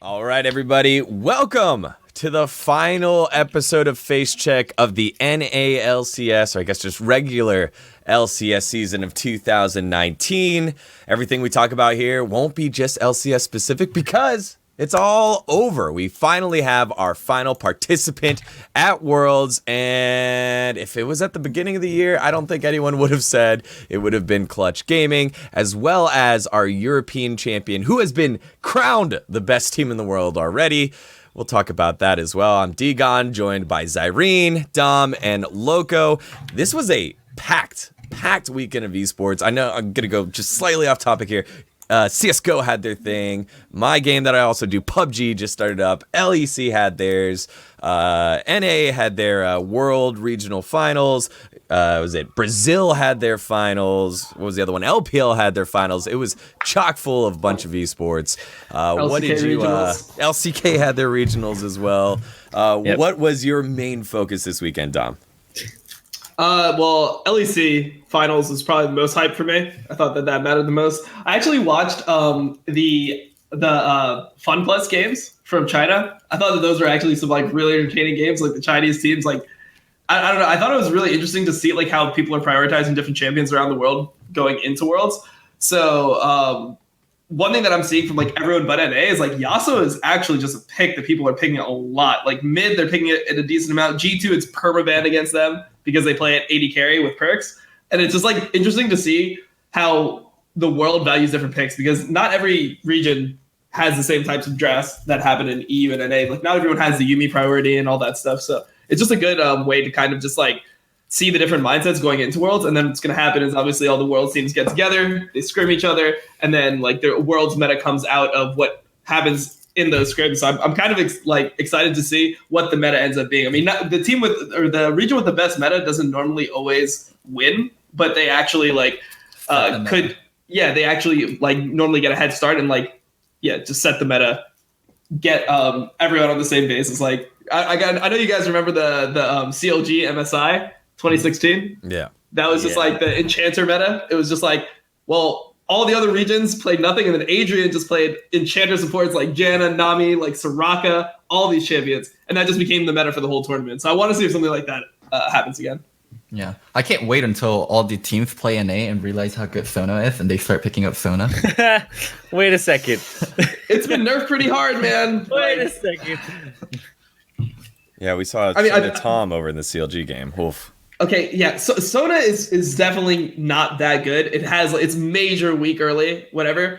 All right, everybody, welcome to the final episode of Facecheck of the NALCS, or I guess just regular LCS season of 2019. Everything we talk about here won't be just LCS specific because it's all over. We finally have our final participant at Worlds, and if it was at the beginning of the year, I don't think anyone would have said it would have been Clutch Gaming, as well as our European champion, who has been crowned the best team in the world already. We'll talk about that as well. I'm Digon, joined by Zyrene, Dom, and Loco. This was a packed weekend of esports. I know I'm going to go just slightly off topic here. CSGO had their thing. My game that I also do, PUBG, just started up. LEC had theirs. NA had their World Regional Finals. Was it Brazil had their finals? What was the other one? LPL had their finals. It was chock full of a bunch of esports. What did you? LCK had their regionals as well. Yep. What was your main focus this weekend, Dom? Well, LEC finals was probably the most hype for me. I thought that mattered the most. I actually watched the Fun Plus games from China. I thought that those were actually some like really entertaining games. Like the Chinese teams, like I don't know. I thought it was really interesting to see like how people are prioritizing different champions around the world going into Worlds. So one thing that I'm seeing from like everyone but NA is like Yasuo is actually just a pick that people are picking a lot. Like mid, they're picking it at a decent amount. G2, it's permaban against them because they play at 80 carry with perks. And it's just like interesting to see how the world values different picks because not every region has the same types of drafts that happen in EU and NA. Like not everyone has the Yuumi priority and all that stuff. So it's just a good way to kind of just like see the different mindsets going into Worlds. And then what's going to happen is obviously all the Worlds teams get together, they scrim each other, and then like the Worlds meta comes out of what happens in those scrims. So I'm kind of excited to see what the meta ends up being. I mean, the team with or the region with the best meta doesn't normally always win, but they actually like they actually like normally get a head start and like just set the meta, get everyone on the same basis. Like I know you guys remember the CLG MSI 2016. Yeah, that was just like the Enchanter meta. It was just like, well, all the other regions played nothing, and then Adrian just played Enchanter supports like Janna, Nami, like Soraka, all these champions, and that just became the meta for the whole tournament. So I want to see if something like that happens again. Yeah, I can't wait until all the teams play NA and realize how good Sona is, and they start picking up Sona. Wait a second. It's been nerfed pretty hard, man. Wait a second. Yeah, we saw Tom over in the CLG game. Oof. Okay, yeah. So Sona is definitely not that good. It has it's major weak early, whatever.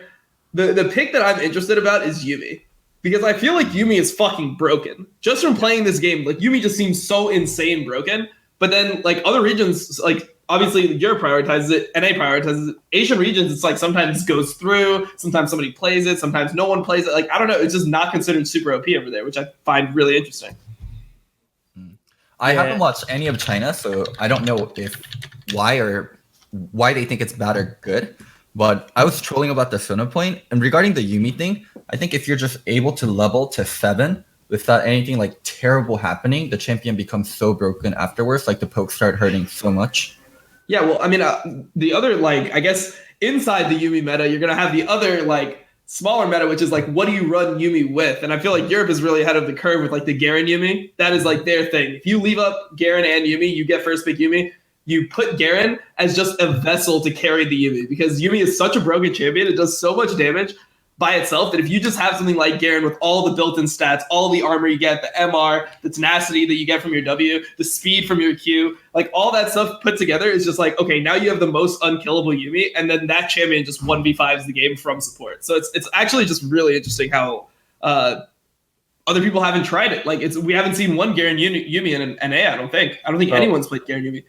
The pick that I'm interested about is Yuumi. Because I feel like Yuumi is fucking broken. Just from playing this game, like Yuumi just seems so insane broken. But then like other regions, like obviously Europe prioritizes it, NA prioritizes it. Asian regions, it's like sometimes goes through, sometimes somebody plays it, sometimes no one plays it. Like I don't know, it's just not considered super OP over there, which I find really interesting. I haven't watched any of China, so I don't know why they think it's bad or good. But I was trolling about the Sona point, and regarding the Yuumi thing, I think if you're just able to level to 7 without anything like terrible happening, the champion becomes so broken afterwards. Like the pokes start hurting so much. Yeah, well, I mean, the other like I guess inside the Yuumi meta, you're gonna have the other like smaller meta, which is like, what do you run Yuumi with? And I feel like Europe is really ahead of the curve with like the Garen Yuumi. That is like their thing. If you leave up Garen and Yuumi, you get first pick Yuumi. You put Garen as just a vessel to carry the Yuumi because Yuumi is such a broken champion. It does so much damage by itself that if you just have something like Garen with all the built-in stats, all the armor you get, the MR, the tenacity that you get from your W, the speed from your Q, like all that stuff put together is just like, okay, now you have the most unkillable Yuumi, and then that champion just 1v5s the game from support. So it's actually just really interesting how other people haven't tried it. Like we haven't seen one Garen Yuumi in an NA, I don't think anyone's played Garen Yuumi.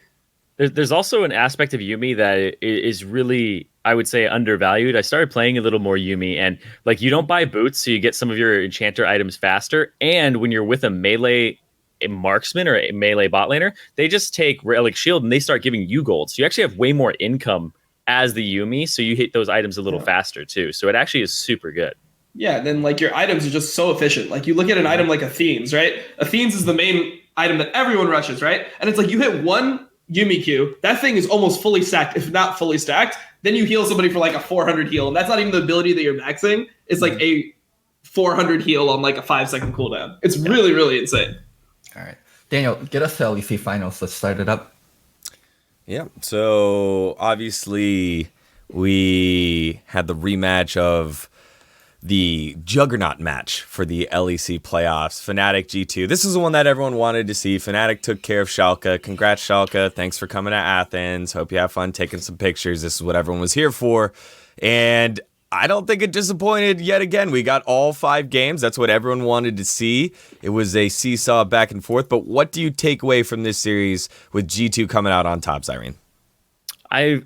There's also an aspect of Yuumi that is really, I would say, undervalued. I started playing a little more Yuumi, and like you don't buy boots, so you get some of your enchanter items faster. And when you're with a melee marksman or a melee bot laner, they just take Relic Shield and they start giving you gold. So you actually have way more income as the Yuumi, so you hit those items a little faster too. So it actually is super good. Yeah, then like your items are just so efficient. Like you look at an item like Athene's, right? Athene's is the main item that everyone rushes, right? And it's like you hit one Yuumi Q, that thing is almost fully stacked, if not fully stacked. Then you heal somebody for like a 400 heal, and that's not even the ability that you're maxing. It's like a 400 heal on like a 5-second cooldown. It's really, really insane. All right. Daniel, get us to LEC finals. Let's start it up. Yeah. So obviously we had the rematch of the juggernaut match for the LEC playoffs, Fnatic G2. This is the one that everyone wanted to see. Fnatic took care of Schalke. Congrats, Schalke. Thanks for coming to Athens. Hope you have fun taking some pictures. This is what everyone was here for. And I don't think it disappointed yet again. We got all 5 games. That's what everyone wanted to see. It was a seesaw back and forth. But what do you take away from this series with G2 coming out on top, Zyrene? I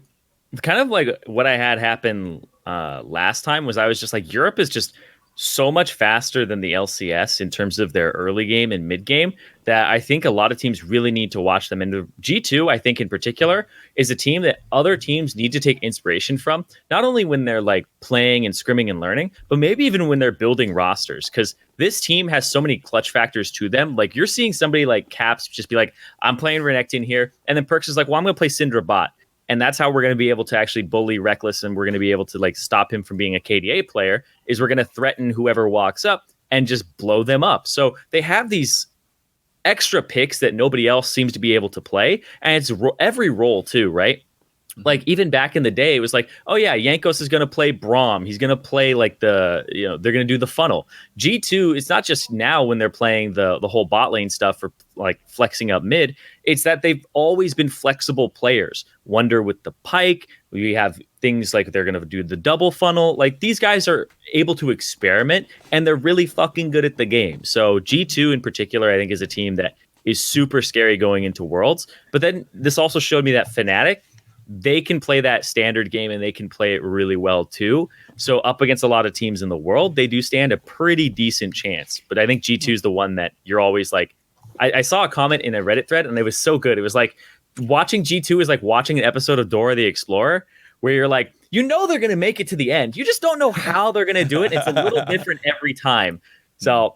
kind of like what I had happen last time was I was just like, Europe is just so much faster than the LCS in terms of their early game and mid game that I think a lot of teams really need to watch them. And the G2, I think in particular, is a team that other teams need to take inspiration from, not only when they're like playing and scrimming and learning, but maybe even when they're building rosters. Because this team has so many clutch factors to them. Like you're seeing somebody like Caps just be like, I'm playing Renekton here. And then Perks is like, well, I'm going to play Syndra bot. And that's how we're going to be able to actually bully Reckless, and we're going to be able to like stop him from being a KDA player, is we're going to threaten whoever walks up and just blow them up. So they have these extra picks that nobody else seems to be able to play. And it's every role too, right? Like even back in the day, it was like, oh yeah, Jankos is going to play Braum. He's going to play like they're going to do the funnel. G2, it's not just now when they're playing the whole bot lane stuff for like flexing up mid. It's that they've always been flexible players. Wonder with the Pyke. We have things like they're going to do the double funnel. Like these guys are able to experiment and they're really fucking good at the game. So G2 in particular, I think is a team that is super scary going into Worlds. But then this also showed me that Fnatic, they can play that standard game and they can play it really well too. So up against a lot of teams in the world, they do stand a pretty decent chance. But I think G2 is the one that you're always like, I saw a comment in a Reddit thread and it was so good. It was like watching G2 is like watching an episode of Dora the Explorer where you're like, you know, they're going to make it to the end. You just don't know how they're going to do it. It's a little different every time. So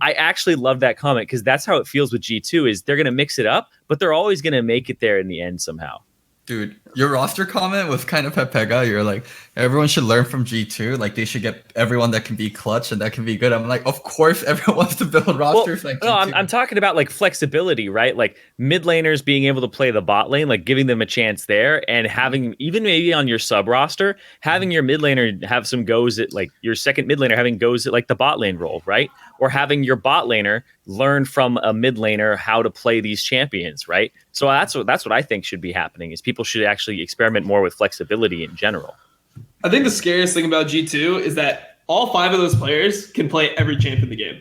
I actually love that comment because that's how it feels with G2 is they're going to mix it up, but they're always going to make it there in the end somehow. Dude, your roster comment was kind of Pepega. You're like, everyone should learn from G2. Like, they should get everyone that can be clutch and that can be good. I'm like, of course, everyone wants to build rosters like G2. No, I'm talking about like flexibility, right? Like mid laners being able to play the bot lane, like giving them a chance there, and having even maybe on your sub roster, having your mid laner have some goes at like your second mid laner having goes at like the bot lane role, right? Or having your bot laner learn from a mid laner how to play these champions, right? So that's what I think should be happening is people should actually experiment more with flexibility in general. I think the scariest thing about G2 is that all 5 of those players can play every champ in the game.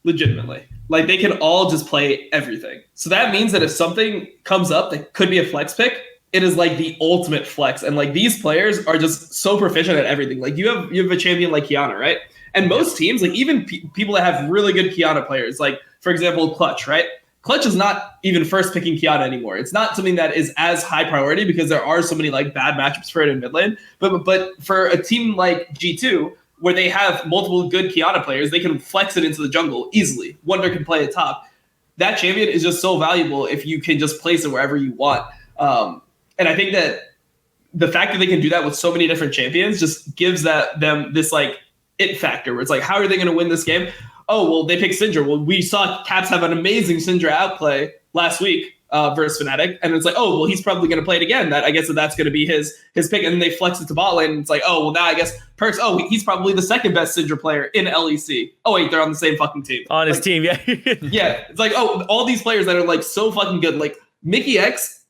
Legitimately. Like they can all just play everything. So that means that if something comes up that could be a flex pick, it is like the ultimate flex. And like these players are just so proficient at everything. Like you have a champion like Kiana, right? And most teams, like even people that have really good Kiana players, like for example, Clutch, right? Clutch is not even first picking Kiana anymore. It's not something that is as high priority because there are so many like bad matchups for it in mid lane. But for a team like G2, where they have multiple good Kiana players, they can flex it into the jungle easily. Wonder can play it top. That champion is just so valuable if you can just place it wherever you want. And I think that the fact that they can do that with so many different champions just gives them this like it factor where it's like, how are they going to win this game? Oh, well, they picked Syndra. Well, we saw Caps have an amazing Syndra outplay last week versus Fnatic. And it's like, oh, well, he's probably going to play it again. I guess that's going to be his pick. And then they flex it to bot lane. And it's like, oh, well, now I guess Perks, he's probably the second best Syndra player in LEC. Oh, wait, they're on the same fucking team. On his team, yeah. Yeah, it's like, oh, all these players that are like so fucking good. Like Mickey X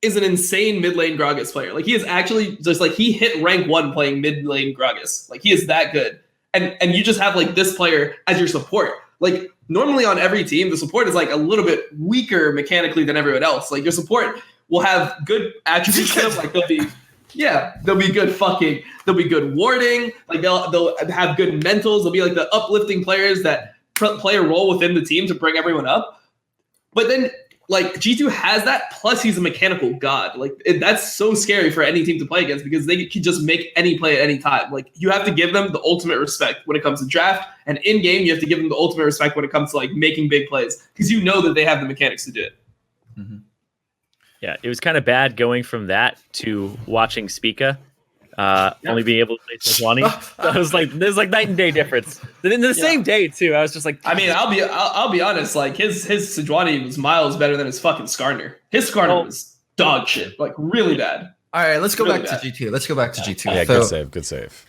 is an insane mid lane Gragas player. Like he is actually just like, he hit rank 1 playing mid lane Gragas. Like he is that good. And you just have like this player as your support. Like normally on every team, the support is like a little bit weaker mechanically than everyone else. Like your support will have good attributes to them. Like they'll be good warding. Like they'll have good mentals. They'll be like the uplifting players that play a role within the team to bring everyone up. But then like G2 has that, plus he's a mechanical god. Like that's so scary for any team to play against because they can just make any play at any time. Like you have to give them the ultimate respect when it comes to draft, and in game you have to give them the ultimate respect when it comes to like making big plays because you know that they have the mechanics to do it. Mm-hmm. Yeah, it was kind of bad going from that to watching Spica only being able to play Sejuani. So I was like, there's like night and day difference. Then in the same day too, I was just like, I mean, I'll be honest. Like his Sejuani was miles better than his fucking Skarner. His Skarner was dog shit, like really bad. All right, let's go Really back bad. to G2. Let's go back to G2. Yeah, So, good save.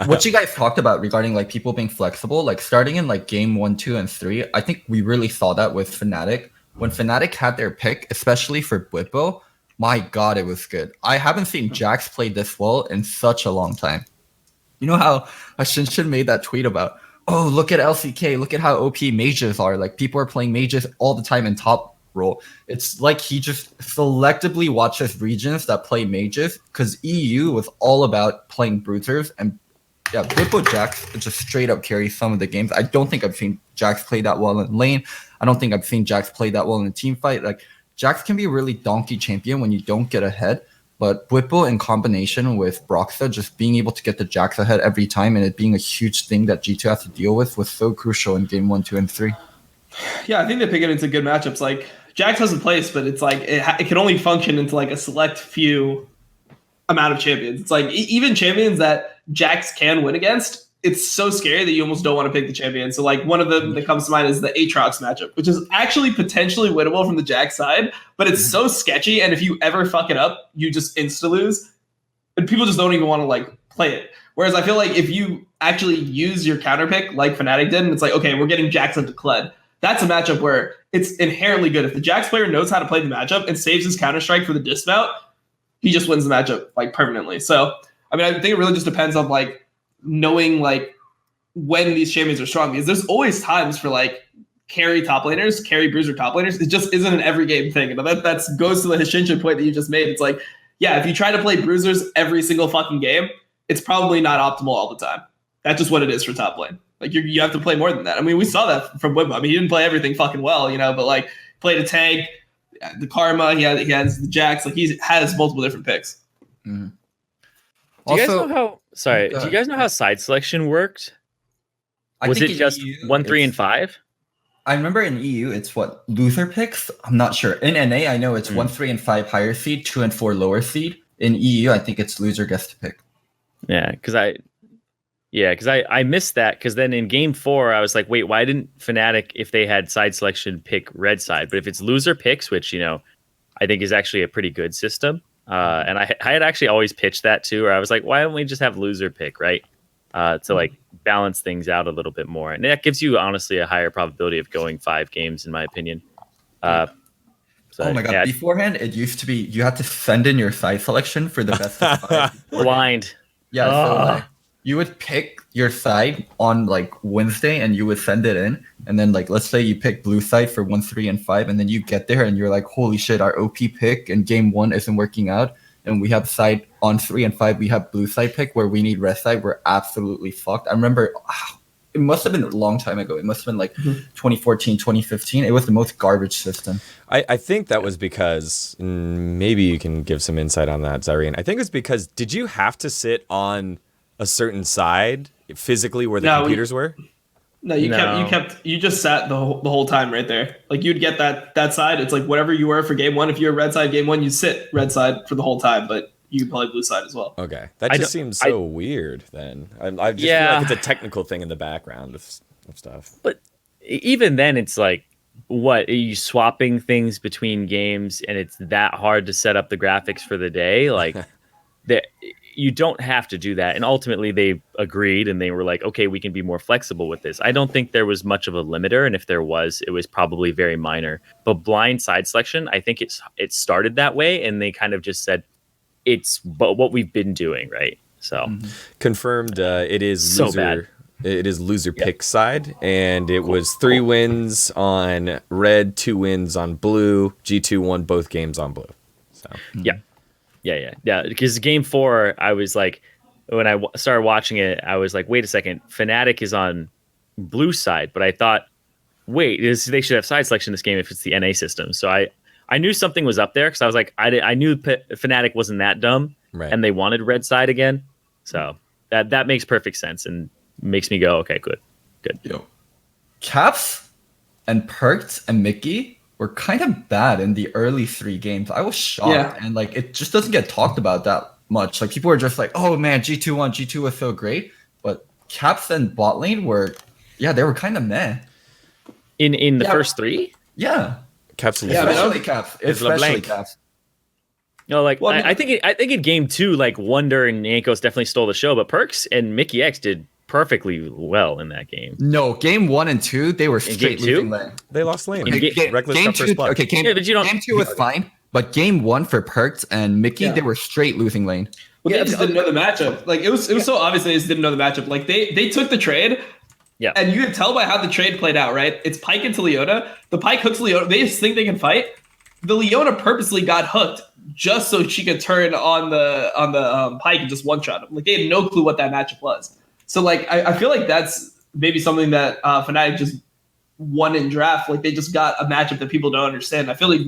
what you guys talked about regarding like people being flexible, like starting in like game 1, 2, and 3, I think we really saw that with Fnatic. When Fnatic had their pick, especially for Bwipo, my god, it was good. I haven't seen Jax play this well in such a long time. You know how Shinshin made that tweet about, oh, look at LCK, look at how OP mages are. Like people are playing mages all the time in top role. It's like he just selectively watches regions that play mages because EU was all about playing bruisers, and yeah, Bwipo Jax just straight up carries some of the games. I don't think I've seen Jax play that well in lane. I don't think I've seen Jax play that well in a team fight. Like Jax can be a really donkey champion when you don't get ahead, but Bwipo in combination with Broxah just being able to get the Jax ahead every time and it being a huge thing that G2 has to deal with was so crucial in game 1, 2, and 3. Yeah, I think they pick it into good matchups. Like Jax has a place, but it's like it can only function into like a select few amount of champions. It's like even champions that Jax can win against, it's so scary that you almost don't want to pick the champion. So like one of them that comes to mind is the Aatrox matchup, which is actually potentially winnable from the Jax side, but it's so sketchy. And if you ever fuck it up, you just insta lose, and people just don't even want to like play it. Whereas I feel like if you actually use your counter pick like Fnatic did, and it's like, okay, we're getting Jax into Kled. That's a matchup where it's inherently good. If the Jax player knows how to play the matchup and saves his counter strike for the dismount, he just wins the matchup like permanently. So I mean, I think it really just depends on like knowing like when these champions are strong, because there's always times for like carry top laners, carry bruiser top laners. It just isn't an every game thing. And that goes to the Hishinshin point that you just made. It's like, yeah, if you try to play bruisers every single fucking game, it's probably not optimal all the time. That's just what it is for top lane. Like you have to play more than that. I mean, we saw that from Bwipo. I mean, he didn't play everything fucking well, you know, but like played a tank, the Karma, he has the Jax, like he has multiple different picks. Mm. Do you guys know how? Sorry, do you guys know how side selection worked? Was it just EU, 1, 3, and 5? I remember in EU, it's what loser picks. I'm not sure. In NA, I know it's 1, 3, and 5 higher seed, 2 and 4 lower seed. In EU, I think it's loser gets to pick. Yeah, because I missed that, because then in game 4 I was like, wait, why didn't Fnatic, if they had side selection, pick red side? But if it's loser picks, which I think is actually a pretty good system, and I had actually always pitched that too, where I was like, why don't we just have loser pick, right? To like balance things out a little bit more, and that gives you honestly a higher probability of going 5 games, in my opinion. So, oh my god! Beforehand, it used to be you had to send in your side selection for the best of 5. Blind. Yeah, so like, you would pick your side on like Wednesday and you would send it in. And then like, let's say you pick blue side for 1, 3, and 5. And then you get there and you're like, holy shit, our OP pick in game 1 isn't working out. And we have side on 3 and 5. We have blue side pick where we need red side. We're absolutely fucked. I remember it must have been a long time ago. It must have been like 2014, 2015. It was the most garbage system. I think that was because, maybe you can give some insight on that, Zyrene. I think it's because, did you have to sit on a certain side physically where the computers were? No, you just sat the whole time right there. Like you'd get that side. It's like whatever you were for game 1. If you're red side game 1, you sit red side for the whole time, but you can play blue side as well. Okay, that just seems so weird. Then I just feel like it's a technical thing in the background of stuff. But even then, it's like, what are you swapping things between games, and it's that hard to set up the graphics for the day? Like that. You don't have to do that. And ultimately they agreed and they were like, okay, we can be more flexible with this. I don't think there was much of a limiter. And if there was, it was probably very minor. But blind side selection, I think it started that way. And they kind of just said, it's what we've been doing, right? So confirmed, it is so loser. Bad. It is loser pick side. And it was 3 wins on red, 2 wins on blue. G2 won both games on blue. So yeah. Yeah. Because game 4, I was like, when I started watching it, I was like, wait a second, Fnatic is on blue side, but I thought, wait, they should have side selection in this game if it's the NA system. So I knew something was up there because I was like, I knew Fnatic wasn't that dumb, right, and they wanted red side again. So that makes perfect sense and makes me go, okay, good. Yo, Caps and Perked and Mickey were kind of bad in the early 3 games. I was shocked, and like it just doesn't get talked about that much. Like people were just like, oh man, G2 won. G2 was so great. But Caps and bot lane they were kind of meh. In the first three? Yeah. Caps and Especially Caps. Especially Caps. No, like Well, I think in game 2, like Wonder and Jankos definitely stole the show, but Perks and Mickey X did perfectly well in that game. No, game 1 and 2, they were straight losing lane. They lost lane. Reckless game two, blood. okay, game 2 was fine, but game 1 for Perks and Mickey, they were straight losing lane. Well, they just didn't know the matchup. Like it was so obvious they just didn't know the matchup. Like they took the trade. Yeah. And you can tell by how the trade played out, right? It's Pyke into Leona. The Pyke hooks Leona. They just think they can fight. The Leona purposely got hooked just so she could turn on the Pyke and just one-shot him. Like they had no clue what that matchup was. So like I feel like that's maybe something that Fnatic just won in draft. Like they just got a matchup that people don't understand. I feel like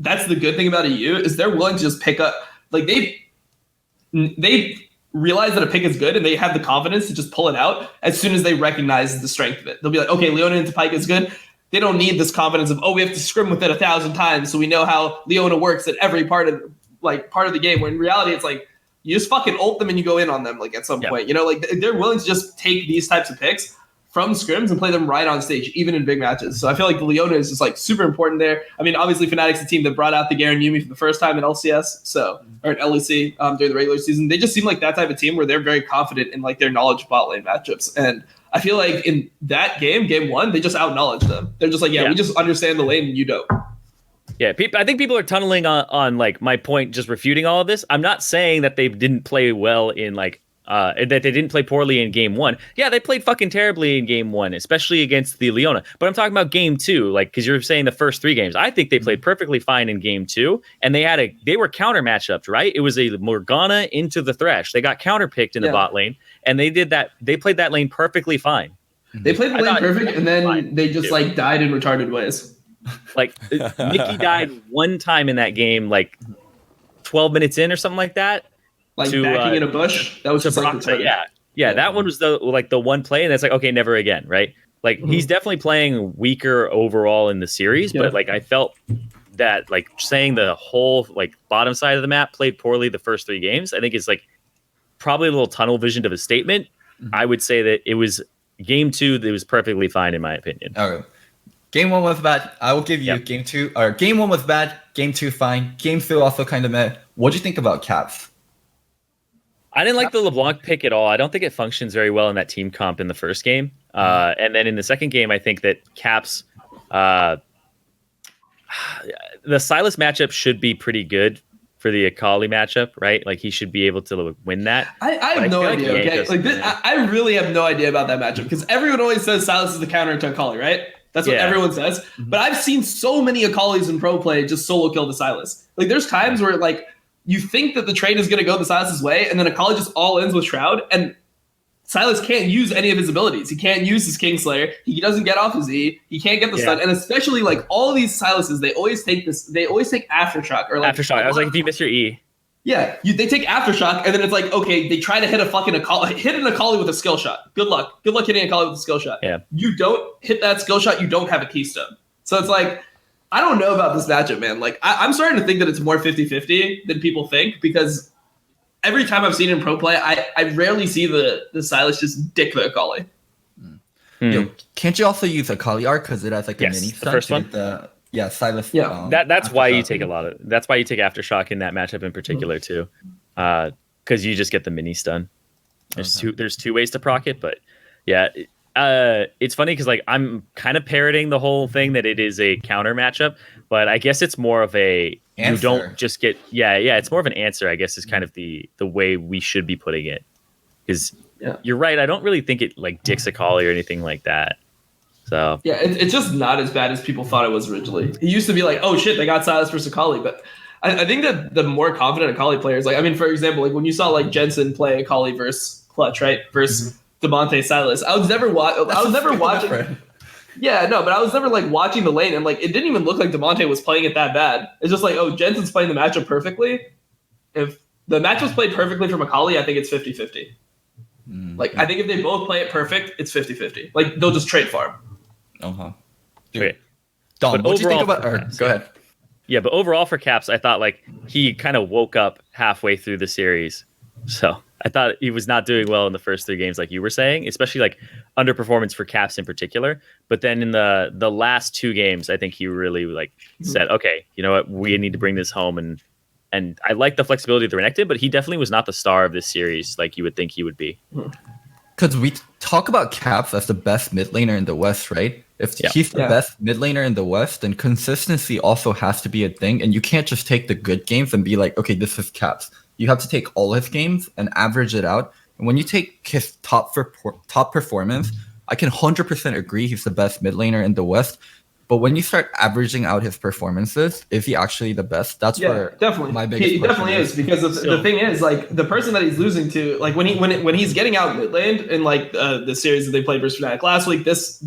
that's the good thing about EU is they're willing to just pick up. Like they realize that a pick is good and they have the confidence to just pull it out as soon as they recognize the strength of it. They'll be like, okay, Leona into Pyke is good. They don't need this confidence of, we have to scrim with it 1,000 times so we know how Leona works at every part of the game. Where in reality, it's like you just fucking ult them and you go in on them like at some point. You know, like they're willing to just take these types of picks from scrims and play them right on stage, even in big matches. So I feel like the Leona is just like super important there. I mean, obviously Fnatic's the team that brought out the Garen Yuumi for the first time in LCS, or in LEC during the regular season. They just seem like that type of team where they're very confident in like their knowledge of bot lane matchups. And I feel like in that game 1, they just out-knowledge them. They're just like, we just understand the lane and you don't. Yeah, I think people are tunneling on like my point, just refuting all of this. I'm not saying that they didn't play well in like that they didn't play poorly in game 1. Yeah, they played fucking terribly in game 1, especially against the Leona. But I'm talking about game 2, like because you're saying the first 3 games. I think they played perfectly fine in game 2, and they were counter matchups, right? It was a Morgana into the Thresh. They got counter picked in the bot lane, and they did that. They played that lane perfectly fine. They played the lane perfect, and then they just like died in retarded ways. Like Mickey died one time in that game, like 12 minutes in or something like that. Like backing in a bush. That was just like yeah. That one was the one play, and that's like, okay, never again, right? Like he's definitely playing weaker overall in the series, but like I felt that like saying the whole like bottom side of the map played poorly the first 3 games, I think is like probably a little tunnel visioned of a statement. I would say that it was game 2 that was perfectly fine in my opinion. Okay. Game 1 was bad. I will give you game 2. Or game 1 was bad. Game 2 fine. Game 3 also kind of meh. What do you think about Caps? I didn't like the LeBlanc pick at all. I don't think it functions very well in that team comp in the first game. And then in the second game, I think that Caps, the Sylas matchup should be pretty good for the Akali matchup, right? Like he should be able to win that. I have no idea. Okay, like this, I really have no idea about that matchup because everyone always says Sylas is the counter to Akali, right? That's what everyone says. But I've seen so many Akalis in pro play just solo kill the Sylas. Like there's times where like you think that the trade is going to go the Sylas' way, and then Akali just all ends with Shroud, and Sylas can't use any of his abilities. He can't use his Kingslayer. He doesn't get off his E. He can't get the stun. And especially like all these Sylases, they always take Aftershock or like Aftershock. I was like, if you miss your E. Yeah, they take Aftershock, and then it's like, okay, they try to hit a fucking Akali, hit an Akali with a skill shot. Good luck. Good luck hitting Akali with a skill shot. Yeah. You don't hit that skill shot, you don't have a keystone. So it's like, I don't know about this matchup, man. Like, I'm starting to think that it's more 50-50 than people think, because every time I've seen it in pro play, I rarely see the Sylas just dick the Akali. Yo, can't you also use Akali art because it has like a mini the first one? Sylas. Yeah. That's why you take that's why you take Aftershock in that matchup in particular too, because you just get the mini stun. There's two ways to proc it, but yeah, it's funny because like I'm kind of parroting the whole thing that it is a counter matchup, but I guess it's more of a answer. You don't just get it's more of an answer. I guess is kind of the way we should be putting it, because you're right. I don't really think it like dicks Akali or anything like that. So yeah, it's just not as bad as people thought it was originally. It used to be like, oh shit, they got Sylas versus Akali, but I think that the more confident Akali players, like I mean, for example, like when you saw like Jensen play Akali versus Clutch, right, versus Demonte Sylas, I was never watching. Yeah, no, but I was never like watching the lane, and like it didn't even look like Demonte was playing it that bad. It's just like, oh, Jensen's playing the matchup perfectly. If the match was played perfectly from Akali, I think it's 50-50. Like I think if they both play it perfect, it's 50-50. Like they'll just trade farm. Okay. Okay. Dom, what do you think about? Go ahead. Yeah, but overall for Caps, I thought like he kind of woke up halfway through the series. So I thought he was not doing well in the first 3 games, like you were saying, especially like underperformance for Caps in particular. But then in the last 2 games, I think he really like said, okay, you know what, we need to bring this home. And I like the flexibility of the Renekton, but he definitely was not the star of this series like you would think he would be. Because we talk about Caps as the best mid laner in the West, right? If he's the best mid laner in the West, then consistency also has to be a thing. And you can't just take the good games and be like, okay, this is Caps. You have to take all his games and average it out. And when you take his top performance, I can 100% agree he's the best mid laner in the West. But when you start averaging out his performances, is he actually the best? That's where definitely my biggest he definitely is, because the thing is, like, the person that he's losing to, like when he's getting out mid lane in like the series that they played versus Fnatic last week, this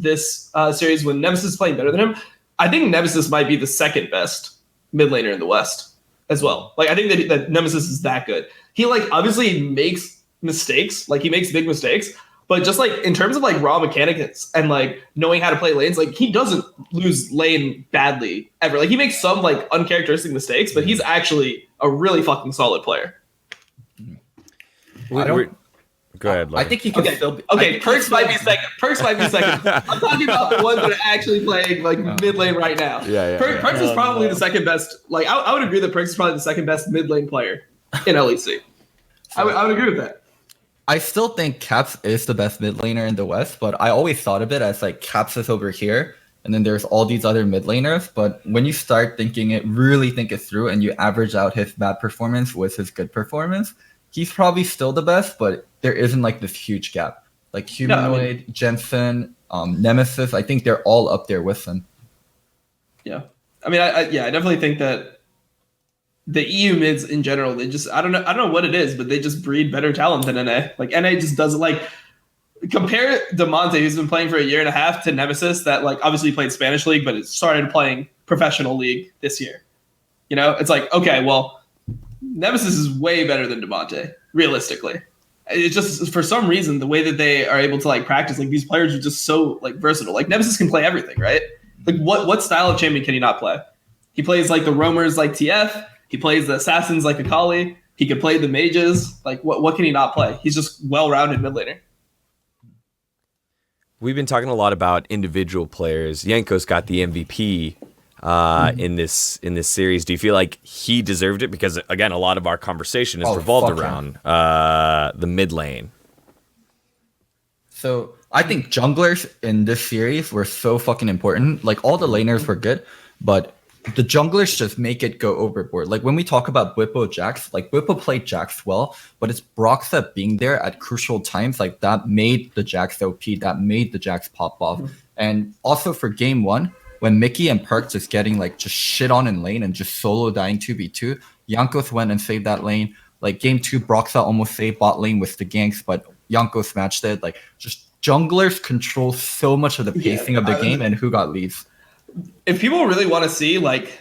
series when Nemesis is playing better than him, I think Nemesis might be the second best mid laner in the West as well. Like I think that Nemesis is that good. He like obviously makes mistakes, like he makes big mistakes. But just like in terms of like raw mechanics and like knowing how to play lanes, like he doesn't lose lane badly ever. Like he makes some like uncharacteristic mistakes, but he's actually a really fucking solid player. Go ahead. I think he can still be. Okay, Perks might be second. Perks might be second. I'm talking about the ones that are actually playing like mid lane right now. Perks is probably the second best. Like I would agree that Perks is probably the second best mid lane player in LEC. I would agree with that. I still think Caps is the best mid laner in the West, but I always thought of it as like Caps is over here, and then there's all these other mid laners. But when you start thinking it, really think it through, and you average out his bad performance with his good performance, he's probably still the best, but there isn't like this huge gap. Like Humanoid, Jensen, Nemesis, I think they're all up there with him. Yeah. I mean, I definitely think that the EU mids in general, they just I don't know what it is, but they just breed better talent than NA. Like NA just doesn't like compare DeMonte, who's been playing for a year and a half, to Nemesis that like obviously played Spanish League, but it started playing professional league this year. You know, it's like, okay, well, Nemesis is way better than DeMonte, realistically. It's just for some reason the way that they are able to like practice, like these players are just so like versatile. Like Nemesis can play everything, right? Like what style of champion can he not play? He plays like the roamers like TF. He plays the assassins like Akali. He could play the mages. Like, what can he not play? He's just well-rounded mid laner. We've been talking a lot about individual players. Jankos got the MVP in this series. Do you feel like he deserved it? Because again, a lot of our conversation has revolved around the mid lane. So I think junglers in this series were so fucking important. Like all the laners were good, but the junglers just make it go overboard. Like when we talk about Bwipo Jax, like Bwipo played Jax well, but it's Broxah being there at crucial times, like that made the Jax OP, that made the Jax pop off. And also for game 1, when Mickey and Perk just getting like just shit on in lane and just solo dying 2v2, Jankos went and saved that lane. Like game 2, Broxah almost saved bot lane with the ganks, but Jankos matched it. Like just junglers control so much of the pacing of the game and who got leads. If people really want to see like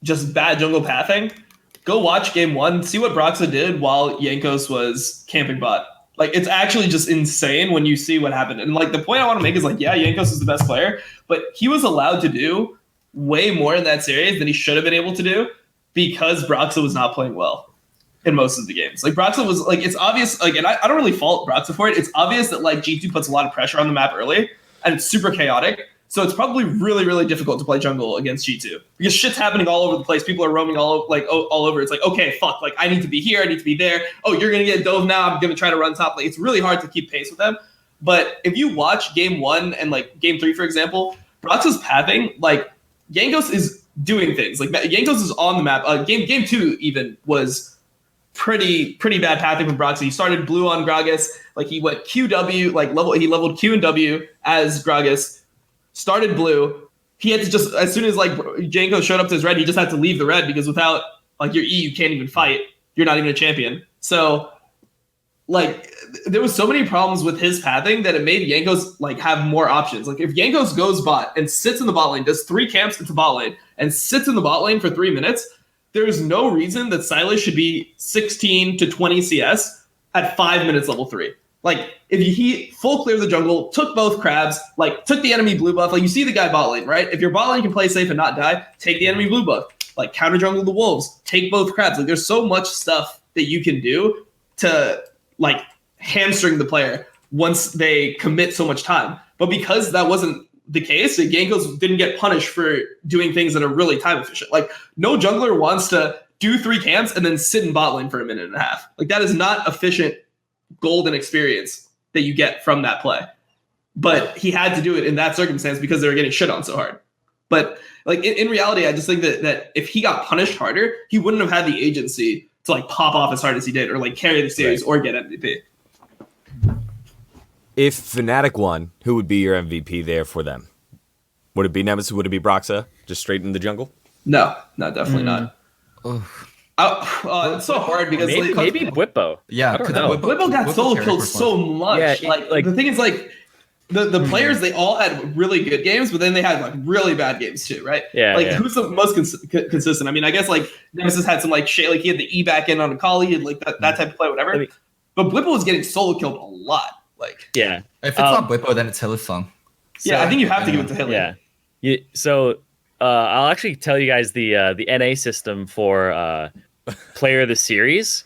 just bad jungle pathing, go watch game 1, see what Broxah did while Jankos was camping bot. Like it's actually just insane when you see what happened. And like the point I want to make is like, yeah, Jankos is the best player, but he was allowed to do way more in that series than he should have been able to do because Broxah was not playing well in most of the games. Like Broxah was like, it's obvious, like, and I don't really fault Broxah for it. It's obvious that like G2 puts a lot of pressure on the map early and it's super chaotic. So it's probably really, really difficult to play jungle against G2 because shit's happening all over the place. People are roaming all over. It's like, okay, fuck, like I need to be here, I need to be there. Oh, you're gonna get dove now. I'm gonna try to run top. Like it's really hard to keep pace with them. But if you watch game 1 and like game 3, for example, Broxah's pathing, like Jankos is doing things. Like Jankos is on the map. Game 2 even was pretty bad pathing from Broxah. He started blue on Gragas. Like he went QW, like he leveled Q and W as Gragas. Started blue. He had to just, as soon as like Janko showed up to his red, he just had to leave the red because without like your E, you can't even fight. You're not even a champion. So like there was so many problems with his pathing that it made Jankos like have more options. Like if Jankos goes bot and sits in the bot lane, does 3 camps into bot lane and sits in the bot lane for 3 minutes, there is no reason that Sylas should be 16 to 20 CS at 5 minutes level 3. Like, if he full clear the jungle, took both crabs, like, took the enemy blue buff, like, you see the guy bot lane, right? If your bot lane can play safe and not die, take the enemy blue buff. like counter jungle the wolves, take both crabs. Like there's so much stuff that you can do to like hamstring the player once they commit so much time. But because that wasn't the case, Jankos didn't get punished for doing things that are really time efficient. Like no jungler wants to do 3 camps and then sit in bot lane for a minute and a half. Like that is not efficient golden experience that you get from that play. But he had to do it in that circumstance because they were getting shit on so hard. But like in reality, I just think that if he got punished harder, he wouldn't have had the agency to like pop off as hard as he did or like carry the series or get MVP. If Fnatic won, who would be your MVP there for them? Would it be Nemesis? Would it be Broxa? Just straight in the jungle? No, definitely not. It's so hard because maybe Bwipo. Yeah, I don't know. Bwipo got solo killed so much. Yeah, like the thing is like the players, they all had really good games, but then they had like really bad games too, right? Yeah. Like who's the most consistent? I mean, I guess like Nemesis had some like shit, like he had the E back in on Akali and like that type of play, whatever. But Bwipo was getting solo killed a lot. Like yeah, if it's not Bwipo, then it's Hillsong. Yeah, I think you have to give it to Hilly. Yeah. So I'll actually tell you guys the NA system for player of the series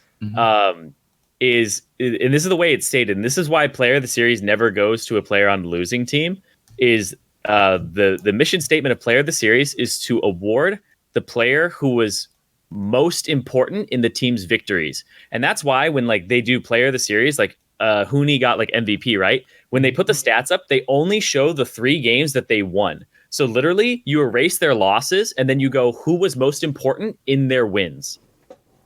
is, and this is the way it's stated, and this is why player of the series never goes to a player on the losing team, is the mission statement of player of the series is to award the player who was most important in the team's victories. And that's why when like they do player of the series, like Huni got like MVP, right? When they put the stats up, they only show the 3 games that they won. So literally you erase their losses and then you go who was most important in their wins.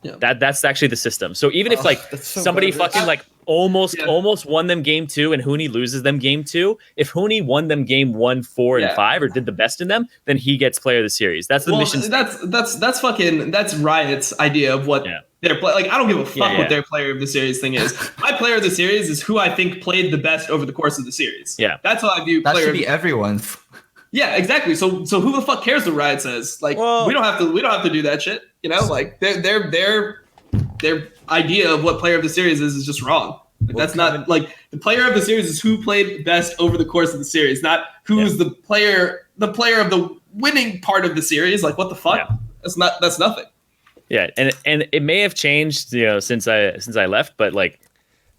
Yeah. That's actually the system. So even if like somebody fucking like almost won them game 2 and Huni loses them game 2, if Huni won them game 1, 4, and 5 or did the best in them, then he gets player of the series. That's the mission. That's Riot's idea of what their play. Like I don't give a fuck what their player of the series thing is. My player of the series is who I think played the best over the course of the series. Yeah, that's how I view. That should be everyone's. Yeah, exactly. So who the fuck cares what Riot says? Like we don't have to do that shit. You know, like their idea of what player of the series is just wrong. Like, that's not like the player of the series is who played best over the course of the series, not who's the player of the winning part of the series. Like what the fuck? Yeah. That's nothing. Yeah, and it may have changed, you know, since I left, but like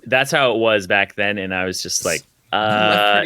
that's how it was back then, and I was just like, but I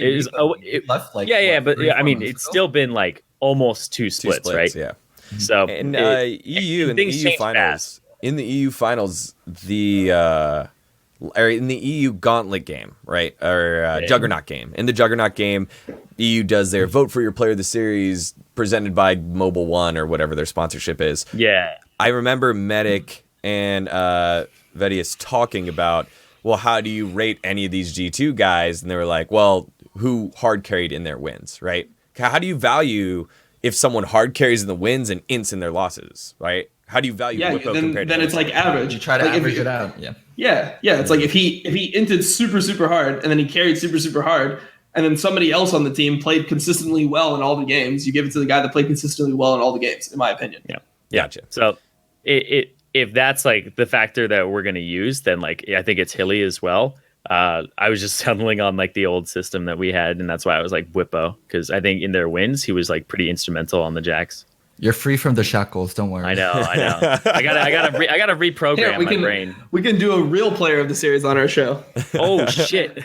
mean, it's still been like almost two splits, right? Yeah. So in the EU finals, in the EU finals, or in the EU gauntlet game, right, or Juggernaut game. In the Juggernaut game, EU does their vote for your player of the series presented by Mobile One or whatever their sponsorship is. Yeah. I remember Medic and Vedius talking about, well, how do you rate any of these G2 guys? And they were like, well, who hard carried in their wins, right? How do you value if someone hard carries in the wins and ints in their losses, right? How do you value Bwipo compared to then it's like average. You try to average it out. Yeah. It's like if he inted super hard and then he carried super hard, and then somebody else on the team played consistently well in all the games, you give it to the guy that played consistently well in all the games, in my opinion. Yeah. Gotcha. So if that's like the factor that we're going to use, then like I think it's Hilly as well. I was just settling on like the old system that we had, and that's why I was like Bwipo, because I think in their wins he was like pretty instrumental on the Jax. You're free from the shackles. Don't worry. I know. I gotta reprogram my brain. We can do a real player of the series on our show. Oh shit!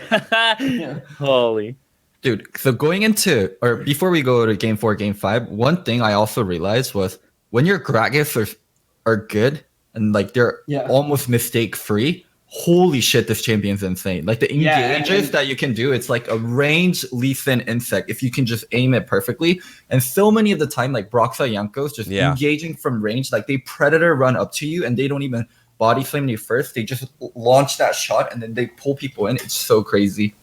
Holy dude. So going into, or before we go to game 4, game 5, one thing I also realized was when your Gragas are good and like they're almost mistake free. Holy shit, this champion's insane. Like the engages that you can do, it's like a range leaf-in insect if you can just aim it perfectly. And so many of the time, like Broxa Jankos just engaging from range, like they predator run up to you and they don't even body flame you first. They just launch that shot and then they pull people in. It's so crazy.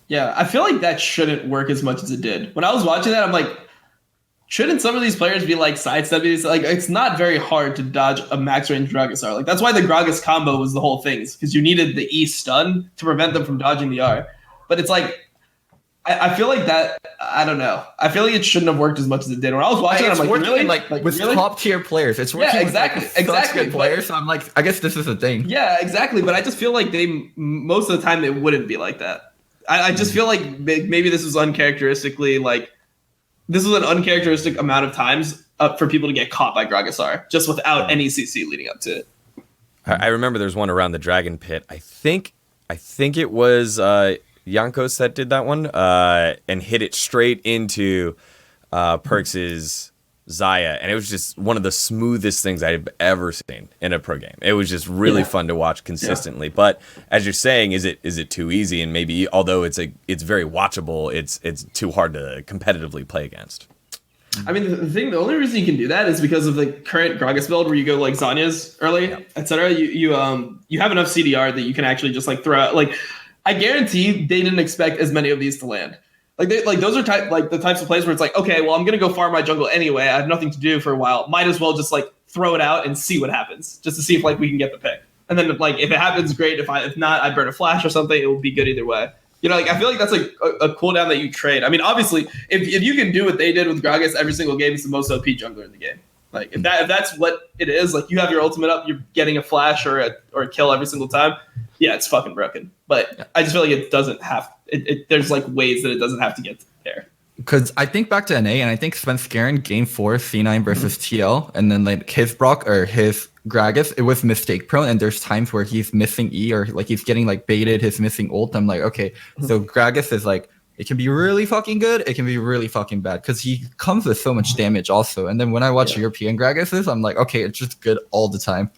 Yeah, I feel like that shouldn't work as much as it did. When I was watching that, I'm like, shouldn't some of these players be like sidestepping? Like, it's not very hard to dodge a max range Gragas R. Like, that's why the Gragas combo was the whole thing, because you needed the E stun to prevent them from dodging the R. But it's like, I feel like that, I don't know. I feel like it shouldn't have worked as much as it did. When I was watching it, I'm like, really? Like with really? Top tier players. It's working exactly. With such good players. So I'm like, I guess this is a thing. Yeah, exactly. But I just feel like most of the time, they wouldn't be like that. I just feel like maybe this was uncharacteristically like, this was an uncharacteristic amount of times for people to get caught by Gragas just without any CC leading up to it. I remember there's one around the Dragon Pit. I think it was Jankos that did that one and hit it straight into Perks's Xayah, and it was just one of the smoothest things I've ever seen in a pro game. It was just really fun to watch consistently. But as you're saying, is it too easy? And maybe although it's very watchable, it's too hard to competitively play against. I mean, the only reason you can do that is because of the current Gragas build, where you go like Zanya's early, etc. You have enough CDR that you can actually just like throw out. Like, I guarantee they didn't expect as many of these to land. Like those are the types of plays where it's like, okay, well, I'm gonna go farm my jungle anyway. I have nothing to do for a while. Might as well just like throw it out and see what happens, just to see if like we can get the pick. And then like if it happens, great. If not, I burn a flash or something. It will be good either way. You know, like I feel like that's like a cooldown that you trade. I mean, obviously, if you can do what they did with Gragas every single game, it's the most OP jungler in the game. Like if that's what it is, like you have your ultimate up, you're getting a flash or a kill every single time. Yeah, it's fucking broken. But I just feel like it doesn't have. There's like ways that it doesn't have to get there. Because I think back to NA, and I think Svenskeren game 4 C9 versus TL, and then like his Brock or his Gragas, it was mistake prone, and there's times where he's missing E or like he's getting like baited, his missing ult. I'm like, okay, so Gragas is like, it can be really fucking good, it can be really fucking bad, because he comes with so much damage also. And then when I watch European Gragases, I'm like, okay, it's just good all the time.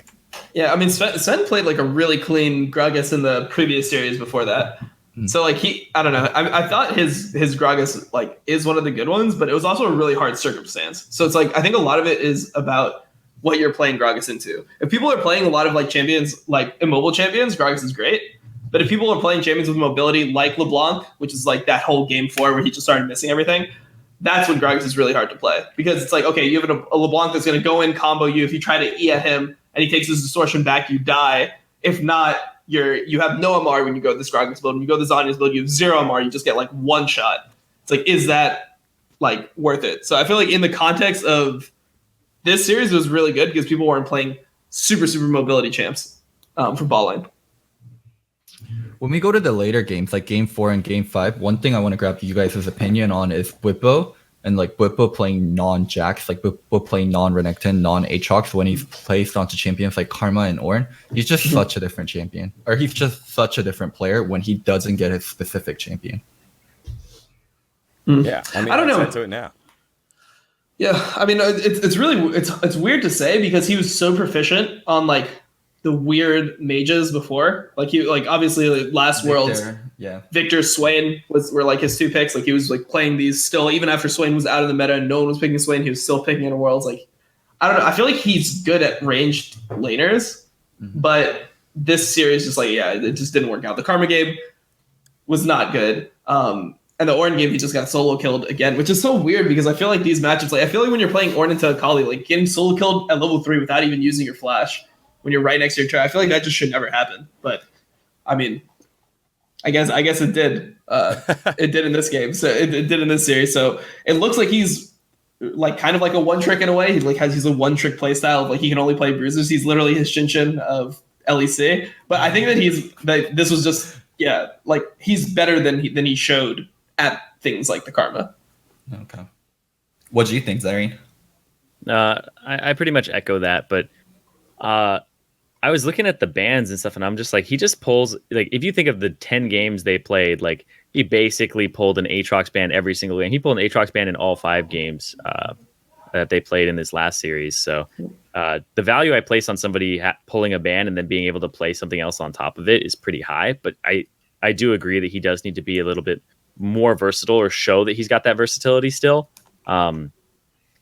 Yeah, I mean, Sven played like a really clean Gragas in the previous series before that. So like I don't know. I thought his Gragas like is one of the good ones, but it was also a really hard circumstance. So it's like I think a lot of it is about what you're playing Gragas into. If people are playing a lot of like champions, like immobile champions, Gragas is great. But if people are playing champions with mobility, like LeBlanc, which is like that whole game 4 where he just started missing everything, that's when Gragas is really hard to play, because it's like, okay, you have a LeBlanc that's going to go in, combo you. If you try to E at him and he takes his distortion back, you die. If not, you have no MR when you go this Gragas build. When you go the Zanya's build, you have 0 MR. You just get like one shot. It's like, is that like worth it? So I feel like in the context of this series, it was really good because people weren't playing super mobility champs for ball lane. When we go to the later games, like game 4 and game 5, one thing I want to grab you guys' opinion on is Bwipo, and like Bwipo playing non-Jax, like Bwipo playing non-Renekton, non-Aatrox when he's placed onto champions like Karma and Ornn. He's just such a different champion. Or he's just such a different player when he doesn't get his specific champion. Yeah, I mean, I don't know. Into it now. Yeah, I mean, it's really it's weird to say because he was so proficient on like the weird mages before. Like he obviously like last Victor, Worlds, Victor, Swain were like his 2 picks. Like he was like playing these still, even after Swain was out of the meta and no one was picking Swain, he was still picking in Worlds. Like I don't know, I feel like he's good at ranged laners, but this series just like it just didn't work out. The Karma game was not good. And the Ornn game, he just got solo killed again, which is so weird because I feel like these matchups, like I feel like when you're playing Ornn into Akali, like getting solo killed at level 3 without even using your flash when you're right next to your turret, I feel like that just should never happen. But I mean, I guess it did. It did in this game. So it did in this series. So it looks like he's like kind of like a one trick in a way. He's a one trick play style of like he can only play bruisers. He's literally his Shin of LEC. But I think that this was just like he's better than he showed at things like the Karma. Okay. What do you think, Zareen? I pretty much echo that, but I was looking at the bans and stuff, and I'm just like, he just pulls, like, if you think of the 10 games they played, like, he basically pulled an Aatrox ban every single game. He pulled an Aatrox ban in all 5 games that they played in this last series. So the value I place on somebody pulling a ban and then being able to play something else on top of it is pretty high. But I do agree that he does need to be a little bit more versatile or show that he's got that versatility still.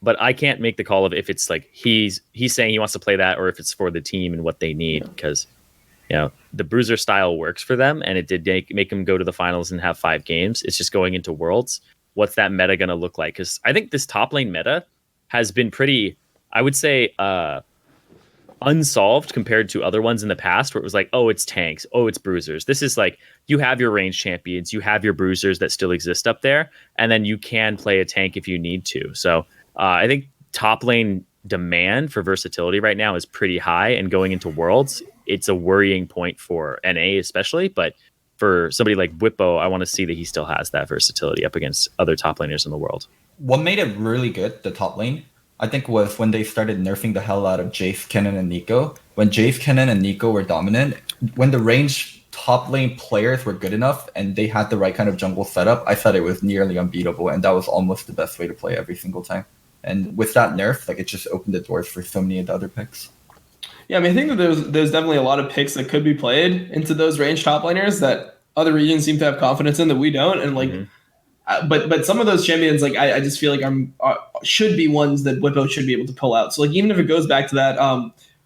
But I can't make the call of if it's like he's saying he wants to play that or if it's for the team and what they need, because the bruiser style works for them and it did make them go to the finals and have 5 games. It's just going into Worlds. What's that meta going to look like? Because I think this top lane meta has been pretty, I would say, unsolved compared to other ones in the past where it was like, oh, it's tanks, oh, it's bruisers. This is like, you have your range champions, you have your bruisers that still exist up there, and then you can play a tank if you need to. So I think top lane demand for versatility right now is pretty high, and going into Worlds, it's a worrying point for NA especially, but for somebody like Bwipo, I want to see that he still has that versatility up against other top laners in the world. What made it really good, the top lane, I think was when they started nerfing the hell out of Jace, Kennen, and Nico. When Jace, Kennen, and Nico were dominant, when the range top lane players were good enough and they had the right kind of jungle setup, I thought it was nearly unbeatable, and that was almost the best way to play every single time. And with that nerf, like it just opened the doors for so many of the other picks. Yeah, I mean, I think that there's definitely a lot of picks that could be played into those range top laners that other regions seem to have confidence in that we don't, and like. But some of those champions, like I just feel like should be ones that Bwipo should be able to pull out. So like even if it goes back to that,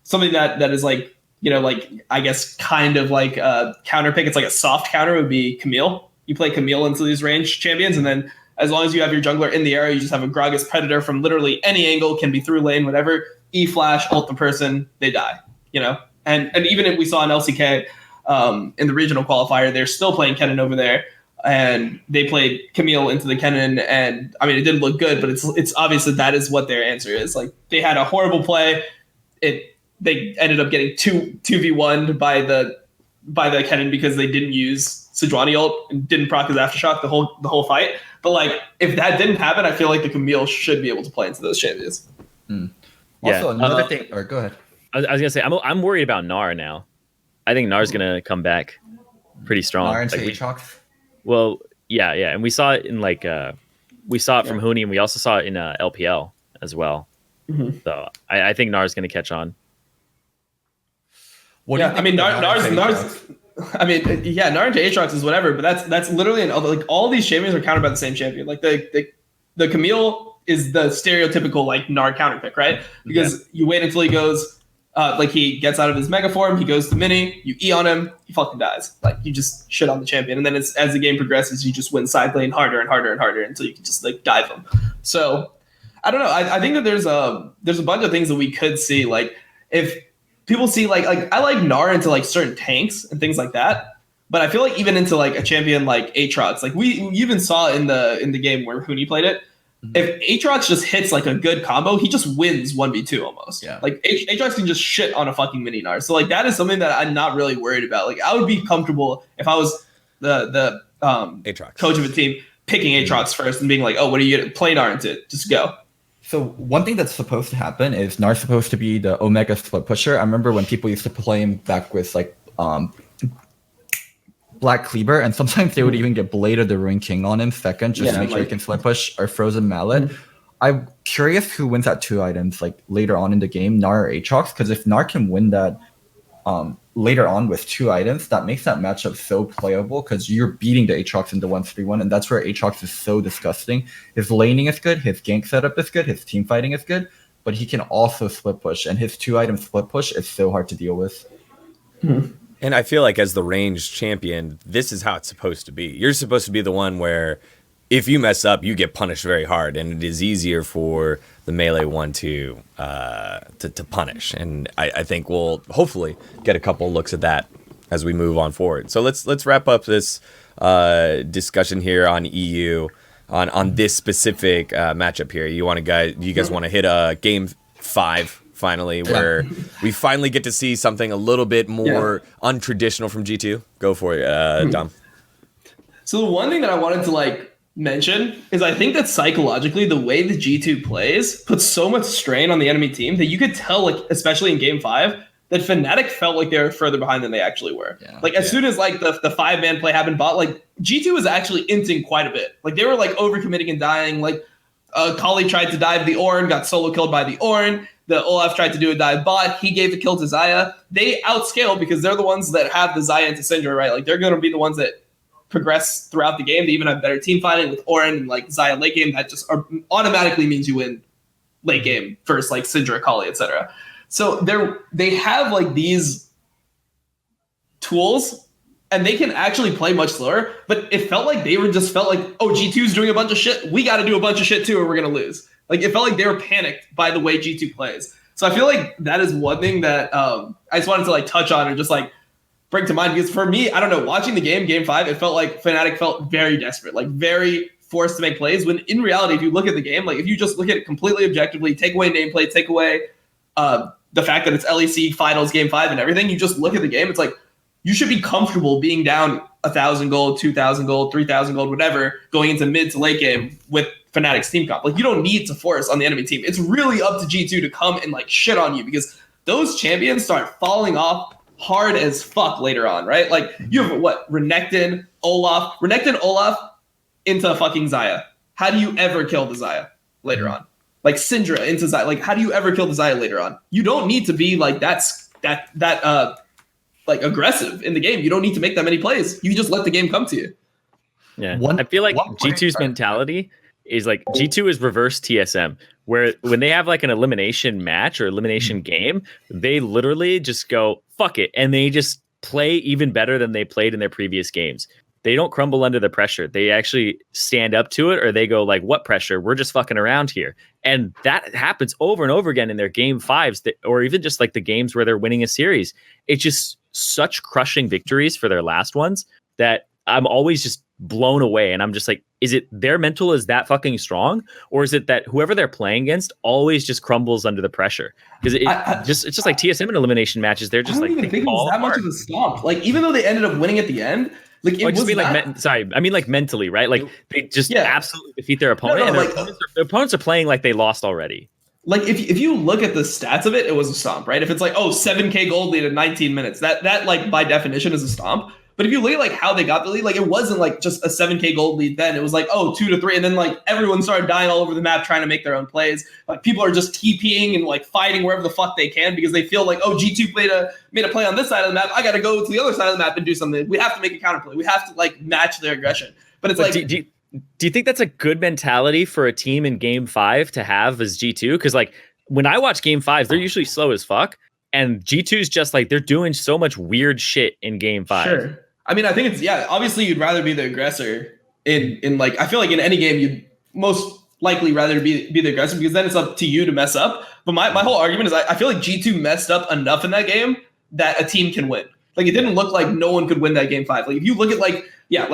something that is like, you know, like I guess kind of like a counter pick. It's like a soft counter would be Camille. You play Camille into these range champions, and then as long as you have your jungler in the area, you just have a Gragas Predator from literally any angle, can be through lane, whatever. E flash, ult the person, they die. You know, and even if we saw an LCK in the regional qualifier, they're still playing Kennen over there. And they played Camille into the Kennen, and I mean, it didn't look good, but it's obvious that is what their answer is. Like they had a horrible play. They ended up getting 2v1'd by the Kennen because they didn't use Sejuani ult and didn't proc his aftershock the whole fight. But like if that didn't happen, I feel like the Camille should be able to play into those champions. Also, another thing. Or go ahead. I was gonna say I'm worried about Gnar now. I think Gnar's gonna come back pretty strong. Gnar into Aatrox. Well, yeah, and we saw it in we saw it from Huni, and we also saw it in LPL as well. Mm-hmm. So I think Gnar's going to catch on. I mean, Gnar's. I mean, yeah, Gnar into Aatrox is whatever, but that's literally like all these champions are countered by the same champion. Like the Camille is the stereotypical like Gnar counter pick, right? Because you wait until he goes. Like he gets out of his mega form, he goes to mini, you E on him, he fucking dies. Like you just shit on the champion, and then as the game progresses, you just win side lane harder and harder and harder until you can just like dive him. So I don't know. I think that there's a bunch of things that we could see. Like if people see like I like Gnar into like certain tanks and things like that, but I feel like even into like a champion like Aatrox, like we even saw in the game where Huni played it. If Aatrox just hits like a good combo, he just wins 1v2 almost. Yeah. Like Aatrox can just shit on a fucking mini Gnar. So like that is something that I'm not really worried about. Like I would be comfortable if I was the Aatrox coach of a team picking Aatrox first and being like, oh, what are you gonna play Gnar into? Just go. So one thing that's supposed to happen is Gnar's supposed to be the Omega split pusher. I remember when people used to play him back with like Black Cleaver, and sometimes they would even get Blade of the Ruin King on him second just to make sure he can split push or Frozen Mallet. I'm curious who wins that 2 items like later on in the game, Gnar or Aatrox, because if Gnar can win that later on with 2 items, that makes that matchup so playable because you're beating the Aatrox in the 1-3-1, and that's where Aatrox is so disgusting. His laning is good, his gank setup is good, his team fighting is good, but he can also split push, and his 2-item split push is so hard to deal with. And I feel like as the ranged champion, this is how it's supposed to be. You're supposed to be the one where if you mess up, you get punished very hard, and it is easier for the melee one to punish. And I think we'll hopefully get a couple looks at that as we move on forward. So let's wrap up this discussion here on EU on this specific matchup here. You guys want to hit game 5? Finally, where we finally get to see something a little bit more untraditional from G2. Go for it, Dom. So the one thing that I wanted to like mention is I think that psychologically the way the G2 plays puts so much strain on the enemy team that you could tell, like especially in game 5, that Fnatic felt like they were further behind than they actually were. Like as soon as like the 5-man play happened bot, like G2 was actually inting quite a bit. Like they were like overcommitting and dying. Like Akali tried to dive the Ornn, got solo killed by the Ornn. The Olaf tried to do a dive bot. He gave the kill to Xayah. They outscale because they're the ones that have the Xayah into Syndra, right? Like they're going to be the ones that progress throughout the game. They even have better team fighting with Ornn and like Xayah late game. That just automatically means you win late game versus like Syndra, Akali, etc. So they have like these tools and they can actually play much slower. But it felt like felt like, oh, G2's doing a bunch of shit. We got to do a bunch of shit too, or we're going to lose. Like, it felt like they were panicked by the way G2 plays. So I feel like that is one thing that I just wanted to, like, touch on or just, like, bring to mind. Because for me, I don't know, watching the game 5, it felt like Fnatic felt very desperate, like, very forced to make plays. When in reality, if you look at the game, like, if you just look at it completely objectively, take away nameplate, take away the fact that it's LEC finals game 5 and everything, you just look at the game, it's like, you should be comfortable being down 1,000 gold, 2,000 gold, 3,000 gold, whatever, going into mid to late game with Fnatic's team comp. Like, you don't need to force on the enemy team. It's really up to G2 to come and like shit on you, because those champions start falling off hard as fuck later on, right? Like, you have what? Renekton, Olaf into fucking Xayah. How do you ever kill the Xayah later on? Like, Syndra into Xayah. Like, how do you ever kill the Xayah later on? You don't need to be like like aggressive in the game. You don't need to make that many plays. You just let the game come to you. Yeah, I feel like G2's mentality is like G2 is reverse TSM, where when they have like an elimination match or elimination game, they literally just go, fuck it. And they just play even better than they played in their previous games. They don't crumble under the pressure. They actually stand up to it, or they go like, what pressure? We're just fucking around here. And that happens over and over again in their game fives, or even just like the games where they're winning a series. It's just such crushing victories for their last ones that I'm always just blown away. And I'm just like, is it their mental is that fucking strong? Or is it that whoever they're playing against always just crumbles under the pressure? Because it's just like TSM in elimination matches. They're just I don't even think it was that much of a stomp. Like, even though they ended up winning at the end, like, I mean like mentally, right? Like, they just absolutely defeat their opponent. And their opponents are playing like they lost already. Like, if you look at the stats of it, it was a stomp, right? If it's like, 7K gold lead in 19 minutes, that like by definition is a stomp. But if you look at like how they got the lead, like, it wasn't like just a 7K gold lead then. It was like, 2-3. And then like everyone started dying all over the map trying to make their own plays. Like, people are just TPing and like fighting wherever the fuck they can, because they feel like, G2 made a play on this side of the map. I got to go to the other side of the map and do something. We have to make a counterplay. We have to like match their aggression. But it's do you think that's a good mentality for a team in game 5 to have as G2? Because like when I watch game 5s, they're usually slow as fuck. And G2's just like, they're doing so much weird shit in game 5. Sure. I mean, I think it's, obviously you'd rather be the aggressor in like, I feel like in any game, you'd most likely rather be the aggressor, because then it's up to you to mess up. But my whole argument is I feel like G2 messed up enough in that game that a team can win. Like, it didn't look like no one could win that game 5. Like, if you look at like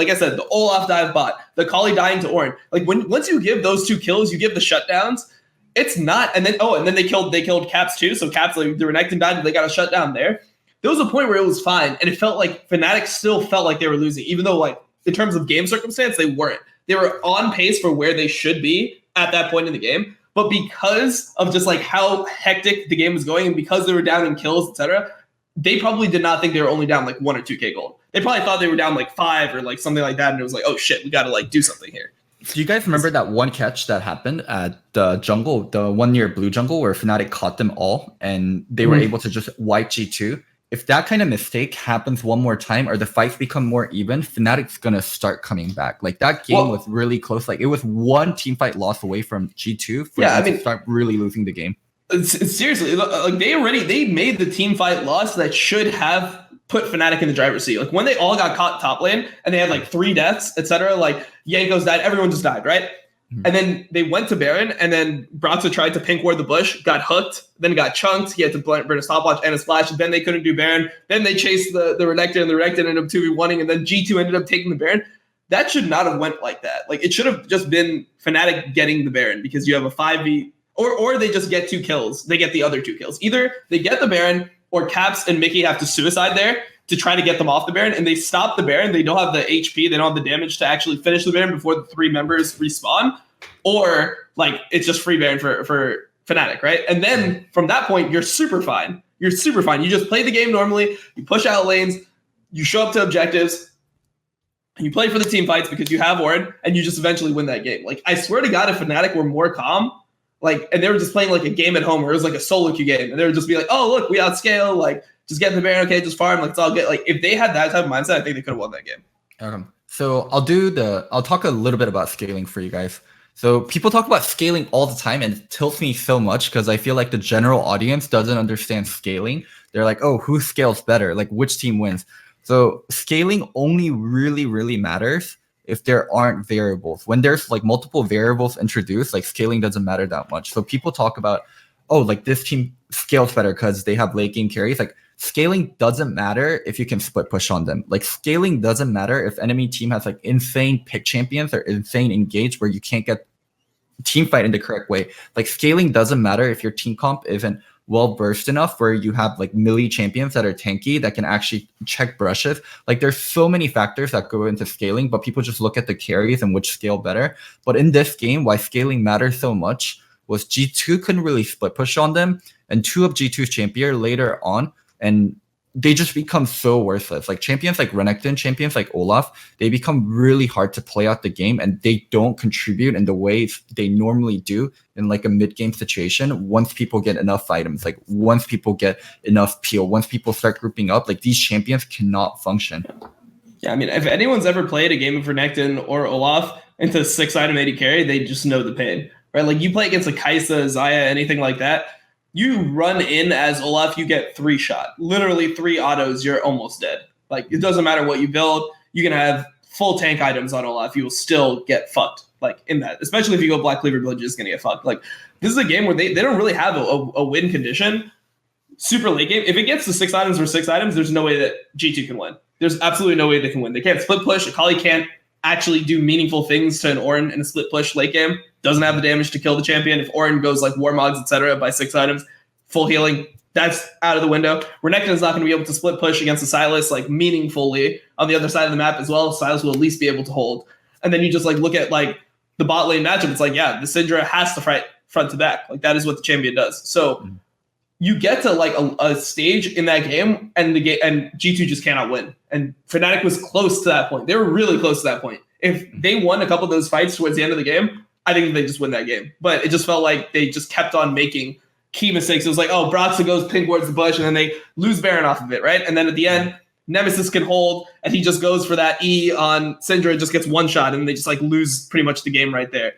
I said, the Olaf dive bot, the Akali dying to Ornn, like once you give those 2 kills, you give the shutdowns, it's not, and then they killed Caps too. So Caps, like, the Renekton died, they got a shutdown there. There was a point where it was fine, and it felt like Fnatic still felt like they were losing, even though, like, in terms of game circumstance, they weren't. They were on pace for where they should be at that point in the game, but because of just like how hectic the game was going, and because they were down in kills, etc., they probably did not think they were only down like 1 or 2K gold. They probably thought they were down like 5 or like something like that, and it was like, oh shit, we got to like do something here. Do you guys remember that one catch that happened at the jungle, the one near blue jungle, where Fnatic caught them all and they were able to just wipe G2? If that kind of mistake happens one more time, or the fights become more even, Fnatic's gonna start coming back. Like, that game was really close. Like, it was one team fight loss away from G2 for them to start really losing the game. Seriously, like, they made the team fight loss that should have put Fnatic in the driver's seat. Like, when they all got caught top lane and they had like 3 deaths, etc., like Jankos died, everyone just died, right? And then they went to Baron, and then Bratza tried to pink ward the bush, got hooked, then got chunked. He had to burn a stopwatch and a splash, and then they couldn't do Baron. Then they chased the Renekton, and the Renekton ended up 2v1ing, and then G2 ended up taking the Baron. That should not have went like that. Like, it should have just been Fnatic getting the Baron, because you have a 5v, or they just get 2 kills. They get the other 2 kills. Either they get the Baron, or Caps and Mickey have to suicide there to try to get them off the Baron, and they stop the Baron. They don't have the HP, they don't have the damage to actually finish the Baron before the 3 members respawn. Or like, it's just free Baron for Fnatic, right? And then from that point, you're super fine. You just play the game normally. You push out lanes. You show up to objectives. And you play for the team fights because you have Ornn, and you just eventually win that game. Like, I swear to God, if Fnatic were more calm, like, and they were just playing like a game at home where it was like a solo queue game, and they would just be like, oh, look, we outscale, like, just get the Baron, okay, just farm, like, it's all good. Like, if they had that type of mindset, I think they could have won that game. So I'll talk a little bit about scaling for you guys. So people talk about scaling all the time, and it tilts me so much because I feel like the general audience doesn't understand scaling. They're like, oh, who scales better? Like, which team wins? So scaling only really matters if there aren't variables. When there's like multiple variables introduced, like, scaling doesn't matter that much. So people talk about, oh, like, this team scales better because they have late game carries. Like, scaling doesn't matter if you can split push on them. Like, scaling doesn't matter if enemy team has like insane pick champions or insane engage where you can't get team fight in the correct way. Like, scaling doesn't matter if your team comp isn't well versed enough where you have like melee champions that are tanky that can actually check brushes. Like there's so many factors that go into scaling, but people just look at the carries and which scale better. But in this game, why scaling matters so much was G2 couldn't really split push on them, and two of G2's champion later on, and they just become so worthless. Like champions like Renekton, champions like Olaf, they become really hard to play out the game, and they don't contribute in the ways they normally do in like a mid-game situation. Once people get enough items, like once people get enough peel, once people start grouping up, like these champions cannot function. Yeah, I mean, if anyone's ever played a game of Renekton or Olaf into 6-item AD carry, they just know the pain, right? Like you play against a Kai'Sa, Xayah, anything like that, you run in as Olaf, you get 3 shot. Literally 3 autos, you're almost dead. Like, it doesn't matter what you build. You can have full tank items on Olaf. You will still get fucked, like, in that. Especially if you go Black Cleaver build, you're just going to get fucked. Like, this is a game where they don't really have a win condition. Super late game. If it gets to 6 items or 6 items, there's no way that G2 can win. There's absolutely no way they can win. They can't split push. Akali can't actually do meaningful things to an Ornn in a split push late game. Doesn't have the damage to kill the champion. If Ornn goes like Warmogs, etc. by 6 items, full healing, that's out of the window. Renekton is not going to be able to split push against the Sylas like meaningfully on the other side of the map as well. Sylas will at least be able to hold. And then you just like look at like the bot lane matchup. It's like, yeah, the Syndra has to fight front to back. Like that is what the champion does. So you get to like a stage in that game, and G2 just cannot win. And Fnatic was close to that point. They were really close to that point. If they won a couple of those fights towards the end of the game, I think they just win that game. But it just felt like they just kept on making key mistakes. It was like, oh, Broxah goes pink towards the bush, and then they lose Baron off of it, right? And then at the end, Nemesis can hold, and he just goes for that E on Syndra, and just gets one shot, and they just like lose pretty much the game right there.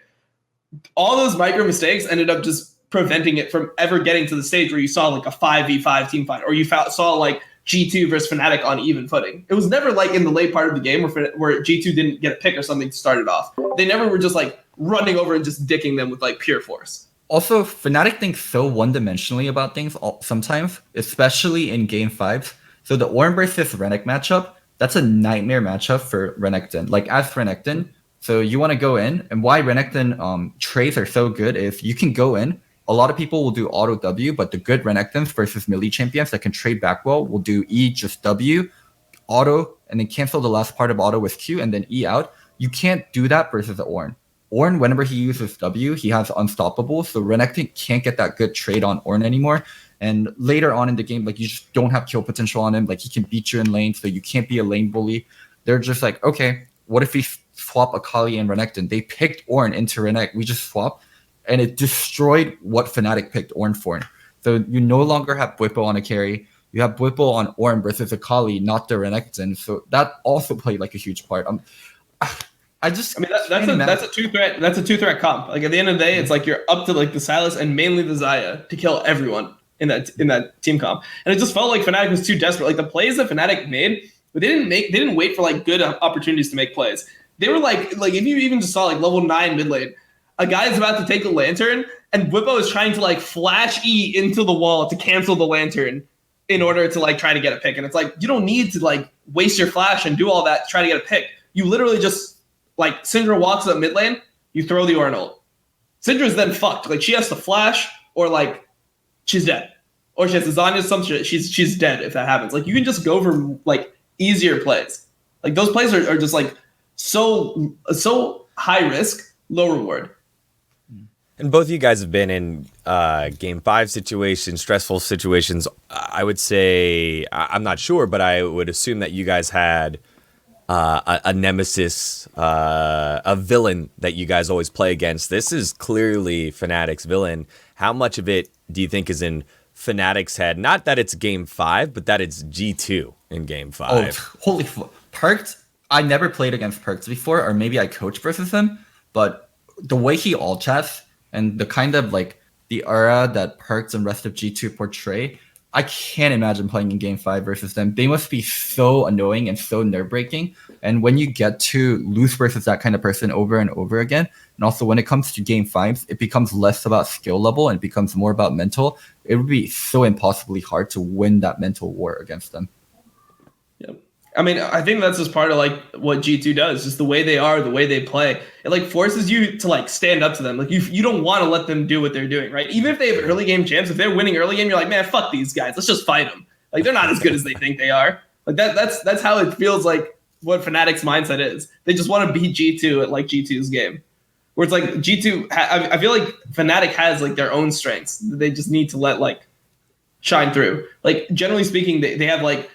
All those micro mistakes ended up just preventing it from ever getting to the stage where you saw like a 5v5 team fight, or you saw like G2 versus Fnatic on even footing. It was never like in the late part of the game where G2 didn't get a pick or something to start it off. They never were just like running over and just dicking them with like pure force. Also, Fnatic thinks so one-dimensionally about things sometimes, especially in Game 5. So the Ornn versus Renekton matchup, that's a nightmare matchup for Renekton. Like, as Renekton, so you want to go in, and why Renekton trades are so good is you can go in. A lot of people will do auto W, but the good Renektons versus melee champions that can trade back well will do E, just W, auto, and then cancel the last part of auto with Q, and then E out. You can't do that versus the Ornn. Ornn, whenever he uses W, he has unstoppable, so Renekton can't get that good trade on Ornn anymore. And later on in the game, like, you just don't have kill potential on him. Like, he can beat you in lane, so you can't be a lane bully. They're just like, okay, what if we swap Akali and Renekton? They picked Ornn into Renekton. We just swap, and it destroyed what Fnatic picked Ornn for. So you no longer have Bwipo on a carry. You have Bwipo on Ornn versus Akali, not the Renekton. So that also played like a huge part. That's a two threat comp. Like at the end of the day, it's like you're up to like the Sylas and mainly the Xayah to kill everyone in that team comp. And it just felt like Fnatic was too desperate. Like the plays that Fnatic made, but they didn't wait for like good opportunities to make plays. They were like if you even just saw like level 9 mid lane, a guy is about to take the lantern, and Bwipo is trying to like flash E into the wall to cancel the lantern in order to like try to get a pick. And it's like, you don't need to like waste your flash and do all that to try to get a pick. You literally just like Syndra walks up mid lane, you throw the Ornn ult. Syndra's then fucked. Like she has to flash, or like she's dead, or she has Zanya some shit. She's dead if that happens. Like you can just go for like easier plays. Like those plays are just like so high risk, low reward. And both of you guys have been in Game 5 situations, stressful situations. I would say, I'm not sure, but I would assume that you guys had a nemesis, a villain that you guys always play against. This is clearly Fnatic's villain. How much of it do you think is in Fnatic's head? Not that it's Game 5, but that it's G2 in Game 5. Oh, holy fuck. Perked, I never played against Perked before, or maybe I coached versus him, but the way he all chats and the kind of like the aura that Perked and rest of G2 portray, I can't imagine playing in Game 5 versus them. They must be so annoying and so nerve-wracking. And when you get to lose versus that kind of person over and over again, and also when it comes to Game 5s, it becomes less about skill level and it becomes more about mental. It would be so impossibly hard to win that mental war against them. Yep. I mean, I think that's just part of like what G2 does, just the way they are, the way they play. It like forces you to like stand up to them. Like you don't want to let them do what they're doing, right? Even if they have early game champs, if they're winning early game, you're like, man, fuck these guys. Let's just fight them. Like they're not as good as they think they are. Like that's how it feels like what Fnatic's mindset is. They just want to beat G2 at like G2's game. Where it's like G2, I feel like Fnatic has like their own strengths. They just need to let like shine through. Like generally speaking, they have like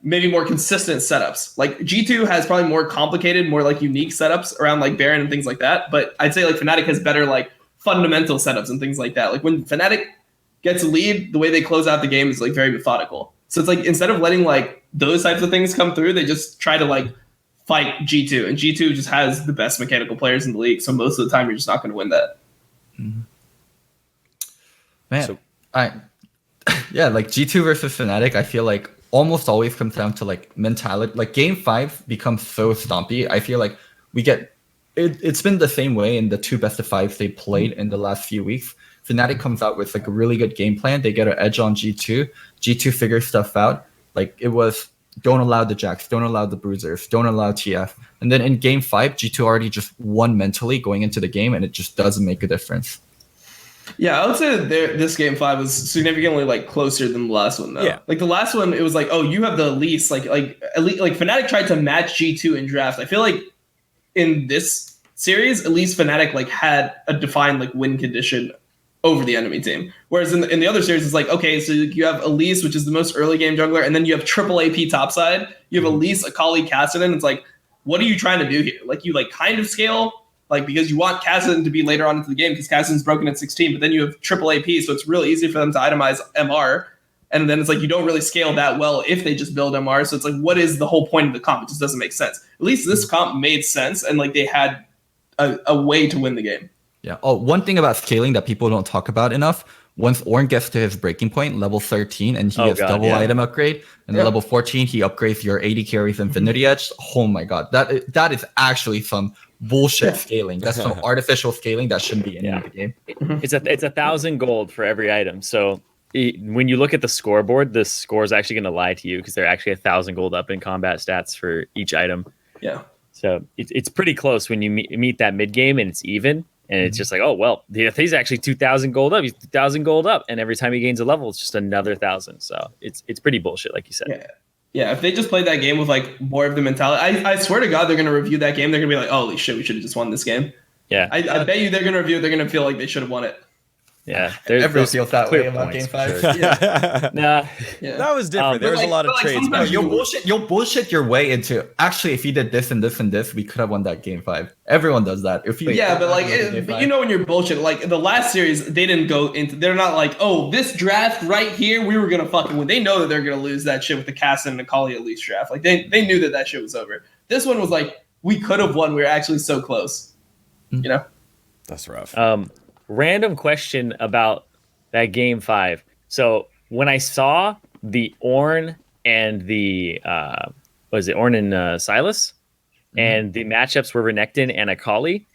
maybe more consistent setups. Like G2 has probably more complicated, more like unique setups around like Baron and things like that. But I'd say like Fnatic has better like fundamental setups and things like that. Like when Fnatic gets a lead, the way they close out the game is like very methodical. So it's like instead of letting like those types of things come through, they just try to like fight G2. And G2 just has the best mechanical players in the league. So most of the time you're just not going to win that. Man, yeah, like G2 versus Fnatic, I feel like almost always comes down to like mentality. Like game 5 becomes so stompy. I feel like we get it's been the same way in the 2 best of 5s they played in the last few weeks. Fnatic comes out with like a really good game plan. They get an edge on G2. G2 figures stuff out. Like it was don't allow the Jacks, don't allow the Bruisers, don't allow TF. And then in game 5, G2 already just won mentally going into the game, and it just doesn't make a difference. Yeah, I would say that this game 5 was significantly like closer than the last one though. Yeah. Like the last one, it was like, oh, you have the least like Fnatic tried to match G2 in draft. I feel like in this series, at least Fnatic like had a defined like win condition over the enemy team. Whereas in the other series, it's like, okay, so you have Elise, which is the most early game jungler, and then you have triple AP topside. You have Elise, Akali, Kassadin. It's like, what are you trying to do here? Like you like kind of scale. Like, because you want Kassadin to be later on into the game because Kassadin's broken at 16, but then you have triple AP, so it's really easy for them to itemize MR. And then it's like you don't really scale that well if they just build MR. So it's like, what is the whole point of the comp? It just doesn't make sense. At least this comp made sense, and like they had a way to win the game. Yeah. Oh, one thing about scaling that people don't talk about enough, once Ornn gets to his breaking point, level 13, and he gets double item upgrade, and then level 14, he upgrades your 80 carries Infinity Edge. Oh my god, that is actually some bullshit scaling. That's some artificial scaling that shouldn't be in the game. It's 1,000 gold for every item. So when you look at the scoreboard, the score is actually going to lie to you because they're actually 1,000 gold up in combat stats for each item. Yeah. So it's pretty close when you meet that mid game and it's even. And it's just like, oh, well, he's actually 2,000 gold up. He's 2,000 gold up. And every time he gains a level, it's just another 1,000. So it's pretty bullshit, like you said. Yeah. Yeah, if they just played that game with like more of the mentality, I swear to God, they're going to review that game. They're going to be like, holy shit, we should have just won this game. Yeah. I bet you they're going to review it. They're going to feel like they should have won it. Yeah. Everyone feels that way about game 5. Sure. Yeah. That was different. There was a lot of trades. No, You'll bullshit your way into, actually, if he did this and this and this, we could have won that game 5. Everyone does that. But you know when you're bullshit, like the last series, they didn't go into, they're not like, oh, this draft right here, we were going to fucking win. They know that they're going to lose that shit with the Kassadin and Akali Elise draft. Like they knew that shit was over. This one was like, we could have won. We were actually so close. You know? That's rough. Random question about that game 5. So when I saw the Ornn and the Ornn and Sylas, and the matchups were Renekton and Akali,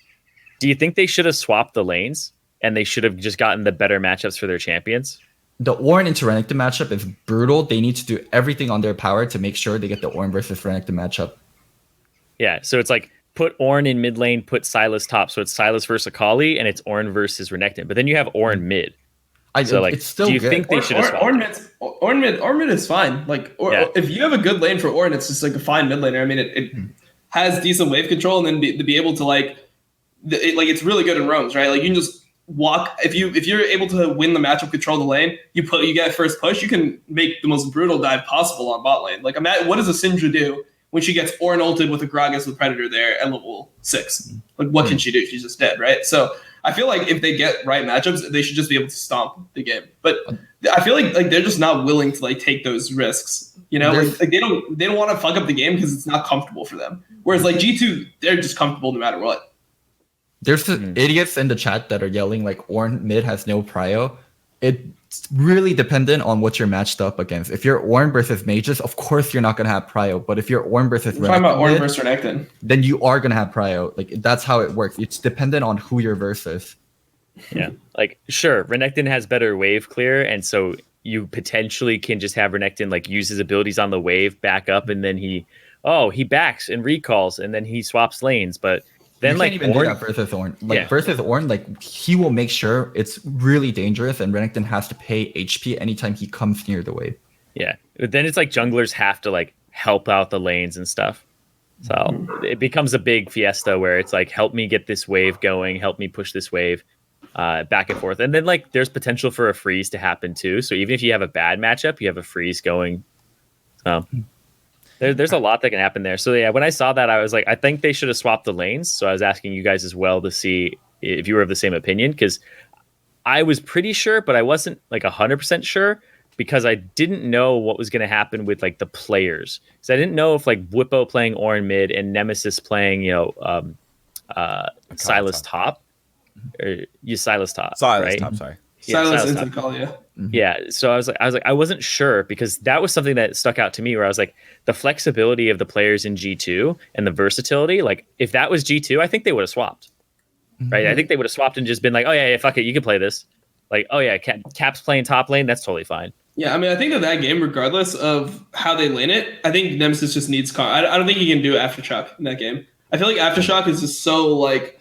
do you think they should have swapped the lanes and they should have just gotten the better matchups for their champions? The Ornn into Renekton matchup is brutal. They need to do everything on their power to make sure they get the Ornn versus Renekton matchup. Yeah, so it's like put Ornn in mid lane, put Sylas top. So it's Sylas versus Akali, and it's Ornn versus Renekton. But then you have Ornn mid. It's still do you good. think they should have swapped? Ornn mid is fine. Like, if you have a good lane for Ornn, it's just like a fine mid laner. I mean, it has decent wave control, and then to be able to it's really good in roams, right? Like you can just walk. If you're able to win the matchup, control the lane, you get first push, you can make the most brutal dive possible on bot lane. Like, what does a Syndra do when she gets Ornn ulted with a Gragas with Predator there at level 6? Like, what can she do? She's just dead, right? So I feel like if they get right matchups, they should just be able to stomp the game. But I feel like they're just not willing to like take those risks. You know, like they don't want to fuck up the game because it's not comfortable for them. Whereas like G2, they're just comfortable no matter what. There's idiots in the chat that are yelling like Ornn mid has no prio. It's really dependent on what you're matched up against. If you're Ornn versus mages, of course you're not going to have prio. But if you're Ornn versus Renekton, talking about Ornn versus Renekton, then you are going to have prio. Like that's how it works. It's dependent on who you're versus. Yeah, like sure, Renekton has better wave clear, and so you potentially can just have Renekton like use his abilities on the wave, back up, and then he oh, he backs and recalls and then he swaps lanes, but then you like can't even do Ornn, that versus Ornn. Like Yeah. versus Ornn, like he will make sure it's really dangerous, and Renekton has to pay HP anytime he comes near the wave. yeah. But then it's like junglers have to like help out the lanes and stuff. So it becomes a big fiesta where it's like, help me get this wave going, help me push this wave back and forth. And then like there's potential for a freeze to happen too. So even if you have a bad matchup, you have a freeze going. So there's a lot that can happen there. So yeah, when I saw that, I was like, I think they should have swapped the lanes. So I was asking you guys as well to see if you were of the same opinion, because I was pretty sure, but I wasn't like 100% sure, because I didn't know what was going to happen with like the players. So I didn't know if like Bwipo playing Ornn mid and Nemesis playing, Sylas top. Or you Sylas top, right? top, sorry. Yeah, Sylas Sylas into top. Akali, yeah. Yeah, so I was like, I wasn't sure, because that was something that stuck out to me, where I was like, the flexibility of the players in G2 and the versatility. Like, if that was G2, I think they would have swapped, right? I think they would have swapped and just been like, oh yeah, fuck it, you can play this. Like, oh yeah, Cap's playing top lane, that's totally fine. Yeah, I mean, I think that game, regardless of how they lane it, I think Nemesis just needs I don't think he can do Aftershock in that game. I feel like Aftershock is just so, like,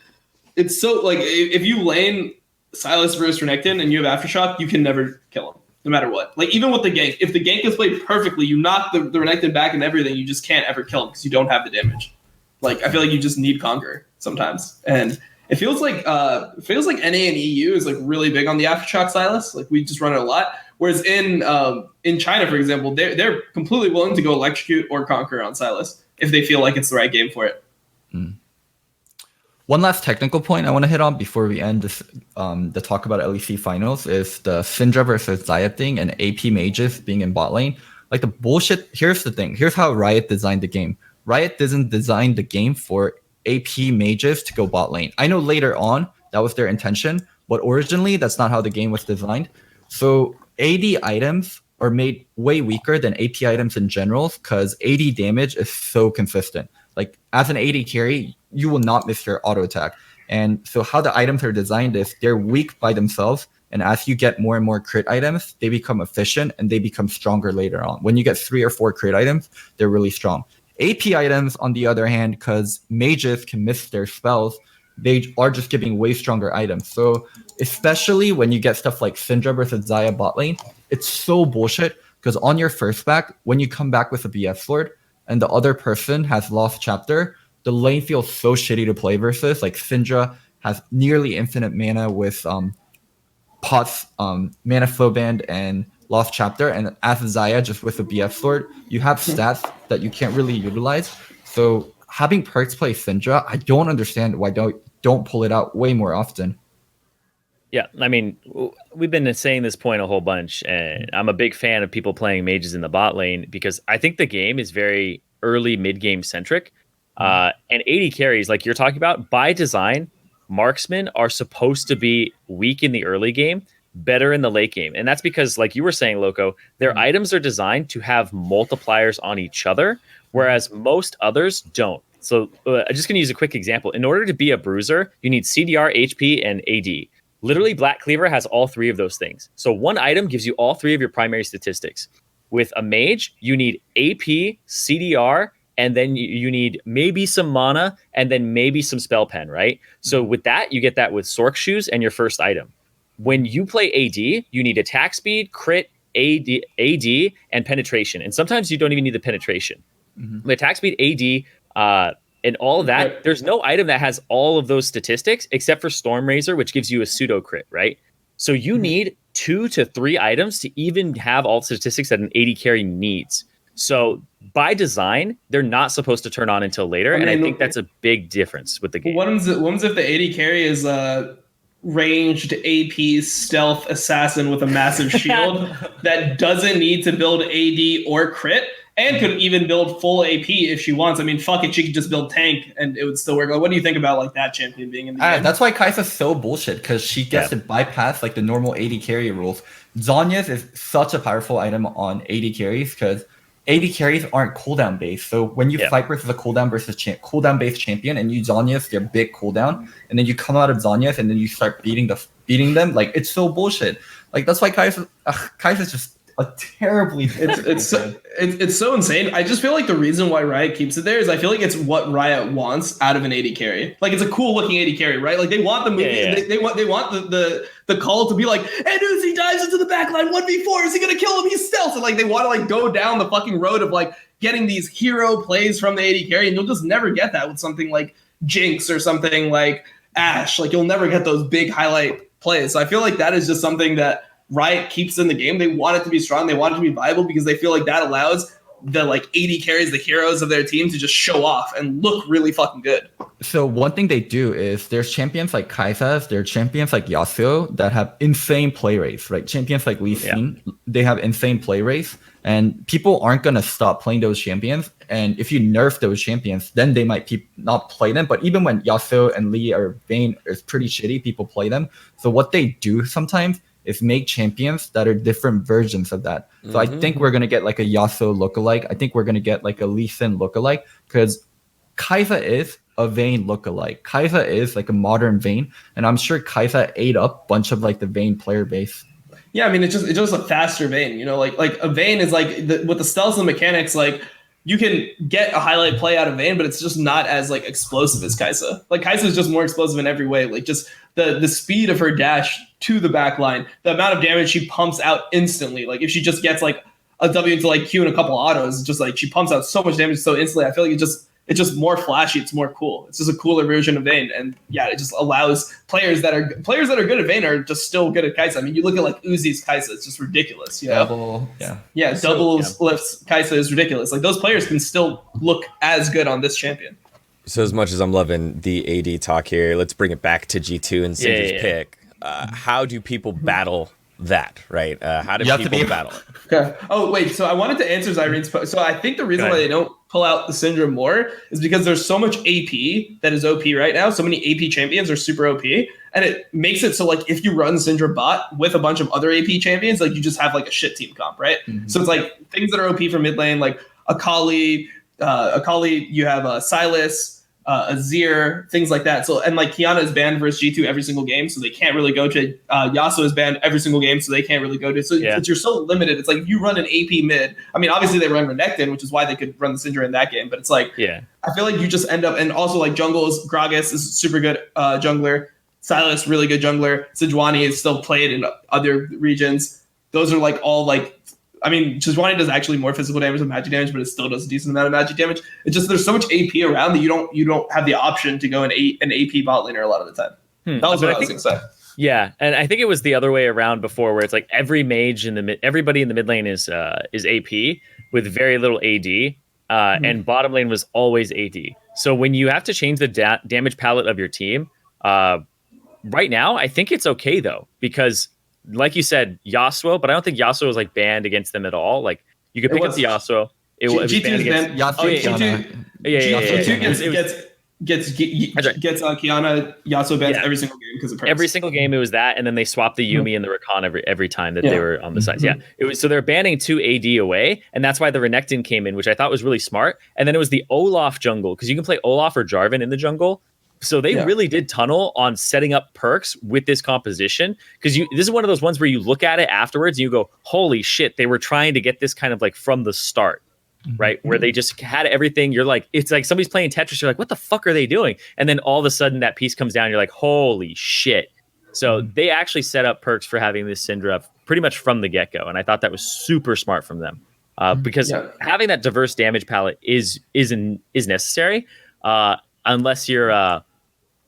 it's so, like, if you lane Sylas versus Renekton and you have Aftershock, you can never kill him, no matter what. Like, even with the gank, if the gank is played perfectly, you knock the Renekton back and everything, you just can't ever kill him because you don't have the damage. Like, I feel like you just need Conquer sometimes. And it feels like NA and EU is, like, really big on the Aftershock Sylas. Like, we just run it a lot. Whereas in China, for example, they're completely willing to go electrocute or Conquer on Sylas if they feel like it's the right game for it. One last technical point I want to hit on before we end this, the talk about LEC finals, is the Syndra versus Xayah thing and AP mages being in bot lane. Like, the bullshit. Here's the thing. Here's how Riot designed the game. Riot didn't design the game for AP mages to go bot lane. I know later on that was their intention, but originally that's not how the game was designed. So AD items are made way weaker than AP items in general because AD damage is so consistent. Like, as an AD carry, you will not miss your auto attack. And so how the items are designed is they're weak by themselves. And as you get more and more crit items, they become efficient and they become stronger later on. When you get 3 or 4 crit items, they're really strong. AP items, on the other hand, because mages can miss their spells, they are just giving way stronger items. So especially when you get stuff like Syndra versus Xayah bot lane, it's so bullshit because on your first back, when you come back with a BF sword and the other person has lost chapter, the lane feels so shitty to play versus. Like, Syndra has nearly infinite mana with pots, mana flow band, and lost chapter, and as Xayah just with a BF sword, you have stats that you can't really utilize. So having perks play Syndra, I don't understand why don't pull it out way more often. Yeah, I mean, we've been saying this point a whole bunch, and I'm a big fan of people playing mages in the bot lane because I think the game is very early mid-game centric. And AD carries, like you're talking about, by design, marksmen are supposed to be weak in the early game, better in the late game. And that's because, like you were saying, Loco, their items are designed to have multipliers on each other, whereas most others don't. So I'm just going to use a quick example. In order to be a bruiser, you need CDR, HP, and AD. Literally, Black Cleaver has all 3 of those things. So one item gives you all 3 of your primary statistics. With a mage, you need AP, CDR, and then you need maybe some mana, and then maybe some spell pen, right? So with that, you get that with Sork Shoes and your first item. When you play AD, you need attack speed, crit, AD, and penetration. And sometimes you don't even need the penetration. With attack speed, AD, and all of that, there's no item that has all of those statistics except for Stormrazor, which gives you a pseudo crit, right? So you need 2 to 3 items to even have all the statistics that an AD carry needs. So by design, they're not supposed to turn on until later, and I think that's a big difference with the game. One's if the AD carry is ranged AP stealth assassin with a massive shield that doesn't need to build AD or crit, and could even build full AP if she wants. I mean, fuck it, she could just build tank and it would still work. Like, what do you think about like that champion being in the game? That's why Kai'Sa's so bullshit, because she gets to bypass like the normal AD carry rules. Zhonya's is such a powerful item on AD carries because AD carries aren't cooldown based. So when you fight versus a cooldown cooldown based champion and you Zhonya's their big cooldown, and then you come out of Zhonya's and then you start beating them, like, it's so bullshit. Like, that's why Kai'Sa's just a terribly it's so insane. I just feel like the reason why Riot keeps it there is I feel like it's what Riot wants out of an AD carry. Like, it's a cool looking AD carry, right? Like, they want the movie, they want the call to be like, and Uzi dives into the backline 1v4. Is he gonna kill him? He's stealth. And like, they want to like go down the fucking road of like getting these hero plays from the AD carry, and you'll just never get that with something like Jinx or something like Ashe. Like, you'll never get those big highlight plays. So I feel like that is just something that Riot keeps in the game. They want it to be strong. They want it to be viable because they feel like that allows the like AD carries, the heroes of their team, to just show off and look really fucking good. So one thing they do is there's champions like Kaisas, there are champions like Yasuo that have insane play rates, right? Champions like Lee Sin, they have insane play rates, and people aren't going to stop playing those champions. And if you nerf those champions, then they might not play them. But even when Yasuo and Lee or Vayne is pretty shitty, people play them. So what they do sometimes is make champions that are different versions of that. So I think we're going to get like a Yasuo lookalike. I think we're going to get like a Lee Sin lookalike, because Kaisa is a Vayne lookalike. Kaisa is like a modern Vayne, and I'm sure Kaisa ate up a bunch of like the Vayne player base. Yeah, I mean, it's just a faster Vayne, you know, like a Vayne is like with the stealth and mechanics, like you can get a highlight play out of Vayne, but it's just not as like explosive as Kaisa. Like, Kaisa is just more explosive in every way. Like, just the speed of her dash to the backline, the amount of damage she pumps out instantly. Like, if she just gets like a W into like Q and a couple autos, just like she pumps out so much damage so instantly. I feel like it's just more flashy. It's more cool. It's just a cooler version of Vayne, and yeah, it just allows players that are good at Vayne are just still good at Kaisa. I mean, you look at like Uzi's Kaisa; it's just ridiculous. You know? Doubles lifts Kaisa is ridiculous. Like, those players can still look as good on this champion. So as much as I'm loving the AD talk here, let's bring it back to G2 and Syndra's pick. How do people battle that, right? How do people battle it? Okay. Oh, wait. So I wanted to answer Zyrene's So I think the reason why they don't pull out the Syndra more is because there's so much AP that is OP right now. So many AP champions are super OP. And it makes it so, like, if you run Syndra bot with a bunch of other AP champions, like, you just have, like, a shit team comp, right? So it's, like, things that are OP for mid lane, like Akali, you have Sylas, Azir, things like that. So, and like, Kiana is banned versus G2 every single game, so they can't really go to Yasuo is banned every single game, so they can't really go to. So you're so limited. It's like, if you run an AP mid, I mean, obviously they run Renekton, which is why they could run the Syndra in that game, but it's like, I feel like you just end up, and also like jungles, Gragas is super good jungler, Sylas really good jungler, Sejuani is still played in other regions. Those are like all like, I mean, Sejuani does actually more physical damage than magic damage, but it still does a decent amount of magic damage. It's just, there's so much AP around that you don't have the option to go an AP bot laner a lot of the time. That was what I was going to say. Yeah, and I think it was the other way around before, where it's like every mage everybody in the mid lane is AP with very little AD, and bottom lane was always AD. So when you have to change the damage palette of your team, right now I think it's okay though, because like you said, Yasuo, but I don't think Yasuo was like banned against them at all. Like, you could pick up the Yasuo. It was banned against Yasuo. G2 gets Kiana, Yasuo bans every single game because of perks. Every single game it was that, and then they swapped the Yuumi and the Rakan every time that they were on the sides. Yeah, it was, so they're banning 2 AD away, and that's why the Renekton came in, which I thought was really smart. And then it was the Olaf jungle, because you can play Olaf or Jarvan in the jungle. So they really did tunnel on setting up perks with this composition, because this is one of those ones where you look at it afterwards and you go, holy shit, they were trying to get this kind of like from the start, right? Where they just had everything. You're like, it's like somebody's playing Tetris. You're like, what the fuck are they doing? And then all of a sudden that piece comes down. You're like, holy shit. So they actually set up perks for having this Syndra pretty much from the get-go. And I thought that was super smart from them, because having that diverse damage palette is necessary, unless you're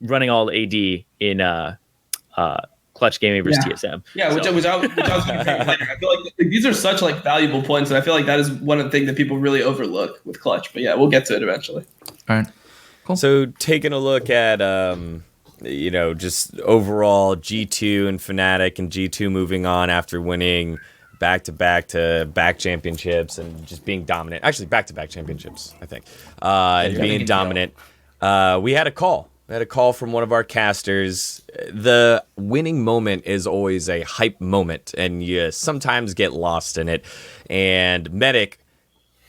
running all AD in clutch gaming versus TSM. Yeah, which I was going to say later. I feel like these are such like valuable points, and I feel like that is one of the things that people really overlook with clutch. But yeah, we'll get to it eventually. All right, cool. So taking a look at just overall G2 and Fnatic, and G2 moving on after winning back-to-back championships and just being dominant. Actually, back-to-back championships, I think, and being dominant. We had a call. We had a call from one of our casters. The winning moment is always a hype moment, and you sometimes get lost in it. And Medic,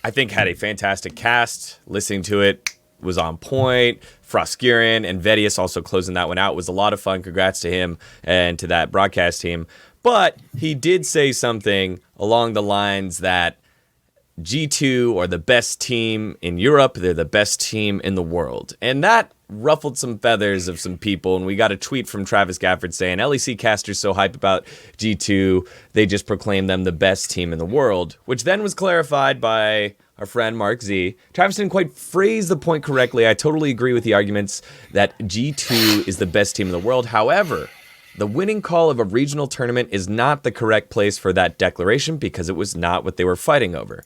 I think, had a fantastic cast. Listening to it was on point. Froskurin and Vedius also closing that one out was a lot of fun. Congrats to him and to that broadcast team. But he did say something along the lines that G2 are the best team in Europe. They're the best team in the world. And that ruffled some feathers of some people. And we got a tweet from Travis Gafford saying, LEC casters so hype about G2, they just proclaim them the best team in the world, which then was clarified by our friend Mark Z. Travis didn't quite phrase the point correctly. I totally agree with the arguments that G2 is the best team in the world. However, the winning call of a regional tournament is not the correct place for that declaration because it was not what they were fighting over.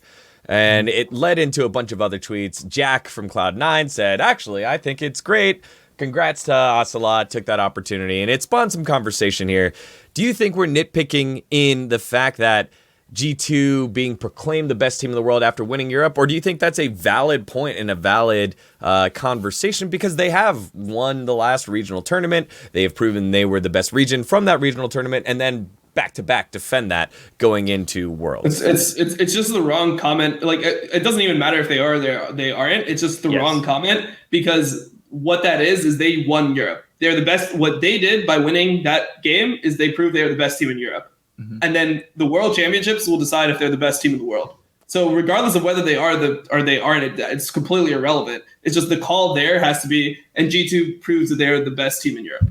And it led into a bunch of other tweets. Jack from Cloud9 said, actually, I think it's great. Congrats to Ocelot, took that opportunity. And it spawned some conversation here. Do you think we're nitpicking in the fact that G2 being proclaimed the best team in the world after winning Europe? Or do you think that's a valid point and a valid conversation? Because they have won the last regional tournament. They have proven they were the best region from that regional tournament. And then back-to-back defend that going into Worlds. It's just the wrong comment. Like, it doesn't even matter if they are or they aren't. It's just the wrong comment, because what that is they won Europe. They're the best. What they did by winning that game is they proved they are the best team in Europe. Mm-hmm. And then the World Championships will decide if they're the best team in the world. So regardless of whether they are or they aren't, it's completely irrelevant. It's just the call there has to be, and G2 proves that they're the best team in Europe.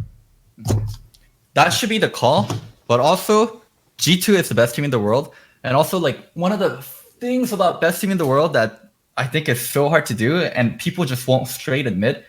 That should be the call. But also, G2 is the best team in the world. And also, like, one of the things about best team in the world that I think is so hard to do, and people just won't straight admit,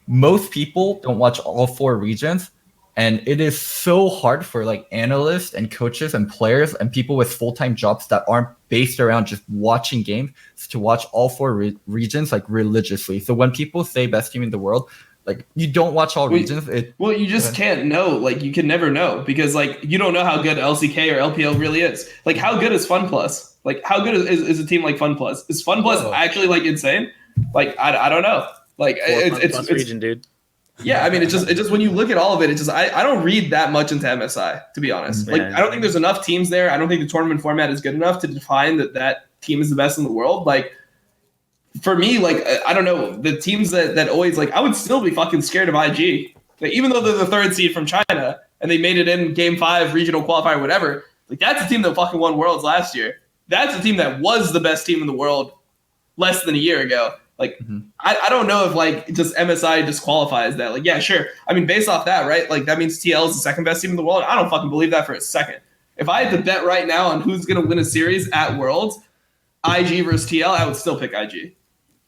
most people don't watch all 4 regions. And it is so hard for, like, analysts and coaches and players and people with full-time jobs that aren't based around just watching games to watch all 4 regions, like, religiously. So when people say best team in the world, like, you don't watch all regions. You just can't know. Like, you can never know, because, like, you don't know how good LCK or LPL really is. Like, how good is FunPlus? Like, how good is a team like FunPlus? Is FunPlus actually, like, insane? Like, I don't know. Like, it's region, dude. Yeah, I mean, it's just when you look at all of it, it's just I don't read that much into MSI, to be honest. Like, I don't think there's enough teams there. I don't think the tournament format is good enough to define that team is the best in the world. Like, for me, like, I don't know, the teams that always, like, I would still be fucking scared of IG. Like, even though they're the 3rd seed from China and they made it in Game 5 regional qualifier, whatever, like, that's a team that fucking won Worlds last year. That's a team that was the best team in the world less than a year ago. Like, I don't know if, like, just MSI disqualifies that. Like, yeah, sure. I mean, based off that, right? Like, that means TL is the 2nd best team in the world. I don't fucking believe that for a second. If I had to bet right now on who's going to win a series at Worlds, IG versus TL, I would still pick IG.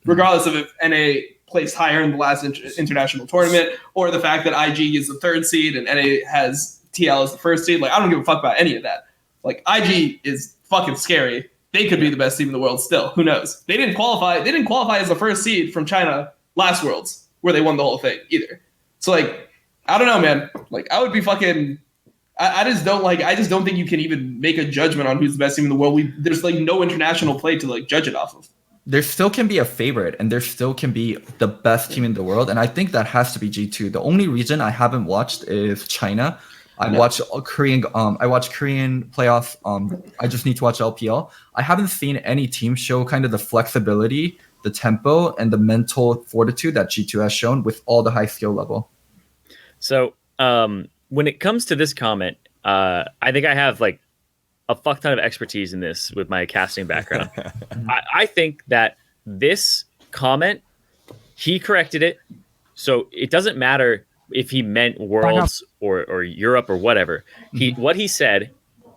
Regardless of if NA placed higher in the last international tournament, or the fact that IG is the 3rd seed and NA has TL as the 1st seed. Like, I don't give a fuck about any of that. Like, IG is fucking scary. They could be the best team in the world still. Who knows? They didn't qualify as the 1st seed from China last Worlds, where they won the whole thing either. So, like, I don't know, man. Like, I would be fucking... I just don't think you can even make a judgment on who's the best team in the world. There's, like, no international play to, like, judge it off of. There still can be a favorite, and there still can be the best team in the world, and I think that has to be G2. The only region I haven't watched is China. I watch Korean playoffs. I just need to watch LPL. I haven't seen any team show kind of the flexibility, the tempo, and the mental fortitude that G2 has shown with all the high skill level. So when it comes to this comment, I think I have, like, a fuck ton of expertise in this with my casting background. I think that this comment, he corrected it. So it doesn't matter if he meant Worlds or Europe or whatever. What he said,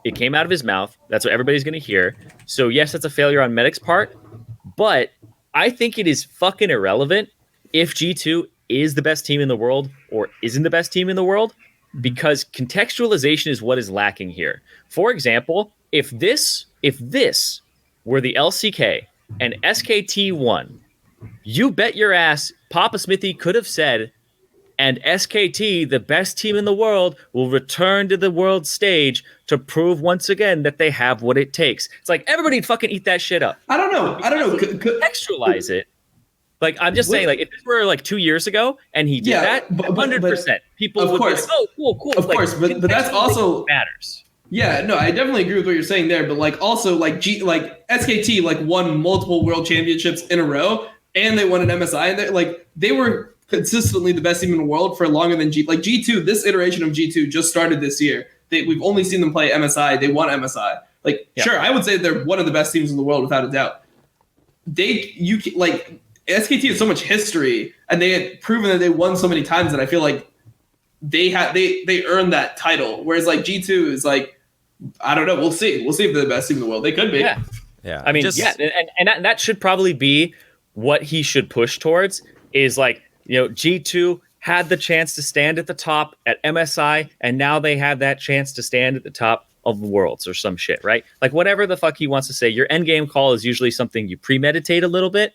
it came out of his mouth. That's what everybody's going to hear. So yes, that's a failure on Medic's part, but I think it is fucking irrelevant if G2 is the best team in the world or isn't the best team in the world, because contextualization is what is lacking here. For example, if this were the LCK and SKT won, you bet your ass Papa Smithy could have said, and SKT, the best team in the world, will return to the world stage to prove once again that they have what it takes. It's like, everybody fucking eat that shit up. I don't know. Contextualize it. Like, I'm just saying, like, if this were, like, 2 years ago and he did that, 100%, people would be like, oh, cool. Of course, but that's also matters. Yeah, no, I definitely agree with what you're saying there. But, like, also, like, SKT, like, won multiple world championships in a row. and they won an MSI, and they were consistently the best team in the world for longer than G2. This iteration of G2 just started this year. We've only seen them play MSI. They won MSI. Sure, I would say they're one of the best teams in the world without a doubt. SKT has so much history, and they had proven that they won so many times that I feel like they earned that title. Whereas G2 is I don't know. We'll see. We'll see if they're the best team in the world. They could be. Yeah. I mean, and that should probably be what he should push towards. Is G2 had the chance to stand at the top at MSI, and now they have that chance to stand at the top of the Worlds or some shit, right? Whatever the fuck he wants to say. Your end game call is usually something you premeditate a little bit,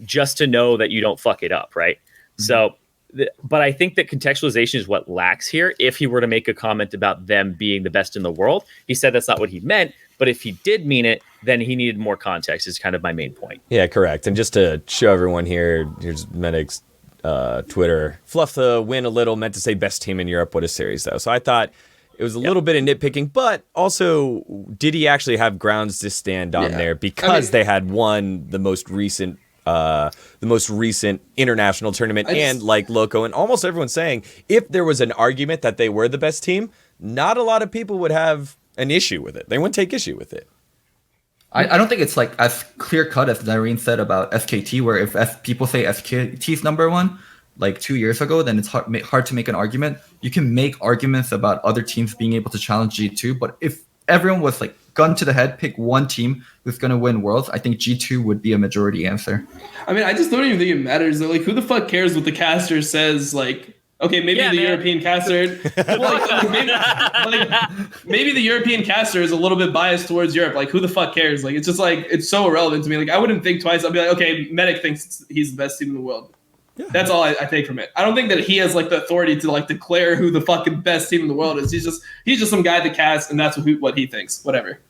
just to know that you don't fuck it up, right? Mm-hmm. So, but I think that contextualization is what lacks here. If he were to make a comment about them being the best in the world, he said that's not what he meant. But if he did mean it, then he needed more context, is kind of my main point. Yeah, correct. And just to show everyone here, here's Medic's Twitter. Fluff the win a little, meant to say best team in Europe. What a series, though. So I thought it was a little bit of nitpicking, but also, did he actually have grounds to stand on there because they had won the most recent international tournament, and Loco and almost everyone's saying, if there was an argument that they were the best team, not a lot of people would have an issue with it. They wouldn't take issue with it. I don't think it's as clear cut as Dareen said about SKT, where if people say SKT's number one, 2 years ago, then it's hard to make an argument. You can make arguments about other teams being able to challenge G2, but if everyone was gun to the head, pick one team who's going to win Worlds, I think G2 would be a majority answer. I mean, I just don't even think it matters. Who the fuck cares what the caster says? Okay, maybe European caster. Maybe the European caster is a little bit biased towards Europe. Who the fuck cares? It's just it's so irrelevant to me. I wouldn't think twice. I'd be okay, Medic thinks he's the best team in the world. Yeah. That's all I take from it. I don't think that he has the authority to declare who the fucking best team in the world is. He's just some guy that casts, and that's what he thinks. Whatever.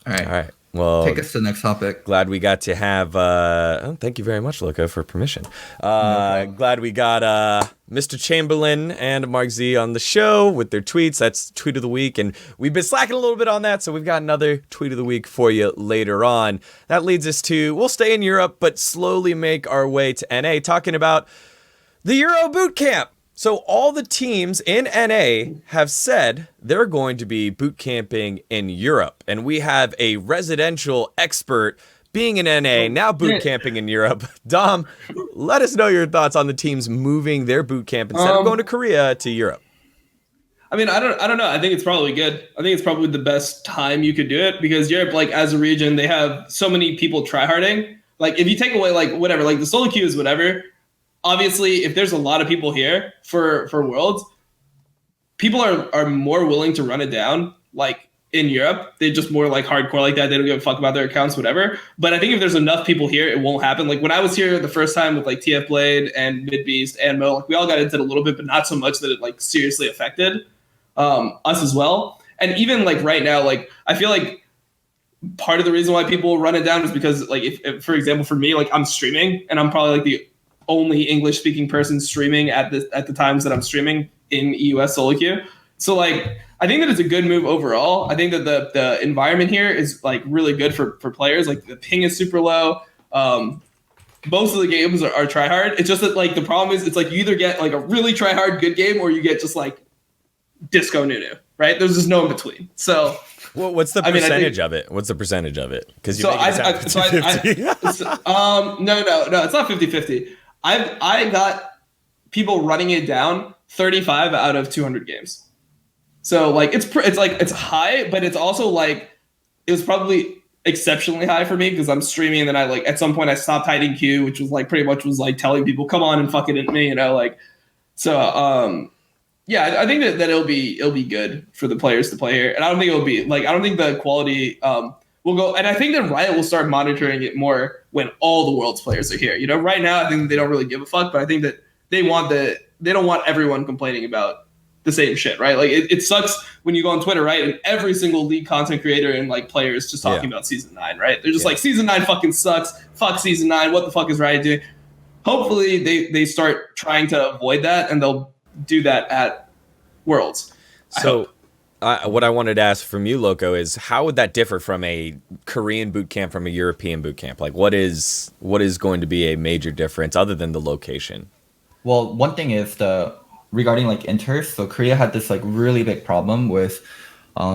All right. Well, take us to the next topic. Glad we got to have. Thank you very much, Loco, for permission. Glad we got Mr. Chamberlain and Mark Z on the show with their tweets. That's tweet of the week, and we've been slacking a little bit on that, so we've got another tweet of the week for you later on. That leads us to, we'll stay in Europe, but slowly make our way to NA, talking about the Euro boot camp. So all the teams in NA have said they're going to be boot camping in Europe. And we have a residential expert being in NA, now boot camping in Europe. Dom, let us know your thoughts on the teams moving their boot camp instead of going to Korea to Europe. I mean, I don't know. I think it's probably good. I think it's probably the best time you could do it, because Europe, as a region, they have so many people tryharding. If you take away whatever, the solo queue is whatever. Obviously, if there's a lot of people here for Worlds, people are more willing to run it down. In Europe, they're just more hardcore like that. They don't give a fuck about their accounts, whatever. But I think if there's enough people here, it won't happen. When I was here the first time with TF Blade and Midbeast and Mo, we all got into it a little bit, but not so much that it seriously affected us as well. And even right now, I feel part of the reason why people run it down is because if for example, for me, I'm streaming and I'm probably the only English speaking person streaming at the times that I'm streaming in EUS solo queue. So I think that it's a good move overall. I think that the environment here is really good for players. The ping is super low. Most of the games are try hard. It's just that the problem is it's you either get a really try hard good game, or you get just disco nunu, right? There's just no in between. So well, what's the percentage of it? What's the percentage of it? Because no, it's not 50-50. I got people running it down 35 out of 200 games. So it's high, but it's also it was probably exceptionally high for me because I'm streaming, and then I at some point I stopped hiding queue, which was pretty much was telling people come on and fuck it at me, so yeah, I think that it'll be good for the players to play here, and I don't think it'll be I don't think the quality will go, and I think that Riot will start monitoring it more when all the world's players are here. Right now I think they don't really give a fuck, but I think that they don't want everyone complaining about the same shit, right? It sucks when you go on Twitter, right, and every single league content creator and players just talking about Season 9, right? They're just Season 9 fucking sucks. Fuck Season 9. What the fuck is Riot doing? Hopefully they start trying to avoid that, and they'll do that at Worlds. So What I wanted to ask from you, Loco, is how would that differ from a Korean boot camp from a European boot camp? Like, what is going to be a major difference other than the location? Well, one thing is regarding like inters. So Korea had this like really big problem with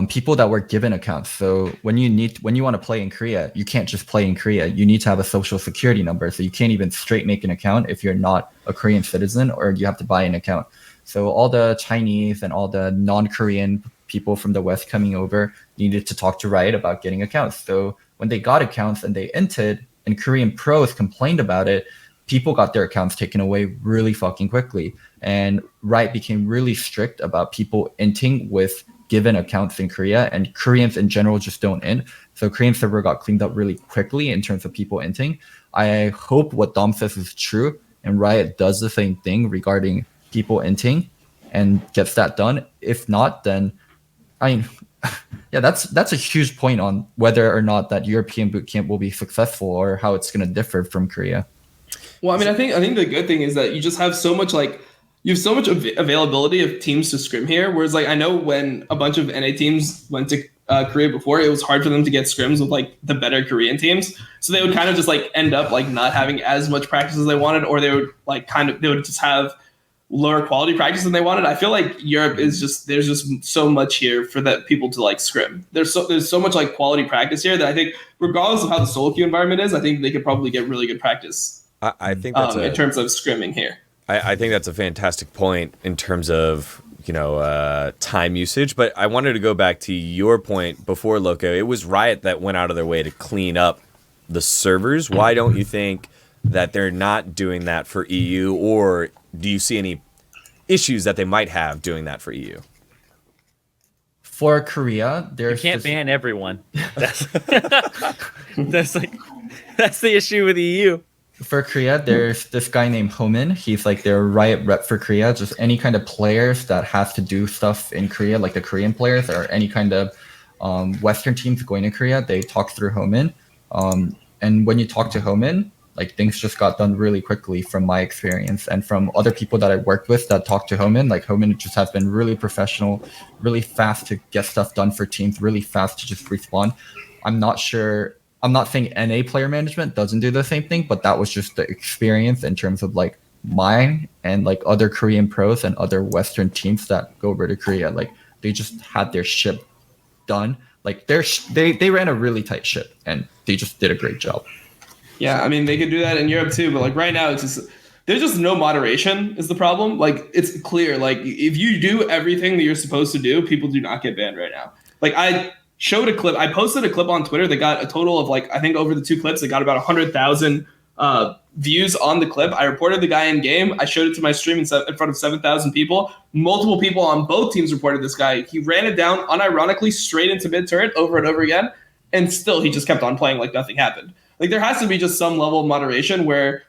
people that were given accounts. So when you want to play in Korea, you can't just play in Korea. You need to have a social security number. So you can't even straight make an account if you're not a Korean citizen, or you have to buy an account. So all the Chinese and all the non-Korean people from the West coming over needed to talk to Riot about getting accounts. So when they got accounts and they inted, and Korean pros complained about it, people got their accounts taken away really fucking quickly. And Riot became really strict about people inting with given accounts in Korea, and Koreans in general just don't int. So Korean server got cleaned up really quickly in terms of people inting. I hope what Dom says is true, and Riot does the same thing regarding people inting and gets that done. If not, then I mean, yeah, that's a huge point on whether or not that European bootcamp will be successful or how it's going to differ from Korea. Well, I mean, I think the good thing is that you just have so much availability of teams to scrim here. Whereas like I know when a bunch of NA teams went to Korea before, it was hard for them to get scrims with like the better Korean teams. So they would kind of just like end up like not having as much practice as they wanted, or they would just have lower quality practice than they wanted. I feel like Europe is there's just so much here for that people to like scrim. There's so much like quality practice here that I think regardless of how the solo queue environment is, I think they could probably get really good practice. I think that's in terms of scrimming here. I think that's a fantastic point in terms of time usage. But I wanted to go back to your point before, Loco. It was Riot that went out of their way to clean up the servers. Why don't you think that they're not doing that for EU, or do you see any issues that they might have doing that for EU? For Korea, you can't ban everyone. That's the issue with EU. For Korea, there's this guy named Homin. He's like their Riot rep for Korea. Just any kind of players that has to do stuff in Korea, like the Korean players or any kind of Western teams going to Korea, they talk through Homin. And when you talk to Homin, like things just got done really quickly from my experience and from other people that I worked with that talked to Homin. Like Homin just has been really professional, really fast to get stuff done for teams, really fast to just respond. I'm not saying NA player management doesn't do the same thing, but that was just the experience in terms of like mine and like other Korean pros and other Western teams that go over to Korea. Like they just had their ship done. Like they ran a really tight ship and they just did a great job. Yeah, I mean they could do that in Europe too, but like right now there's just no moderation is the problem. Like it's clear, like if you do everything that you're supposed to do, people do not get banned right now. Like I posted a clip on Twitter that got a total of like, I think over the two clips, it got about 100,000 views on the clip. I reported the guy in game. I showed it to my stream in front of 7,000 people. Multiple people on both teams reported this guy. He ran it down unironically straight into mid turret over and over again. And still he just kept on playing like nothing happened. Like there has to be just some level of moderation where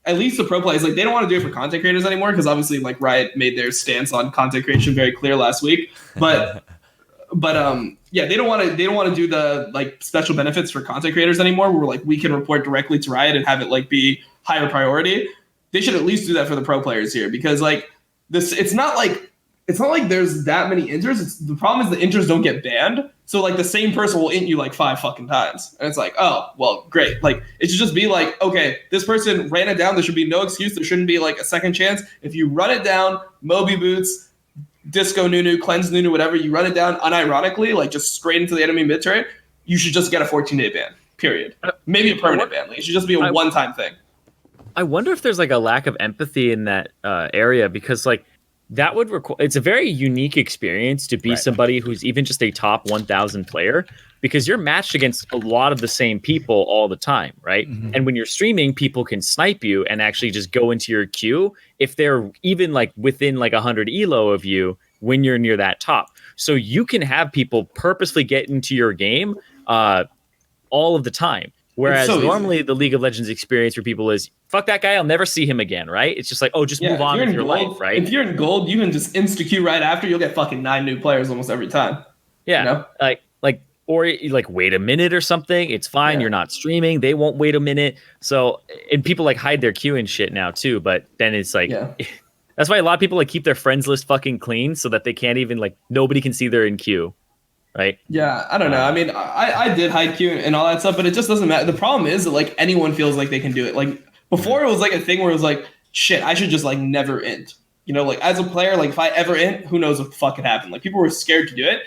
at least the pro players, like they don't want to do it for content creators anymore. Cause obviously like Riot made their stance on content creation very clear last week, but yeah, they don't want to do the like special benefits for content creators anymore where like we can report directly to Riot and have it like be higher priority. They should at least do that for the pro players here because like this it's not like there's that many inters. The problem is the inters don't get banned. So like the same person will int you like 5 fucking times. And it's like, oh, well, great. Like it should just be like, okay, this person ran it down. There should be no excuse. There shouldn't be like a second chance. If you run it down, Moby Boots, Disco Nunu, Cleanse Nunu, whatever, you run it down unironically, like just straight into the enemy mid turret, you should just get a 14-day ban, period. Maybe a permanent ban. Like, it should just be a one-time thing. I wonder if there's like a lack of empathy in that area because like that would require, it's a very unique experience to be somebody who's even just a top 1,000 player because you're matched against a lot of the same people all the time, right? Mm-hmm. And when you're streaming, people can snipe you and actually just go into your queue if they're even like within like 100 elo of you when you're near that top. So you can have people purposely get into your game all of the time. Whereas normally the League of Legends experience for people is, fuck that guy, I'll never see him again, right? It's just like, oh, just move on with your life, right? If you're in gold, you can just insta-queue right after, you'll get fucking 9 new players almost every time. Yeah, you know? Or like wait a minute or something, it's fine, you're not streaming, they won't wait a minute. So, and people like hide their queue and shit now too, but then it's like, That's why a lot of people like keep their friends list fucking clean so that they can't even like nobody can see they're in queue, right? Yeah, I don't know. I mean, I did hide Q and all that stuff, but it just doesn't matter. The problem is that like anyone feels like they can do it. Like before, it was like a thing where it was like, shit, I should just like never int. You know, like as a player, like if I ever int, who knows what the fuck could happen? Like people were scared to do it.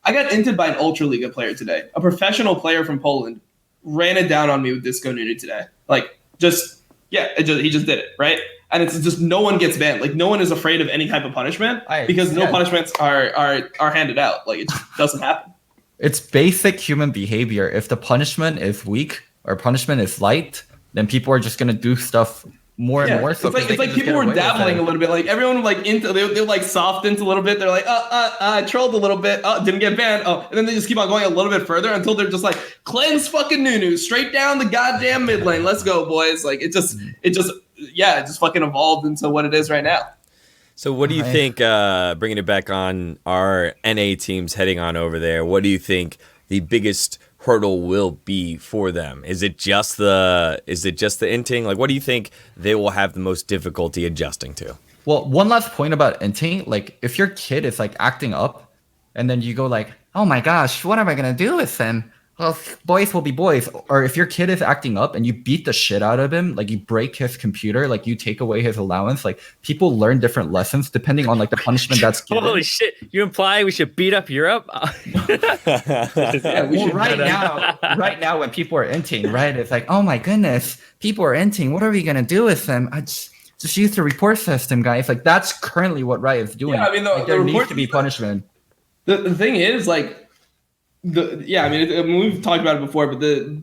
I got inted by an Ultra Liga player today. A professional player from Poland ran it down on me with Disco Nunu today. Like just he just did it, right? And it's just no one gets banned. Like no one is afraid of any type of punishment because no punishments are handed out. Like it just doesn't happen. It's basic human behavior. If the punishment is weak or punishment is light, then people are just gonna do stuff more and more. So it's like people were dabbling a little bit. Like everyone would like they're like soft into a little bit. They're like, I trolled a little bit. Didn't get banned. And then they just keep on going a little bit further until they're just like cleanse fucking Nunu straight down the goddamn mid lane. Let's go, boys. Like it just fucking evolved into what it is right now. So what do you think, bringing it back on our NA teams heading on over there, what do you think the biggest hurdle will be for them? Is it just the inting? Like, what do you think they will have the most difficulty adjusting to? Well, one last point about inting, like if your kid is like acting up and then you go like, oh my gosh, what am I going to do with him? Well, boys will be boys. Or if your kid is acting up and you beat the shit out of him, like you break his computer, like you take away his allowance, like people learn different lessons depending on like the punishment that's given. Holy shit. You imply we should beat up Europe? Right now when people are inting, right? It's like, oh my goodness, people are inting. What are we going to do with them? I just use the report system, guys. Like that's currently what Riot's doing. Yeah, I mean, there needs to be punishment. The thing is like, we've talked about it before, but the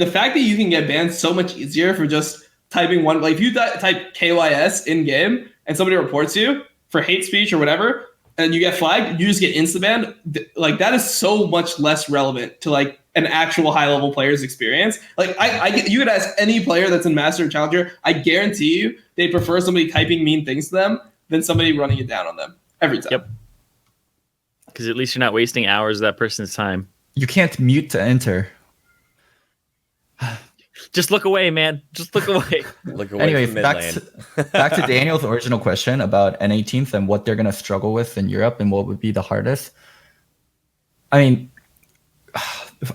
fact that you can get banned so much easier for just typing one, like if you type KYS in game and somebody reports you for hate speech or whatever, and you get flagged, you just get insta banned. Like that is so much less relevant to like an actual high level player's experience. Like you could ask any player that's in Master or Challenger, I guarantee you they prefer somebody typing mean things to them than somebody running it down on them every time. Yep. Because at least you're not wasting hours of that person's time. You can't mute to enter. Just look away, man. Just look away. Look away Anyways, from mid back to Daniel's original question about NA teams and what they're going to struggle with in Europe and what would be the hardest. I mean,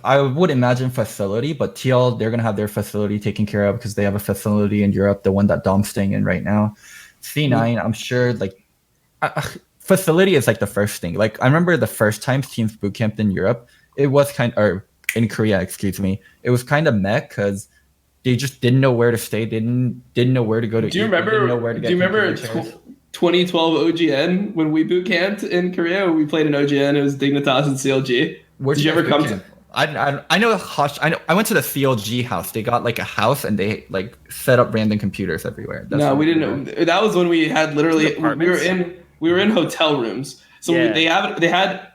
I would imagine facility, but TL, they're going to have their facility taken care of because they have a facility in Europe, the one that Dom's staying in right now. C9, I'm sure, like... facility is like the first thing. Like I remember the first time teams bootcamped in Europe, it was in Korea, excuse me. It was kind of meh because they just didn't know where to stay. They didn't know where to go to. Do you remember 2012 OGN when we bootcamped in Korea? We played in OGN. It was Dignitas and CLG. Did you ever come to? I know Hush. I went to the CLG house. They got like a house and they like set up random computers everywhere. No, we didn't know. That was when we had literally we were in hotel rooms. So they had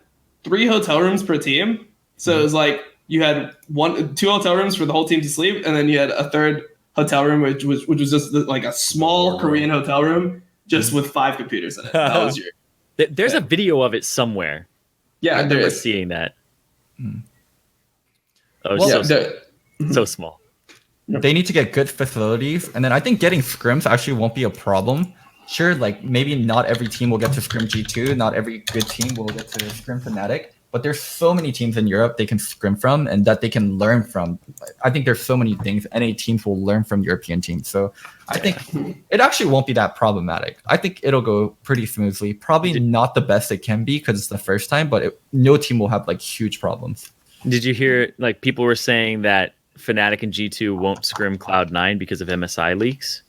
3 hotel rooms per team. So it was like you had 2 hotel rooms for the whole team to sleep, and then you had a third hotel room, which was just like a small Korean hotel room, just with 5 computers in it. That was your. There's a video of it somewhere. Yeah, I remember seeing that. Oh, so small. They need to get good facilities, and then I think getting scrims actually won't be a problem. Sure, like maybe not every team will get to Scrim G2, not every good team will get to Scrim Fnatic, but there's so many teams in Europe they can scrim from and that they can learn from. I think there's so many things NA teams will learn from European teams. So I think it actually won't be that problematic. I think it'll go pretty smoothly. Probably not the best it can be because it's the first time, but no team will have like huge problems. Did you hear like people were saying that Fnatic and G2 won't scrim Cloud9 because of MSI leaks?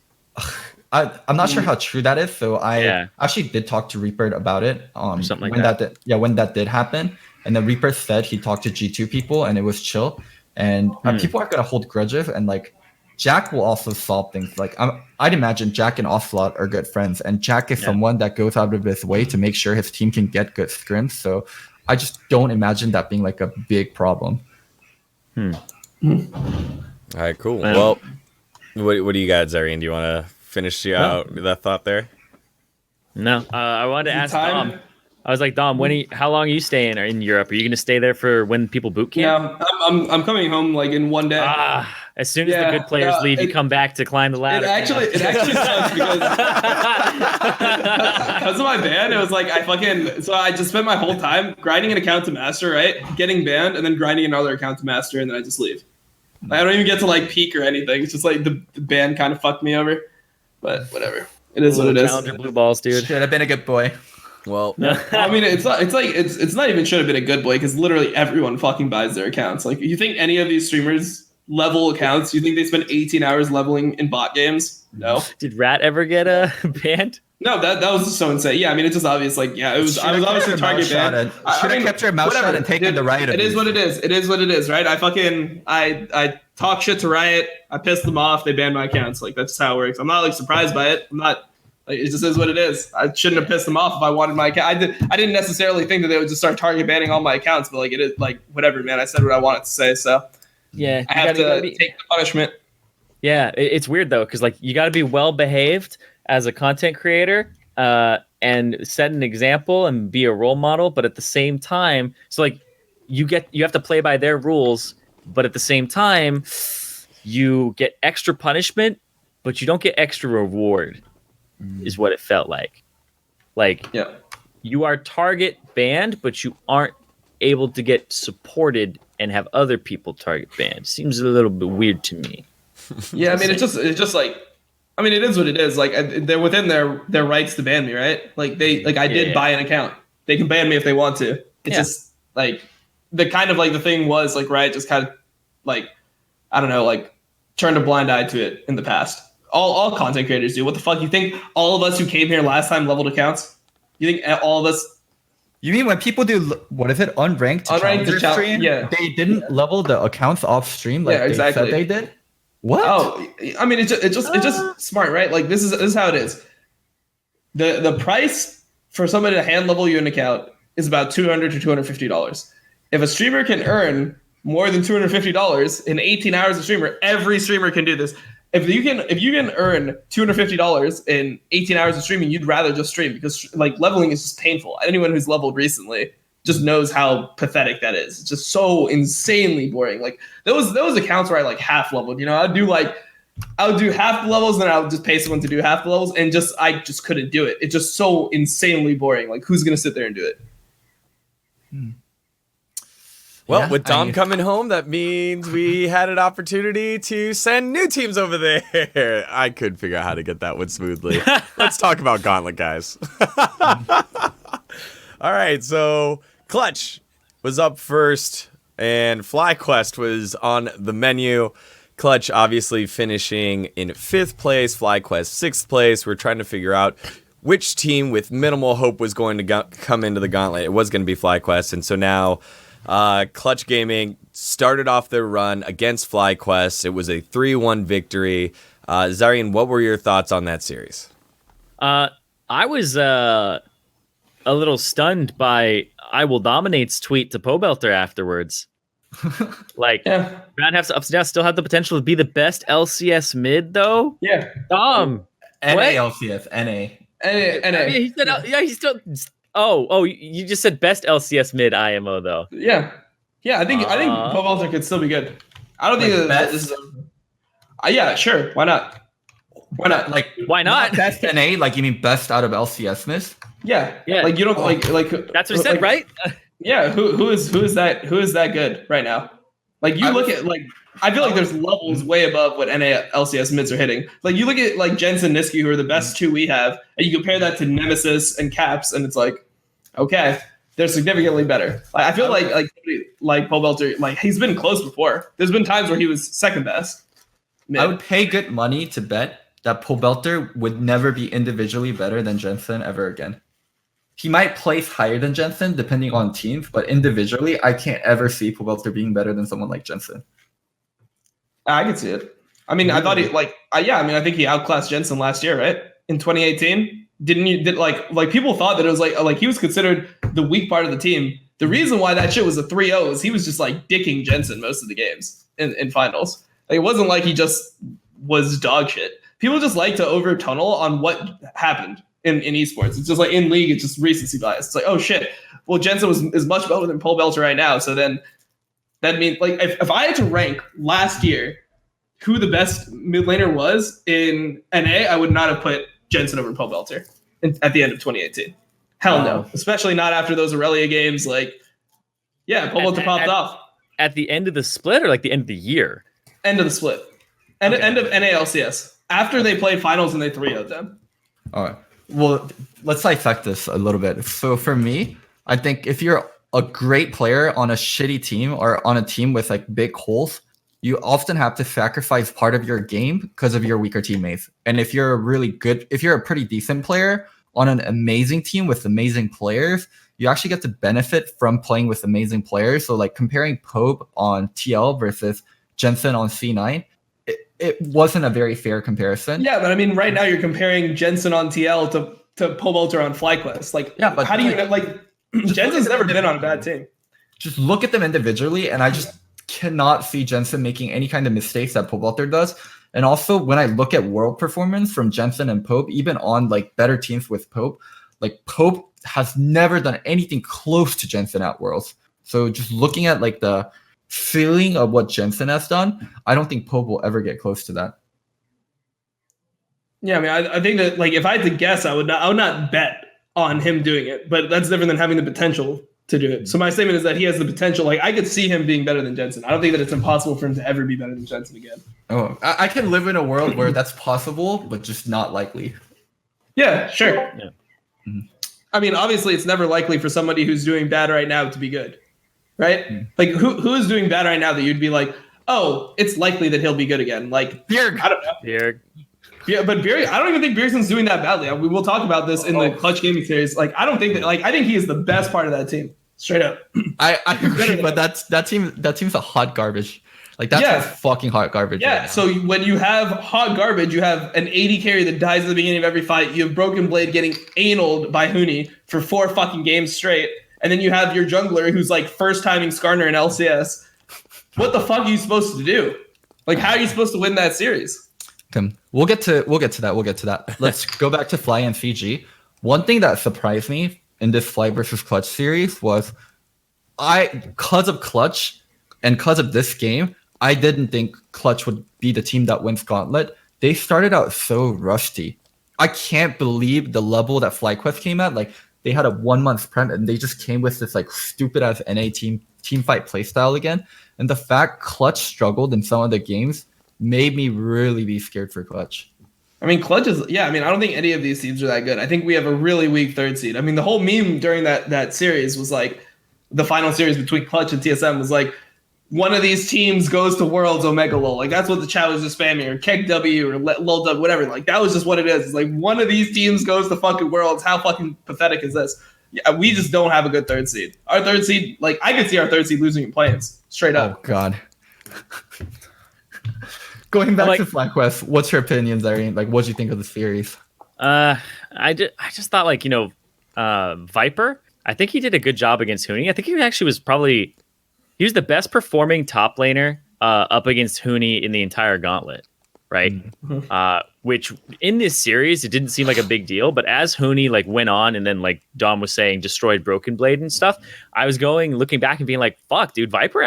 I'm not sure how true that is. So I actually did talk to Reaper about it. Something like that. When that did happen. And then Reaper said he talked to G2 people and it was chill. And people are going to hold grudges. And like Jack will also solve things. Like I'd imagine Jack and Ocelot are good friends. And Jack is someone that goes out of his way to make sure his team can get good scrims. So I just don't imagine that being like a big problem. All right, cool. Well, what do you got, Zareen? Do you want to finish you out with that thought there? No, I wanted to ask Dom. I was like, Dom, how long are you staying in Europe? Are you going to stay there for when people boot camp? Yeah, I'm coming home like in one day. As soon as the good players leave, you come back to climb the ladder. It actually sucks because of my ban. It was like I just spent my whole time grinding an account to master, right? Getting banned and then grinding another account to master, and then I just leave. Like, I don't even get to like peak or anything. It's just like the ban kind of fucked me over. But whatever. It is what it is. Challenger blue balls, dude. Should have been a good boy. Well, I mean, it's not even should have been a good boy because literally everyone fucking buys their accounts. Like, you think any of these streamers level accounts? You think they spend 18 hours leveling in bot games? No. Did Rat ever get banned? No, that was just so insane. Yeah, I mean, it's just obvious. Like, yeah, I was obviously a target ban. Should have kept your mouth shut and taken the Riot. It is what it is. It is what it is, right? I talk shit to Riot. I pissed them off. They banned my accounts. Like, that's just how it works. I'm not like surprised by it. I'm not. Like, it just is what it is. I shouldn't have pissed them off if I wanted my account. I didn't necessarily think that they would just start target banning all my accounts, but like it is like whatever, man. I said what I wanted to say, so yeah, I have to take the punishment. Yeah, it's weird though, because like you got to be well behaved as a content creator and set an example and be a role model, but at the same time, so like you have to play by their rules, but at the same time, you get extra punishment, but you don't get extra reward. Is what it felt like. Like, yeah, you are target banned, but you aren't able to get supported and have other people target banned. Seems a little bit weird to me. Yeah, I mean, it's just like, I mean, it is what it is. Like, they're within their rights to ban me, right? Like, I did buy an account. They can ban me if they want to. It's just like the kind of like the thing was like Riot just kind of like, I don't know, like turned a blind eye to it in the past. All content creators do. What the fuck? You think all of us who came here last time leveled accounts? You think all of us? You mean when people do, what is it, unranked to stream? Yeah. They didn't level the accounts off stream like they said they did? What? Oh, I mean, it's just smart, right? Like, this is how it is. The price for somebody to hand level you an account is about $200 to $250. If a streamer can earn more than $250 in 18 hours of streamer, every streamer can do this. If you can earn $250 in 18 hours of streaming, you'd rather just stream because like leveling is just painful. Anyone who's leveled recently just knows how pathetic that is. It's just so insanely boring. Like those accounts where I like half leveled. You know, I would do half the levels, and then I would just pay someone to do half the levels, and I just couldn't do it. It's just so insanely boring. Like, who's gonna sit there and do it? Well, with Dom coming home, that means we had an opportunity to send new teams over there. I could figure out how to get that one smoothly. Let's talk about Gauntlet, guys. All right, so Clutch was up first, and FlyQuest was on the menu. Clutch obviously finishing in 5th place, FlyQuest 6th place. We're trying to figure out which team with minimal hope was going to come into the Gauntlet. It was going to be FlyQuest, and so now Clutch Gaming started off their run against FlyQuest. It was a 3-1 victory. Zarian, what were your thoughts on that series? I was a little stunned by IWDominate's tweet to Pobelter afterwards. Like, Roundhouse Ups and Downs still have the potential to be the best LCS mid, though. Yeah, NA LCS, NA. I mean, he said, he's still. Oh, you just said best LCS mid IMO though. Yeah. I think Pobelter could still be good. I don't think that this is. Yeah, sure. Why not? Like, why not? Best NA? Like, you mean best out of LCS miss? Yeah. Like, you don't like. That's what he said, right? Yeah. Who is that good right now? Like, you look at like. I feel like there's levels way above what NA LCS mids are hitting. Like, you look at like Jensen, Niski, who are the best two we have, and you compare that to Nemesis and Caps, and it's like, okay, they're significantly better. Like, I feel like Pobelter, like he's been close before. There's been times where he was second best. Mid. I would pay good money to bet that Pobelter would never be individually better than Jensen ever again. He might place higher than Jensen depending on teams, but individually, I can't ever see Pobelter being better than someone like Jensen. I could see it. I mean, I thought I think he outclassed Jensen last year, right? In 2018. Like people thought that it was like he was considered the weak part of the team. The reason why that shit was a 3-0 is he was just like dicking Jensen most of the games in finals. Like, it wasn't like he just was dog shit. People just like to over tunnel on what happened in esports. It's just like in league, it's just recency bias. It's like, oh shit, well, Jensen is much better than Pobelter right now. So then that means like if I had to rank last year who the best mid laner was in NA, I would not have put Jensen over Pobelter at the end of 2018. Hell no. Especially not after those Aurelia games. Like, yeah, Pobelter popped off. At the end of the split or like the end of the year? End of the split. End of NALCS. After they played finals and they 3-0'd them. All right. Well, let's dissect this a little bit. So for me, I think if you're a great player on a shitty team or on a team with like big holes, you often have to sacrifice part of your game because of your weaker teammates. And if you're a pretty decent player on an amazing team with amazing players, you actually get to benefit from playing with amazing players. So like comparing Pobe on TL versus Jensen on C9, it wasn't a very fair comparison. Yeah, but I mean, right now you're comparing Jensen on TL to Pobelter on FlyQuest. Like, yeah, but how do you like? Jensen's never been on a bad team. Just look at them individually, and I just cannot see Jensen making any kind of mistakes that Pobelter does. And also, when I look at world performance from Jensen and Pope, even on like better teams with Pope, like Pope has never done anything close to Jensen at Worlds. So just looking at like the feeling of what Jensen has done, I don't think Pope will ever get close to that. Yeah, I mean, I think that like if I had to guess, I would not bet on him doing it, but that's different than having the potential to do it. So my statement is that he has the potential. Like I could see him being better than Jensen. I don't think that it's impossible for him to ever be better than Jensen again. Oh, I can live in a world where that's possible, but just not likely. Yeah, sure. Yeah. Mm-hmm. I mean, obviously, it's never likely for somebody who's doing bad right now to be good, right? Mm-hmm. Like who is doing bad right now that you'd be like, oh, it's likely that he'll be good again? Like Bjerg. I don't know. Bjerg. Yeah, but Bjerg, I don't even think Bjergsen's doing that badly. We will talk about this in the Clutch Gaming series. Like, I don't think that. Like, I think he is the best part of that team, straight up. I agree, but that team's a hot garbage. Like that's fucking hot garbage. Yeah. Right, so when you have hot garbage, you have an 80 carry that dies at the beginning of every fight. You have Broken Blade getting analed by Huni for 4 fucking games straight, and then you have your jungler who's like first timing Skarner in LCS. What the fuck are you supposed to do? Like, how are you supposed to win that series? We'll get to that. Let's go back to Fly and CG. One thing that surprised me in this Fly versus Clutch series was because of Clutch and because of this game, I didn't think Clutch would be the team that wins Gauntlet. They started out so rusty. I can't believe the level that FlyQuest came at. Like they had a 1 month prem and they just came with this like stupid ass NA team fight playstyle again. And the fact Clutch struggled in some of the games made me really be scared for Clutch. I mean, Clutch is, I mean, I don't think any of these teams are that good. I think we have a really weak 3rd seed. I mean, the whole meme during that series was like, the final series between Clutch and TSM was like, one of these teams goes to Worlds Omega LOL. Like, that's what the chat was just spamming, or Keg W, or LOL W, whatever. Like, that was just what it is. It's like, one of these teams goes to fucking Worlds. How fucking pathetic is this? Yeah, we just don't have a good 3rd seed. Our 3rd seed, like, I could see our 3rd seed losing in play-ins, straight up. Oh, God. Going back to FlyQuest, what's your opinion, Zareen? Like, what do you think of the series? I just thought, like, Viper, I think he did a good job against Huni. I think he actually he was the best performing top laner up against Huni in the entire gauntlet, right? Mm-hmm. Which in this series, it didn't seem like a big deal, but as Huni like went on and then like Dom was saying, destroyed Broken Blade and stuff, I was looking back and being like, fuck, dude, Viper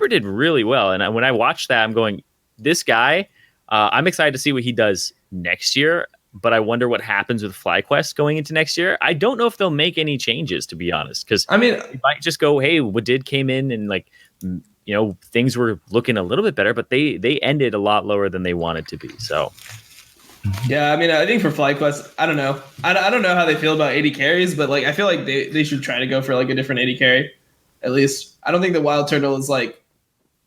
did really well. And when I watched that, I'm going, this guy, I'm excited to see what he does next year, but I wonder what happens with FlyQuest going into next year. I don't know if they'll make any changes, to be honest, because I mean, it might just go, hey, Wadid came in and like, things were looking a little bit better, but they ended a lot lower than they wanted to be. So, yeah, I mean, I think for FlyQuest, I don't know. I don't know how they feel about 80 carries, but like, I feel like they should try to go for like a different 80 carry, at least. I don't think the Wild Turtle is like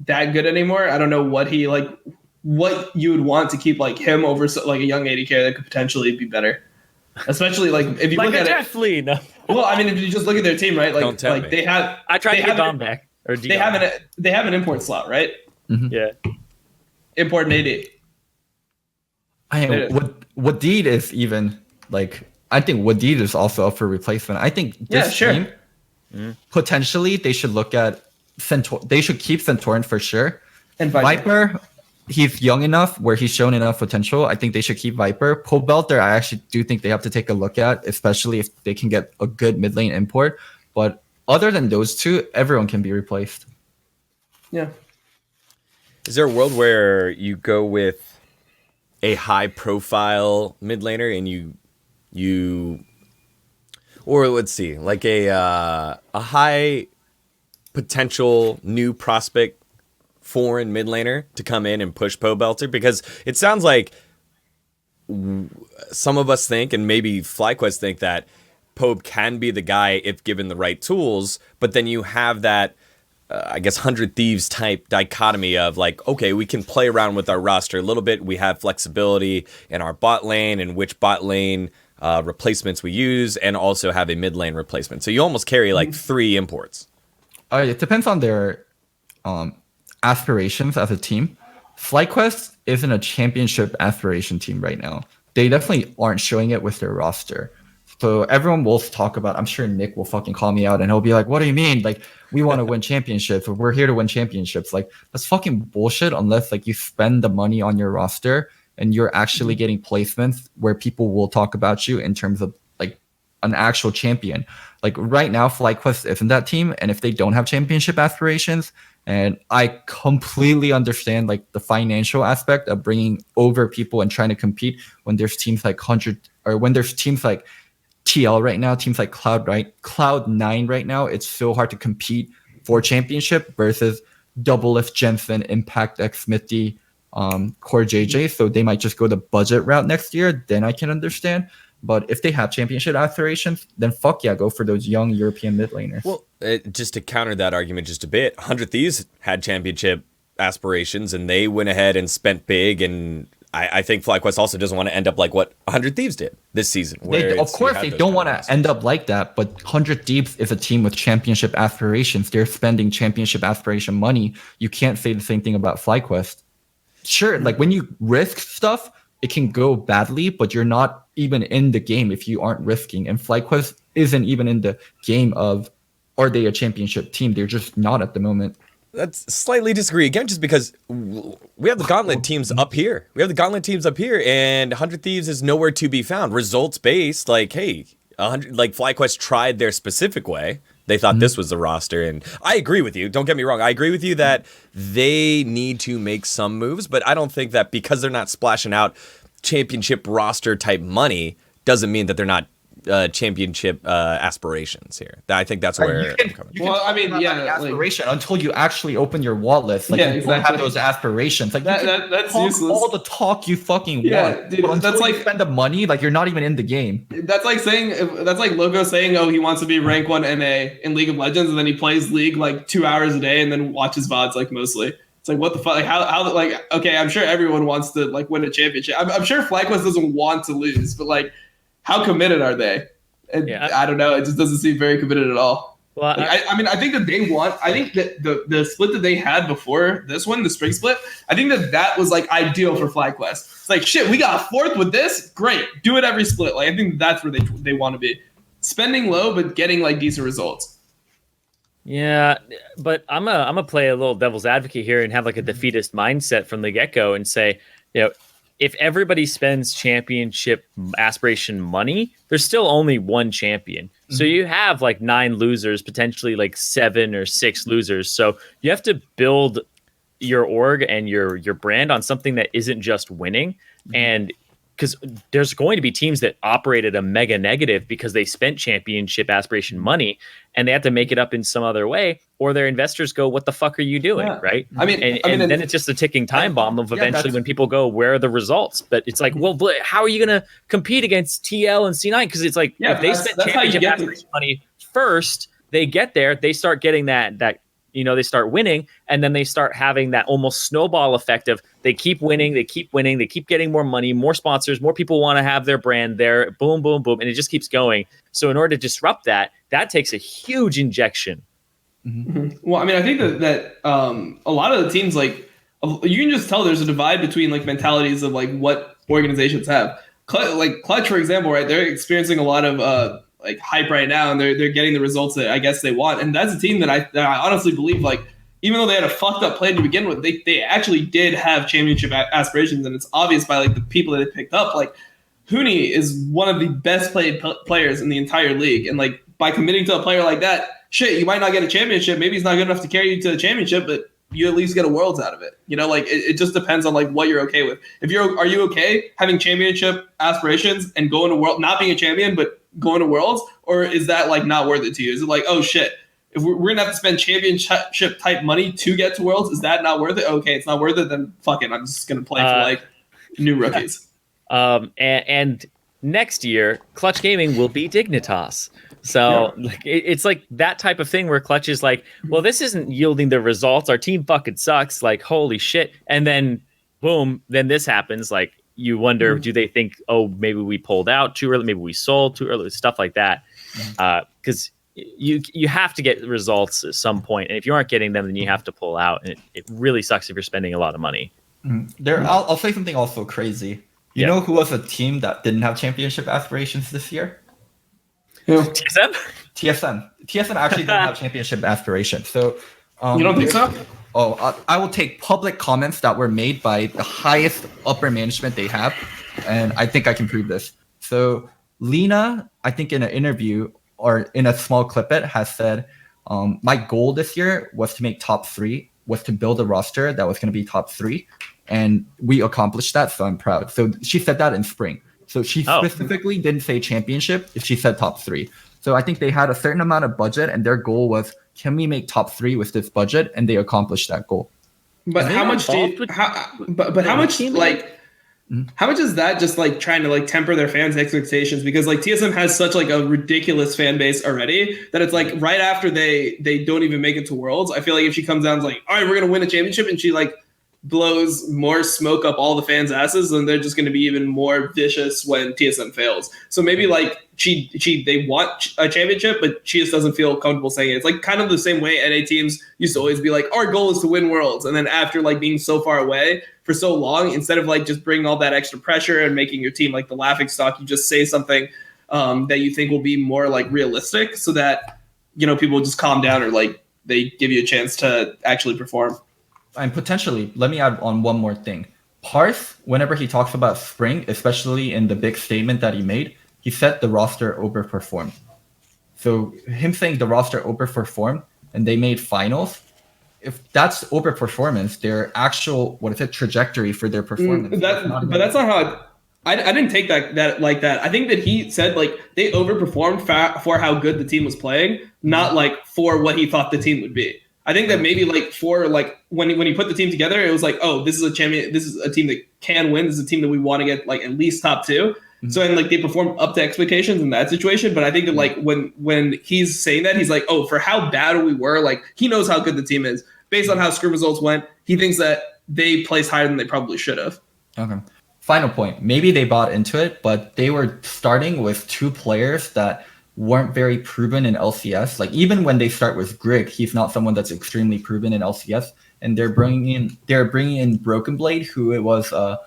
that good anymore. I don't know what you would want to keep like him over like a young 80 carry that could potentially be better. Especially like if you like look at it. No. Well, I mean, if you just look at their team, right? Like they have. I tried to get Dom back. Or they have an import slot, right? Mm-hmm. Yeah. Import and AD. Wadid is even like, I think Wadid is also up for replacement. I think this team potentially they should look at they should keep Centauran for sure. And Viper, he's young enough where he's shown enough potential. I think they should keep Viper. Pobelter, I actually do think they have to take a look at, especially if they can get a good mid lane import. But other than those two, everyone can be replaced. Yeah. Is there a world where you go with a high-profile mid laner and you, or let's see, like a high potential new prospect foreign mid laner to come in and push Pobelter? Because it sounds like some of us think, and maybe FlyQuest think, that Pobe can be the guy if given the right tools, but then you have that, I guess, 100 Thieves type dichotomy of like, okay, we can play around with our roster a little bit. We have flexibility in our bot lane and which bot lane replacements we use, and also have a mid lane replacement. So you almost carry like 3 imports. It depends on their aspirations as a team. FlyQuest isn't a championship aspiration team right now. They definitely aren't showing it with their roster. So everyone will talk about, I'm sure Nick will fucking call me out and he'll be like, what do you mean? Like, we want to win championships. We're here to win championships. Like, that's fucking bullshit unless like you spend the money on your roster and you're actually getting placements where people will talk about you in terms of like an actual champion. Like right now, FlyQuest isn't that team. And if they don't have championship aspirations, and I completely understand like the financial aspect of bringing over people and trying to compete when there's teams like 100, or when there's teams like TL right now, teams like Cloud9 right now, it's so hard to compete for championship versus Double Lift, Jensen, Impact, X Smithy, Core JJ. So they might just go the budget route next year. Then I can understand. But if they have championship aspirations, then fuck yeah, go for those young European mid laners. Well, just to counter that argument just a bit, 100 Thieves had championship aspirations and they went ahead and spent big, and I think FlyQuest also doesn't want to end up like what 100 Thieves did this season. Of course, they don't want to end up like that, but 100 Thieves is a team with championship aspirations. They're spending championship aspiration money. You can't say the same thing about FlyQuest. Sure, like when you risk stuff, it can go badly, but you're not even in the game if you aren't risking. And FlyQuest isn't even in the game of, are they a championship team? They're just not at the moment. That's slightly disagree again, just because we have the gauntlet teams up here. And 100 Thieves is nowhere to be found. Results based, like, hey, 100, like FlyQuest tried their specific way. They thought this was the roster, and I agree with you. Don't get me wrong. I agree with you that they need to make some moves, but I don't think that because they're not splashing out championship roster type money doesn't mean that they're not championship aspirations here. I think that's where I'm coming from. Well, I mean, yeah, aspiration until you actually open your wallet. Like, yeah, you don't have those aspirations. Like, that's useless. All the talk you fucking want. Dude, but that's like you spend the money. Like, you're not even in the game. That's like Logo saying, oh, he wants to be rank 1 NA in League of Legends, and then he plays League like 2 hours a day, and then watches VODs like mostly. It's like, what the fuck? Like, how? Like, okay, I'm sure everyone wants to like win a championship. I'm sure FlyQuest doesn't want to lose, but like, how committed are they? And yeah. I don't know. It just doesn't seem very committed at all. Well, like, I mean, I think that they want. I think that the split that they had before this one, the spring split, I think that was like ideal for FlyQuest. It's like, shit, we got 4th with this. Great, do it every split. Like, I think that's where they want to be, spending low but getting like decent results. Yeah, but I'm a play a little devil's advocate here and have like a defeatist mindset from the get-go and say, you know, if everybody spends championship aspiration money, there's still only one champion. Mm-hmm. So you have like 9 losers, potentially like 7 or 6 losers. So you have to build your org and your brand on something that isn't just winning. Mm-hmm. And because there's going to be teams that operate at a mega negative because they spent championship aspiration money and they have to make it up in some other way, or their investors go, what the fuck are you doing? Yeah. Right. I mean, then it's just a ticking time bomb of eventually when people go, where are the results? But it's like, well, how are you going to compete against TL and C9? Because it's like, if they spent championship aspiration money first, they get there, they start getting that, they start winning, and then they start having that almost snowball effect of they keep winning, they keep getting more money, more sponsors, more people want to have their brand there, boom, boom, boom, and it just keeps going. So in order to disrupt that takes a huge injection. Mm-hmm. Well, I mean, I think that a lot of the teams, like, you can just tell there's a divide between like mentalities of like what organizations have. Like Clutch, for example, right? They're experiencing a lot of like hype right now, and they're getting the results that I guess they want. And that's a team that I honestly believe, like, even though they had a fucked up plan to begin with, they actually did have championship aspirations, and it's obvious by like the people that they picked up. Like, Huni is one of the best played players in the entire league, and like by committing to a player like that, shit, you might not get a championship. Maybe he's not good enough to carry you to the championship, but you at least get a Worlds out of it. You know, like it just depends on like what you're okay with. Are you okay having championship aspirations and going to World, not being a champion, but going to Worlds, or is that like not worth it to you? Is it like, oh shit, if we're gonna have to spend championship type money to get to Worlds, is that not worth it? Okay, it's not worth it. Then fuck it, I'm just gonna play for like new rookies. And next year, Clutch Gaming will be Dignitas. So like, it's like that type of thing where Clutch is like, well, this isn't yielding the results. Our team fucking sucks. Like, holy shit. And then, boom, then this happens. Like, you wonder, do they think, oh, maybe we pulled out too early, maybe we sold too early, stuff like that. Because you have to get results at some point, and if you aren't getting them, then you have to pull out. And it really sucks if you're spending a lot of money. I'll say something also crazy. You know who was a team that didn't have championship aspirations this year? TSM? TSM actually didn't have championship aspirations. So you don't think so? I will take public comments that were made by the highest upper management they have, and I think I can prove this. So Leona, I think in an interview or in a small clip, has said, my goal this year was to make top 3, was to build a roster that was going to be top 3, and we accomplished that, so I'm proud. So she said that in spring. So she specifically didn't say championship, she said top 3. So I think they had a certain amount of budget, and their goal was, can we make top 3 with this budget? And they accomplished that goal. But how much how much like how much is that just like trying to like temper their fans' expectations? Because like TSM has such like a ridiculous fan base already that it's like right after they don't even make it to Worlds, I feel like if she comes down and is like, all right, we're gonna win a championship, and she like blows more smoke up all the fans' asses, then they're just going to be even more vicious when TSM fails. So maybe like they want a championship, but she just doesn't feel comfortable saying it. It's like kind of the same way NA teams used to always be like, our goal is to win Worlds, and then after like being so far away for so long, instead of like just bringing all that extra pressure and making your team like the laughing stock, you just say something that you think will be more like realistic, so that people just calm down, or like they give you a chance to actually perform. And potentially, let me add on one more thing. Parth, whenever he talks about spring, especially in the big statement that he made, he said the roster overperformed. So him saying the roster overperformed and they made finals, if that's overperformance, their actual, trajectory for their performance. But that's not how I didn't take that like that. I think that he said like they overperformed for how good the team was playing, not like for what he thought the team would be. I think that maybe like for like when he put the team together, it was like, oh, this is a champion. This is a team that can win. This is a team that we want to get like at least top 2. So and like they performed up to expectations in that situation. But I think that like when he's saying that, he's like, oh, for how bad we were, like he knows how good the team is based on how Scrim results went. He thinks that they placed higher than they probably should have. Okay. Final point. Maybe they bought into it, but they were starting with 2 players that weren't very proven in LCS. Like even when they start with Grig, he's not someone that's extremely proven in LCS. And they're bringing in Broken Blade, who it was a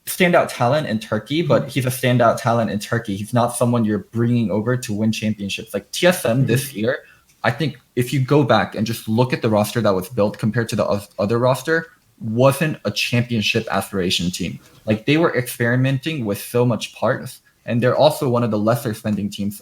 standout talent in Turkey, but he's a standout talent in Turkey. He's not someone you're bringing over to win championships. Like TSM this year, I think if you go back and just look at the roster that was built compared to the other roster, wasn't a championship aspiration team. Like they were experimenting with so much parts. And they're also one of the lesser spending teams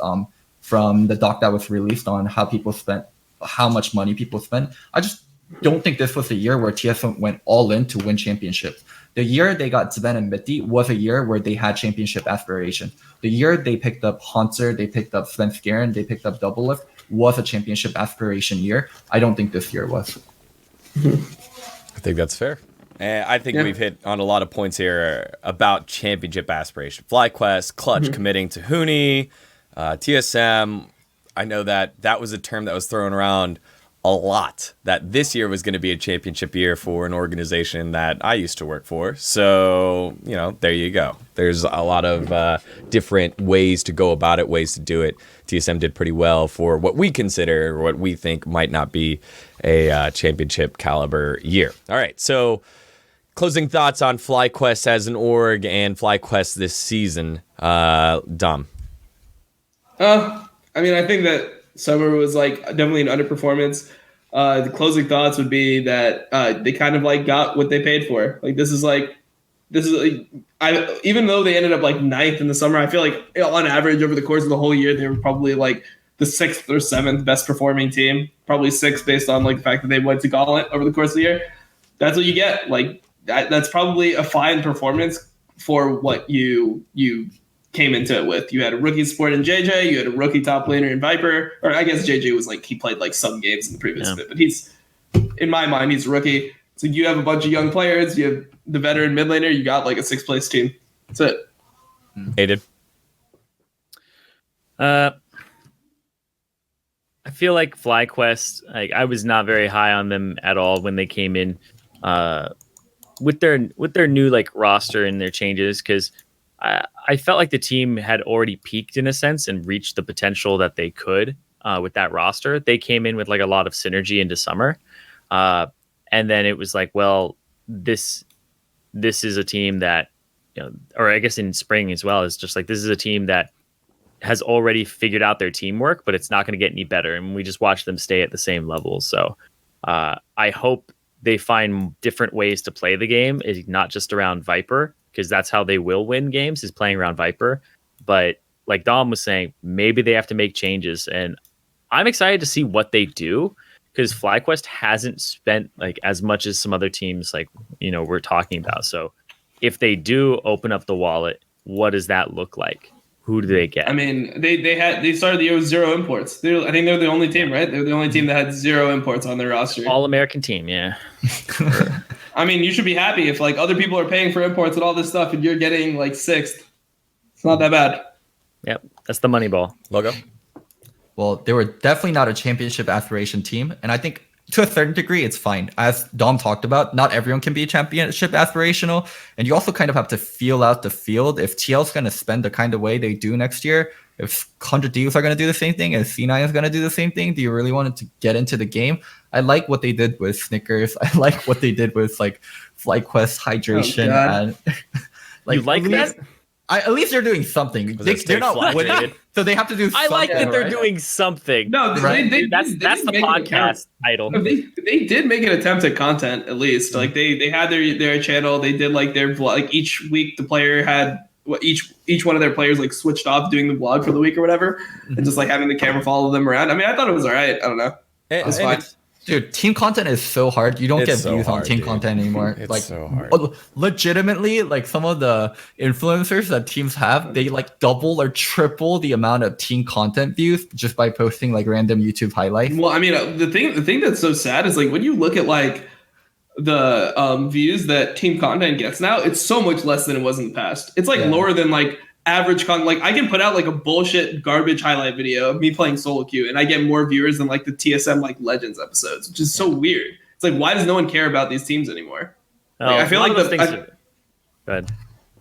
from the doc that was released on how much money people spend. I just don't think this was a year where TSM went all in to win championships. The year they got Sven and Mitty was a year where they had championship aspirations. The year they picked up Hanser, they picked up Sven Skaren, they picked up Doublelift was a championship aspiration year. I don't think this year was. I think that's fair. And I think we've hit on a lot of points here about championship aspiration. FlyQuest, Clutch committing to Huni, TSM. I know that was a term that was thrown around a lot, that this year was going to be a championship year for an organization that I used to work for. So, there you go. There's a lot of different ways to go about it, ways to do it. TSM did pretty well for what we consider, or what we think might not be a championship caliber year. All right, so closing thoughts on FlyQuest as an org and FlyQuest this season. Dom. I think that summer was like definitely an underperformance. The closing thoughts would be that they kind of like got what they paid for. Like even though they ended up like 9th in the summer, I feel like on average over the course of the whole year they were probably like the 6th or 7th best performing team, probably 6th based on like the fact that they went to Gauntlet over the course of the year. That's what you get. Like that's probably a fine performance for what you came into it with. You had a rookie support in JJ, you had a rookie top laner in Viper, or I guess JJ was like he played like some games in the previous bit, but he's in my mind he's a rookie. So you have a bunch of young players, you have the veteran mid laner, you got like a 6th place team. That's it. Hated. I feel like FlyQuest, like I was not very high on them at all when they came in with their new like roster and their changes, because I felt like the team had already peaked in a sense and reached the potential that they could with that roster. They came in with like a lot of synergy into summer. And then it was like, well, this is a team that, you know, or I guess in spring as well, is just like, this is a team that has already figured out their teamwork, but it's not going to get any better. And we just watch them stay at the same level. So I hope they find different ways to play the game, is not just around Viper, because that's how they will win games, is playing around Viper. But like Dom was saying, maybe they have to make changes. And I'm excited to see what they do, because FlyQuest hasn't spent like as much as some other teams like, you know, we're talking about. So if they do open up the wallet, what does that look like? Who do they get? I mean, they started the year with 0 imports. I think they're the only team, right? They're the only team that had 0 imports on their roster. All-American team, yeah. I mean, you should be happy if like other people are paying for imports and all this stuff, and you're getting like 6th. It's not that bad. Yep, that's the money ball. Logo. Well, they were definitely not a championship aspiration team, and I think to a certain degree it's fine. As Dom talked about, not everyone can be a championship aspirational, and you also kind of have to feel out the field. If TL's going to spend the kind of way they do next year, if 100 Thieves are going to do the same thing, and C9 is going to do the same thing, do you really want to get into the game? I like what they did with Snickers. I like what they did with like FlyQuest hydration. And like, you like that? At least they're doing something. They're not winning, so they have to do something. I like that they're doing something. No, that's the podcast title. They did make an attempt at content, at least. Like they had their channel. They did like their vlog. Like each week, the player had each one of their players like switched off doing the vlog for the week or whatever, and just like having the camera follow them around. I mean, I thought it was all right. I don't know. It was fine. Dude, team content is so hard. You don't get views on team content anymore. It's like so hard. Legitimately, like some of the influencers that teams have, they like double or triple the amount of team content views just by posting like random YouTube highlights. Well, I mean, the thing that's so sad is like when you look at like the views that team content gets now, it's so much less than it was in the past. It's like lower than like average content. Like I can put out like a bullshit garbage highlight video of me playing solo queue and I get more viewers than like the TSM like Legends episodes, which is so weird. It's like, why does no one care about these teams anymore? Like, I feel like those things go ahead.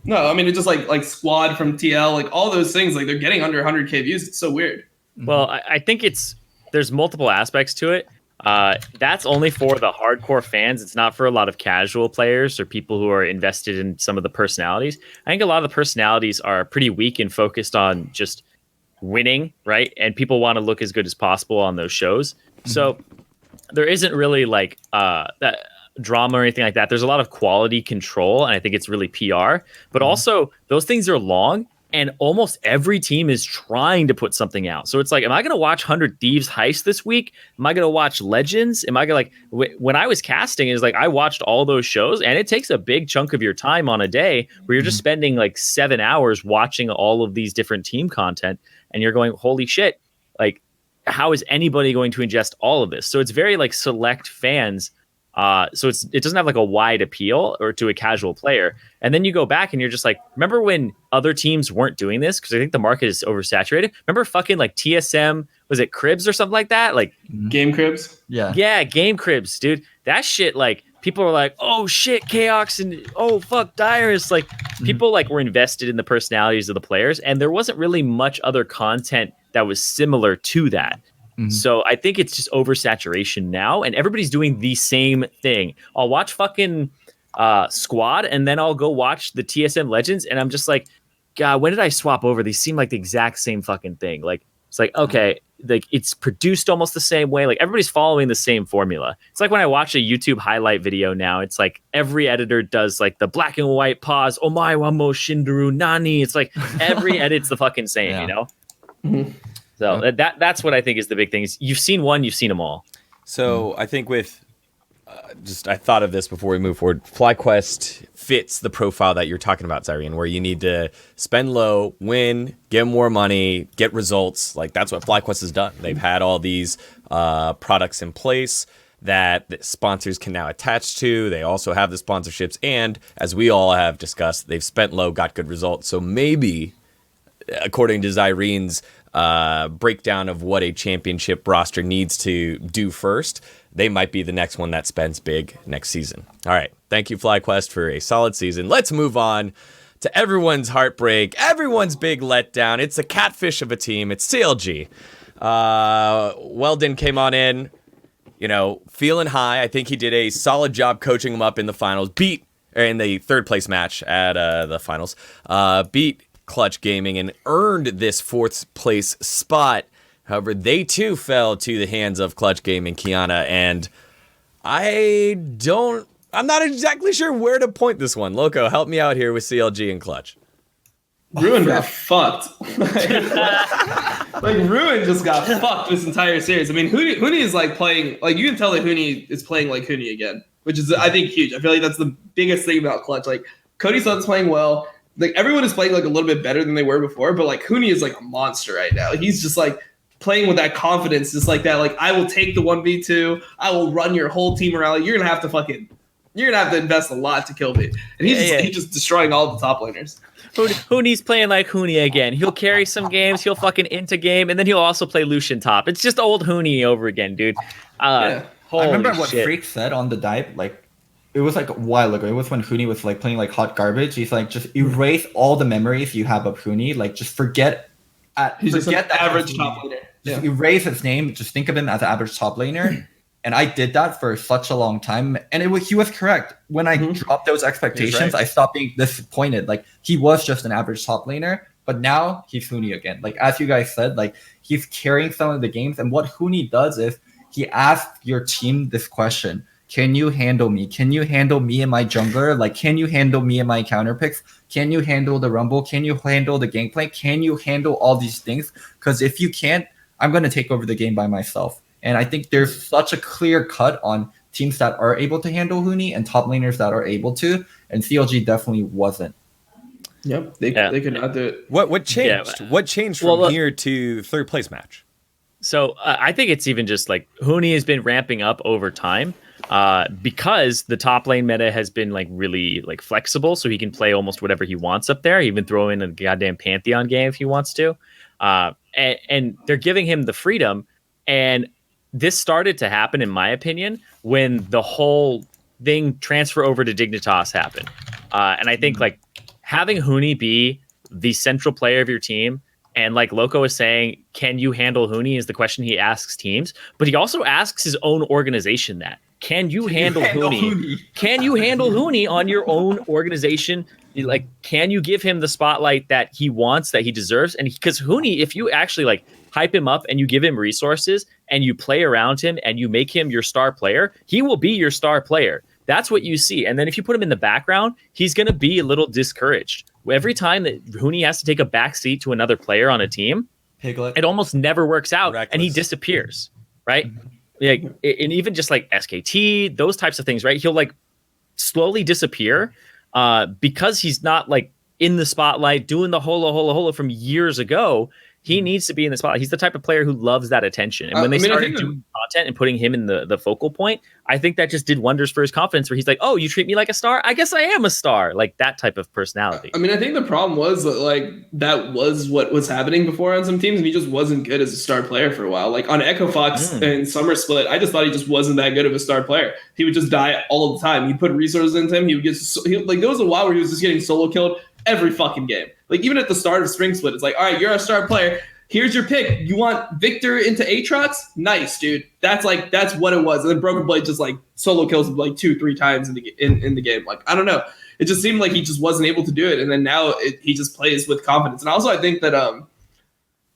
No, I mean, it's just like Squad from TL, like all those things, like they're getting under 100K views. It's so weird. Well, I think there's multiple aspects to it. That's only for the hardcore fans. It's not for a lot of casual players or people who are invested in some of the personalities. I think a lot of the personalities are pretty weak and focused on just winning, right? And people want to look as good as possible on those shows. So there isn't really like that drama or anything like that. There's a lot of quality control, and I think it's really PR. But also, those things are long. And almost every team is trying to put something out. So it's like, am I going to watch 100 Thieves Heist this week? Am I going to watch Legends? Am I going to like, when I was casting, is like, I watched all those shows, and it takes a big chunk of your time on a day where you're just spending like 7 hours watching all of these different team content. And you're going, holy shit, like, how is anybody going to ingest all of this? So it's very like select fans. So it doesn't have like a wide appeal or to a casual player. And then you go back and you're just like, remember when other teams weren't doing this? Because I think the market is oversaturated. Remember fucking like TSM, was it Cribs or something like that? Like Game Cribs? Yeah, Game Cribs, dude. That shit, like, people were like, oh shit, Chaos and oh fuck, Dyrus. Like, people like were invested in the personalities of the players, and there wasn't really much other content that was similar to that. So I think it's just oversaturation now, and everybody's doing the same thing. I'll watch fucking Squad, and then I'll go watch the TSM Legends, and I'm just like, God, when did I swap over? They seem like the exact same fucking thing. Like, it's like, okay, like it's produced almost the same way. Like everybody's following the same formula. It's like when I watch a YouTube highlight video now, it's like every editor does like the black and white pause. Omae wa mo shinderu nani. It's like every edit's the fucking same, you know? So that's what I think is the big thing. Is you've seen one, you've seen them all. So I think with I thought of this before we move forward. FlyQuest fits the profile that you're talking about, Zyrene, where you need to spend low, win, get more money, get results. Like that's what FlyQuest has done. They've had all these products in place that the sponsors can now attach to. They also have the sponsorships, and as we all have discussed, they've spent low, got good results. So maybe, according to Zyrene's breakdown of what a championship roster needs to do first, they might be the next one that spends big next season. All right. Thank you, FlyQuest, for a solid season. Let's move on to everyone's heartbreak, everyone's big letdown. It's a catfish of a team. It's CLG. Weldon came on in, feeling high. I think he did a solid job coaching him up in the finals. In the third place match at the finals. Beat Clutch Gaming and earned this fourth place spot. However, they too fell to the hands of Clutch Gaming, Kiana, and I'm not exactly sure where to point this one. Loco, help me out here with CLG and Clutch. Ruin got fucked. Like Ruin just got fucked this entire series. I mean, Huni is like playing, like you can tell that Huni is playing like Huni again, which is I think huge. I feel like that's the biggest thing about Clutch. Like Cody Sun's playing well. Like everyone is playing like a little bit better than they were before, but like Huni is like a monster right now. He's just like playing with that confidence, just like that. Like I will take the 1v2. I will run your whole team around. You're gonna have to invest a lot to kill me. And he's just destroying all the top laners. Huni's playing like Huni again. He'll carry some games. He'll fucking into game, and then he'll also play Lucian top. It's just old Huni over again, dude. I remember what Freak said on the dive. Like it was like a while ago. It was when Huni was like playing like hot garbage. He's like, just erase all the memories you have of Huni. Like just forget that average top laner. Just erase his name. Just think of him as an average top laner. And I did that for such a long time. And he was correct. When I dropped those expectations, I stopped being disappointed. Like, he was just an average top laner. But now, he's Huni again. Like, as you guys said, like, he's carrying some of the games. And what Huni does is, he asks your team this question. Can you handle me? Can you handle me and my jungler? Like, can you handle me and my counter picks? Can you handle the rumble? Can you handle the gameplay? Can you handle all these things? Because if you can't, I'm going to take over the game by myself. And I think there's such a clear cut on teams that are able to handle Huni and top laners that are able to. And CLG definitely wasn't. Yep, they could not do it. What changed? What changed from here to third place match? So I think it's even just like Huni has been ramping up over time because the top lane meta has been like really like flexible, so he can play almost whatever he wants up there. Even throw in a goddamn Pantheon game if he wants to, and they're giving him the freedom. And this started to happen, in my opinion, when the whole thing transfer over to Dignitas happened. And I think like having Huni be the central player of your team, and like Loco is saying, can you handle Huni is the question he asks teams, but he also asks his own organization that. Can you handle Huni? Can you handle Huni on your own organization? Like, can you give him the spotlight that he wants, that he deserves? And because Huni, if you actually like hype him up and you give him resources and you play around him and you make him your star player, he will be your star player. That's what you see. And then if you put him in the background, he's going to be a little discouraged. Every time that Huni has to take a back seat to another player on a team, Piglet, it almost never works out. Reckless. And he disappears, right? Like, and even just like SKT, those types of things, right? He'll like slowly disappear because he's not like in the spotlight doing the hola from years ago. He needs to be in the spotlight. He's the type of player who loves that attention. And when they started doing content and putting him in the focal point, I think that just did wonders for his confidence, where he's like, oh, you treat me like a star? I guess I am a star. Like that type of personality. I mean, I think the problem was that like that was what was happening before on some teams, and he just wasn't good as a star player for a while. Like on Echo Fox and Summer Split, I just thought he just wasn't that good of a star player. He would just die all the time. You put resources into him, he would get like there was a while where he was just getting solo killed every fucking game. Like even at the start of Spring Split, it's like, all right, you're a star player. Here's your pick. You want Victor into Aatrox? Nice, dude. That's what it was. And then Broken Blade just like solo kills him like 2-3 times in the game. Like I don't know. It just seemed like he just wasn't able to do it. And then now he just plays with confidence. And also I think that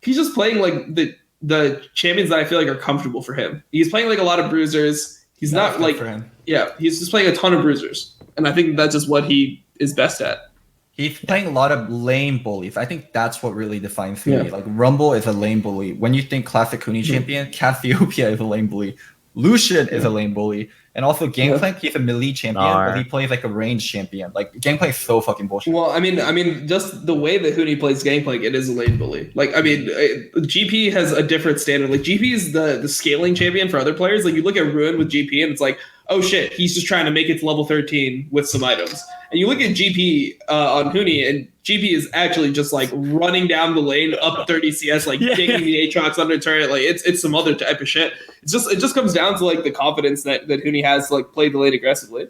he's just playing like the champions that I feel like are comfortable for him. He's playing like a lot of bruisers. He's not like for him. Yeah, he's just playing a ton of bruisers. And I think that's just what he is best at. He's playing a lot of lane bullies. I think that's what really defines Huni. Yeah. Like Rumble is a lane bully. When you think classic Huni champion, Cassiopeia is a lane bully. Lucian is a lane bully. And also Gangplank, he's a melee champion, Gnar. but he plays like a range champion. Like Gangplank is so fucking bullshit. Well, I mean, just the way that Huni plays Gangplank, it is a lane bully. Like, I mean, GP has a different standard. Like, GP is the scaling champion for other players. Like, you look at Ruin with GP, and it's like, oh shit, he's just trying to make it to level 13 with some items. And you look at GP on Huni, and GP is actually just like running down the lane up 30 CS, like digging the Aatrox under turret. Like it's some other type of shit. It just comes down to like the confidence that Huni has to like play the lane aggressively.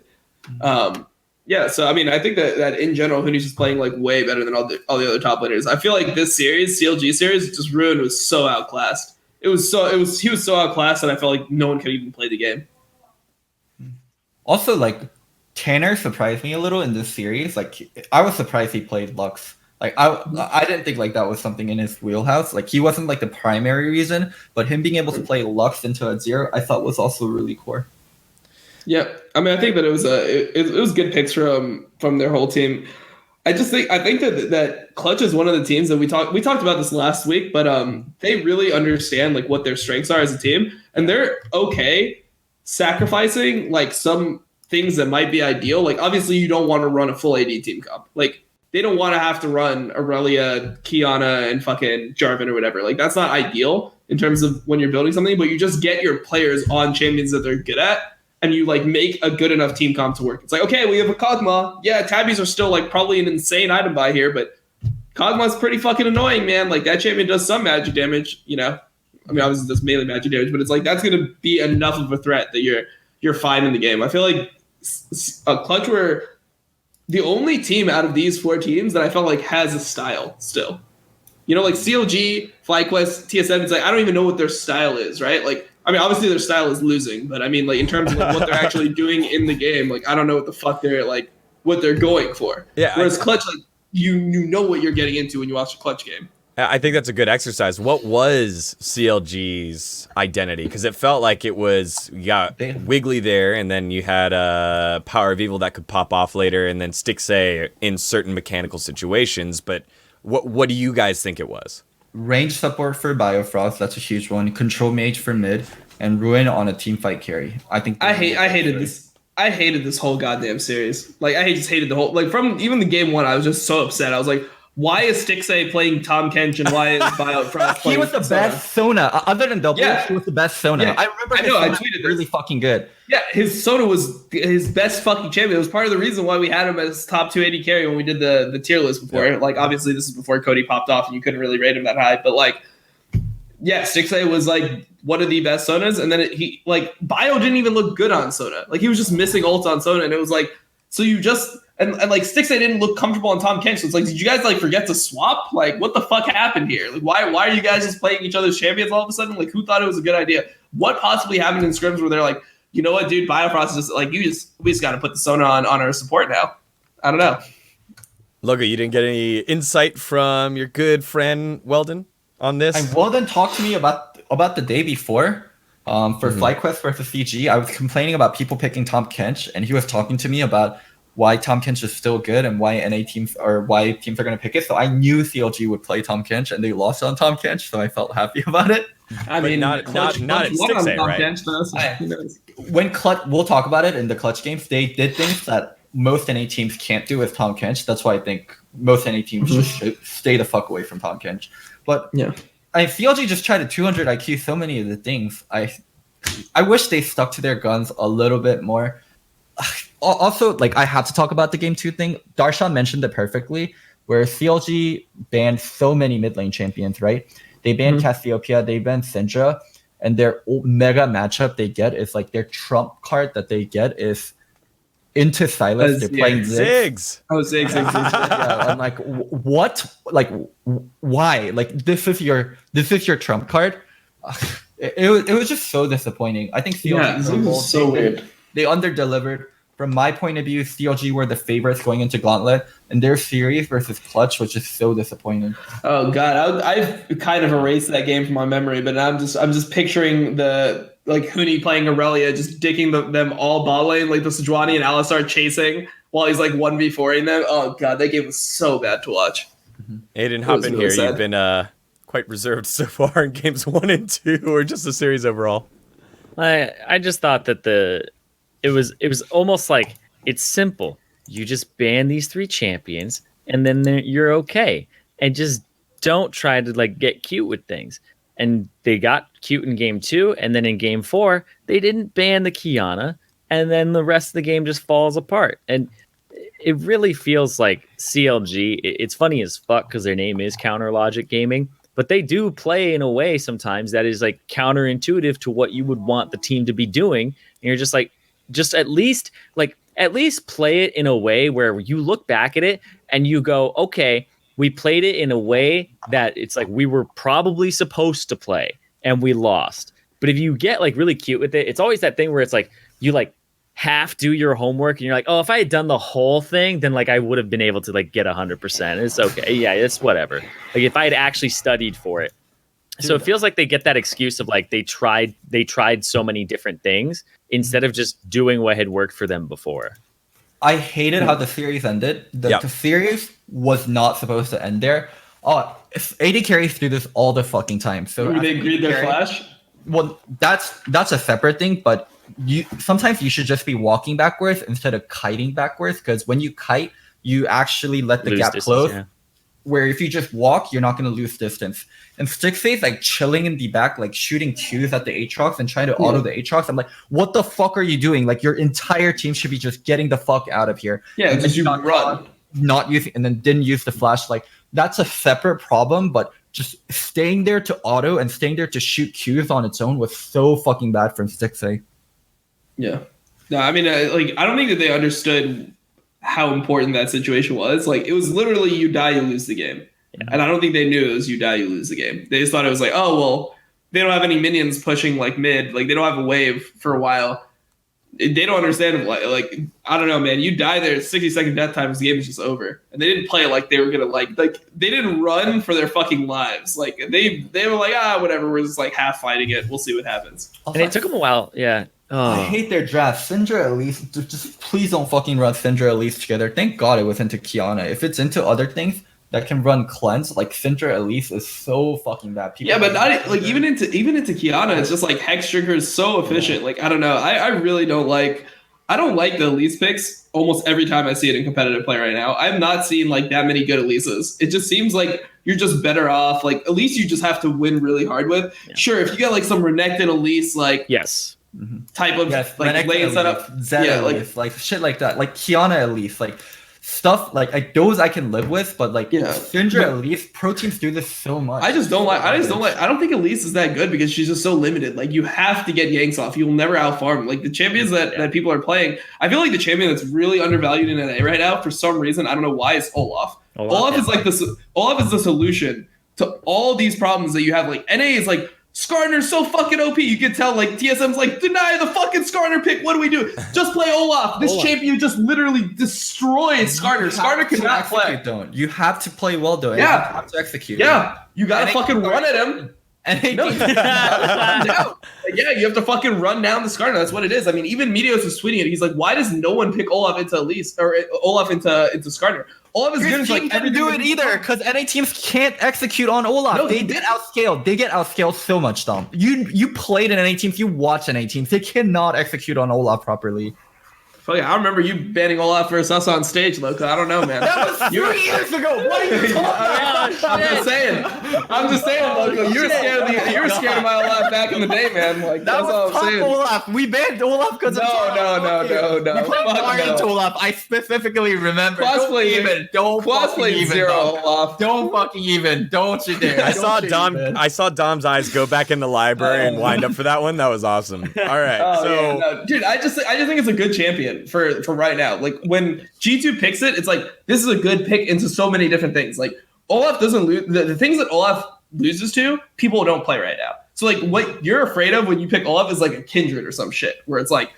Yeah, so I mean, I think that in general, Huni's just playing like way better than all the other top laners. I feel like this series, CLG series, just Ruin was so outclassed. He was so outclassed that I felt like no one could even play the game. Also, like, Tanner surprised me a little in this series. Like, I was surprised he played Lux. Like, I didn't think like that was something in his wheelhouse. Like, he wasn't like the primary reason, but him being able to play Lux into a zero, I thought was also really core. Yeah, I mean, I think that it was good picks from their whole team. I think that Clutch is one of the teams that we talked about this last week, but they really understand like what their strengths are as a team, and they're okay sacrificing like some things that might be ideal. Like obviously you don't want to run a full AD team comp. Like they don't want to have to run Aurelia, Kiana, and fucking Jarvan or whatever. Like that's not ideal in terms of when you're building something, but you just get your players on champions that they're good at, and you like make a good enough team comp to work. It's like, okay, we have a Kog'Maw. Yeah, Tabbies are still like probably an insane item buy here, but Kog'Maw's pretty fucking annoying, man. Like that champion does some magic damage, you know. I mean, obviously that's melee magic damage, but it's like that's gonna be enough of a threat that you're fine in the game. I feel like Clutch were the only team out of these four teams that I felt like has a style still. You know, like CLG, FlyQuest, TSM, it's like I don't even know what their style is, right? Like, I mean, obviously their style is losing, but I mean, like in terms of like, what they're actually doing in the game, like I don't know what the fuck what they're going for. Yeah. Whereas Clutch, like you know what you're getting into when you watch a Clutch game. I think that's a good exercise. What was CLG's identity? Because it felt like it was, you got Wiggly there, and then you had Power of Evil that could pop off later, and then Stixay in certain mechanical situations. But what do you guys think it was? Range support for Biofrost, that's a huge one. Control Mage for mid, and Ruin on a teamfight carry. I think I hated this. I hated this whole goddamn series. Like I just hated the whole, like from even the game one, I was just so upset. I was like, why is Stixay playing Tom Kench and why is Biofrost playing He was the best Sona. Other than double, he was the best Sona. Yeah. I remember I tweeted really fucking good. Yeah, his Sona was his best fucking champion. It was part of the reason why we had him as top 280 carry when we did the tier list before. Yeah. Like obviously this is before Cody popped off and you couldn't really rate him that high. But like, yeah, Stixay was like one of the best Sonas, and then he like Bio didn't even look good on Sona. Like he was just missing ults on Sona, and it was like, so you just and like Stixay didn't look comfortable on Tom Kench. So it's like, did you guys like forget to swap? Like, what the fuck happened here? Like, why are you guys just playing each other's champions all of a sudden? Like, who thought it was a good idea? What possibly happened in scrims where they're like, you know what, dude, Biofrost is just like, we just got to put the Sona on our support now. I don't know. Logo, you didn't get any insight from your good friend Weldon on this? And Weldon talked to me about the day before. For FlyQuest versus CG, I was complaining about people picking Tom Kench, and he was talking to me about why Tom Kench is still good and why teams are going to pick it. So I knew CLG would play Tom Kench, and they lost on Tom Kench, so I felt happy about it. I mean, not at Stixay, right? Kench, when Clutch, we'll talk about it in the Clutch games. They did things that most NA teams can't do with Tom Kench. That's why I think most NA teams should stay the fuck away from Tom Kench. But yeah, CLG just tried to 200 IQ so many of the things. I wish they stuck to their guns a little bit more. Also, like I had to talk about the game 2 thing. Darshan mentioned it perfectly, where CLG banned so many mid lane champions, right? They banned Cassiopeia, they banned Syndra, and their mega matchup they get is like their trump card that they get is into Sylas. They're playing Ziggs. Oh, Ziggs. Yeah, I'm like, what? Like, why? Like, this is your trump card. It was just so disappointing. I think CLG was so weird. They underdelivered. From my point of view, CLG were the favorites going into Gauntlet, and their series versus Clutch was just so disappointing. Oh god, I've kind of erased that game from my memory, but I'm just picturing the like Huni playing Aurelia, just dicking them all bot lane, like the Sejuani and Alistar chasing while he's like 1v4ing them. Oh god, that game was so bad to watch. Aiden, hop in really here. sad. You've been quite reserved so far in games 1 and 2, or just the series overall. I just thought that it was almost like it's simple. You just ban these 3 champions, and then you're okay. And just don't try to like get cute with things. And they got cute in game 2, and then in game 4, they didn't ban the Kiana, and then the rest of the game just falls apart. And it really feels like CLG. It's funny as fuck because their name is Counter Logic Gaming, but they do play in a way sometimes that is like counterintuitive to what you would want the team to be doing. And you're just like, at least play it in a way where you look back at it and you go, okay, we played it in a way that it's like we were probably supposed to play and we lost. But if you get like really cute with it, it's always that thing where it's like you like half do your homework and you're like, oh, if I had done the whole thing, then like I would have been able to like get 100%. It's okay. Yeah, it's whatever. Like if I had actually studied for it. So it feels like they get that excuse of like they tried so many different things instead of just doing what had worked for them before. I hated how the series ended. The series was not supposed to end there. Oh, AD carries do this all the fucking time. So they agreed their flash? Well, that's a separate thing, but sometimes you should just be walking backwards instead of kiting backwards, because when you kite, you actually let the gap close. Yeah. Where if you just walk, you're not going to lose distance. And Stixxay's like chilling in the back, like shooting Qs at the Aatrox and trying to auto the Aatrox. I'm like, what the fuck are you doing? Like your entire team should be just getting the fuck out of here. Yeah, because you run. Not using, and then didn't use the flash. Like that's a separate problem, but just staying there to auto and staying there to shoot Qs on its own was so fucking bad from Stixxay. Yeah. No, I mean, I don't think that they understood how important that situation was. Like, it was literally you die, you lose the game. Yeah. And I don't think they knew it was you die, you lose the game. They just thought it was like, oh, well, they don't have any minions pushing like mid. Like, they don't have a wave for a while. They don't understand. Like I don't know, man. You die there, 60-second death times, the game is just over. And they didn't play it like they were gonna like they didn't run for their fucking lives. Like they were like, whatever. We're just like half fighting it. We'll see what happens. And it took them a while. Yeah. Oh. I hate their draft. Syndra Elise, just please don't fucking run Syndra Elise together. Thank God it was into Kiana. If it's into other things that can run cleanse, like Syndra Elise is so fucking bad. People but not like even into Kiana, it's just like Hex Trigger is so efficient. Like I don't know. I really don't like the Elise picks almost every time I see it in competitive play right now. I've not seen like that many good Elises. It just seems like you're just better off. Like Elise you just have to win really hard with. Yeah. Sure, if you get like some Renekton Elise, like yes. Type of like lane setup, Zeta like shit like that, like Kiana Elise, like stuff like those I can live with, but like Syndra Elise, pro teams do this so much. I don't think Elise is that good because she's just so limited. Like you have to get Yanks off. You'll never outfarm. Like the champions that people are playing, I feel like the champion that's really undervalued in NA right now for some reason, I don't know why, is Olaf. Olaf is like this. Olaf is the solution to all these problems that you have. Like NA is like, Skarner's so fucking OP. You can tell, like, TSM's like, deny the fucking Skarner pick. What do we do? Just play Olaf. This champion just literally destroys Skarner. Skarner cannot play. You have to play well, though. Yeah. You have to execute. Yeah. You got to fucking run at him. You have to fucking run down the Skarner. That's what it is. I mean, even Meteos was tweeting it. He's like, why does no one pick Olaf into Elise or Olaf into Skarner? Olaf is good. Like didn't do it either because NA teams can't execute on Olaf. No, they get outscaled. They get outscaled so much, Dom. You played in NA teams. You watch NA teams. They cannot execute on Olaf properly. I remember you banning Olaf versus us on stage, Loco. I don't know, man. That was 3 years ago. What are you talking about? I'm just saying, Loco. You were scared of my Olaf back in the day, man. Like that that's all I'm saying. Olaf. We banned Olaf because no. We played Olaf. I specifically remember. Don't fucking even. Zero Olaf. Don't fucking even. Don't you dare. I saw Dom's eyes go back in the library and wind up for that one. That was awesome. All right, dude, I just think it's a good champion for right now. Like when G2 picks it, it's like this is a good pick into so many different things. Like Olaf doesn't lose the things that Olaf loses to, people don't play right now. So like what you're afraid of when you pick Olaf is like a Kindred or some shit where it's like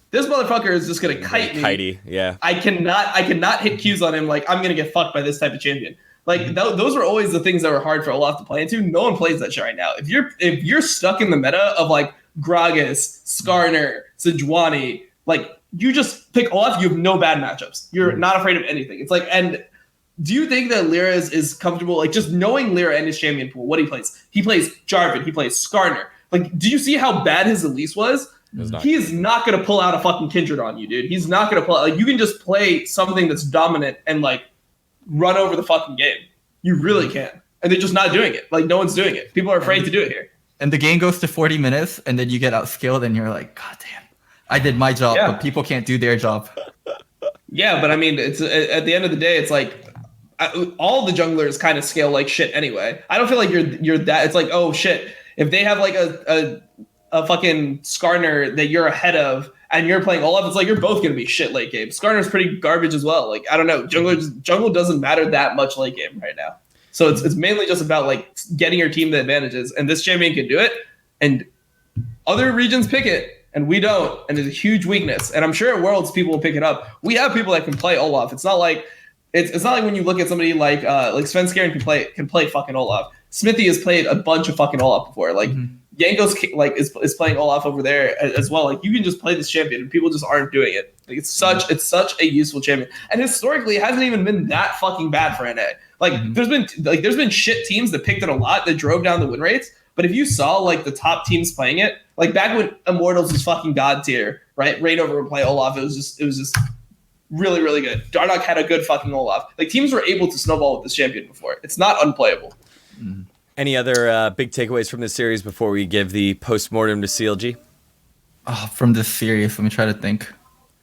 this motherfucker is just gonna kite me. Kitey, yeah. I cannot hit Qs on him. Like I'm gonna get fucked by this type of champion. Like those are always the things that were hard for Olaf to play into. No one plays that shit right now. If you're stuck in the meta of like Gragas, Skarner, Sejuani. Like, you just pick Olaf, you have no bad matchups. You're not afraid of anything. It's like, and do you think that Lyra is comfortable, like, just knowing Lyra and his champion pool, what he plays? He plays Jarvan, he plays Skarner. Like, do you see how bad his Elise was? He is not going to pull out a fucking Kindred on you, dude. He's not going to pull out. Like, you can just play something that's dominant and, like, run over the fucking game. You really can. And they're just not doing it. Like, no one's doing it. People are afraid to do it here. And the game goes to 40 minutes, and then you get outskilled, and you're like, God damn, I did my job, but people can't do their job. Yeah, but I mean, it's at the end of the day, it's like all the junglers kind of scale like shit anyway. I don't feel like you're that. It's like, oh shit, if they have like a fucking Skarner that you're ahead of, and you're playing Olaf, it's like you're both gonna be shit late game. Skarner's pretty garbage as well. Like, I don't know, jungle doesn't matter that much late game right now. So it's mainly just about like getting your team the advantages, and this champion can do it, and other regions pick it, and we don't, and it's a huge weakness. And I'm sure at Worlds people will pick it up. We have people that can play Olaf. It's not like when you look at somebody like Svenskeren can play fucking Olaf. Smithy has played a bunch of fucking Olaf before. Like Jankos like is playing Olaf over there as well. Like, you can just play this champion, and people just aren't doing it. Like, it's such a useful champion, and historically it hasn't even been that fucking bad for NA. Like, there's been shit teams that picked it a lot that drove down the win rates. But if you saw like the top teams playing it, like back when Immortals was fucking god tier, right? Reignover would play Olaf. It was just really, really good. Darnock had a good fucking Olaf. Like, teams were able to snowball with this champion before. It's not unplayable. Any other big takeaways from this series before we give the postmortem to CLG? From this series, let me try to think.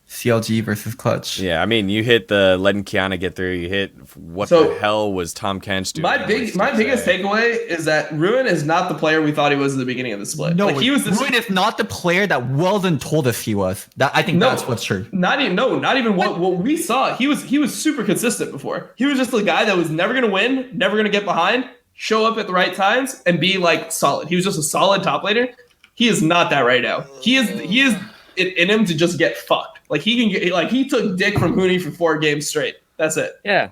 CLG versus Clutch. Yeah, I mean, you hit the letting Kiana get through. You hit what the hell was Tom Kench doing? My biggest takeaway is that Ruin is not the player we thought he was at the beginning of the split. No, like, Ruin is not the player that Weldon told us he was. That's what's true. Not even what we saw. He was super consistent before. He was just the guy that was never gonna win, never gonna get behind, show up at the right times, and be like solid. He was just a solid top laner. He is not that right now. He is in him to just get fucked. Like, he can get, like, he took dick from Huni for 4 games straight. That's it. Yeah.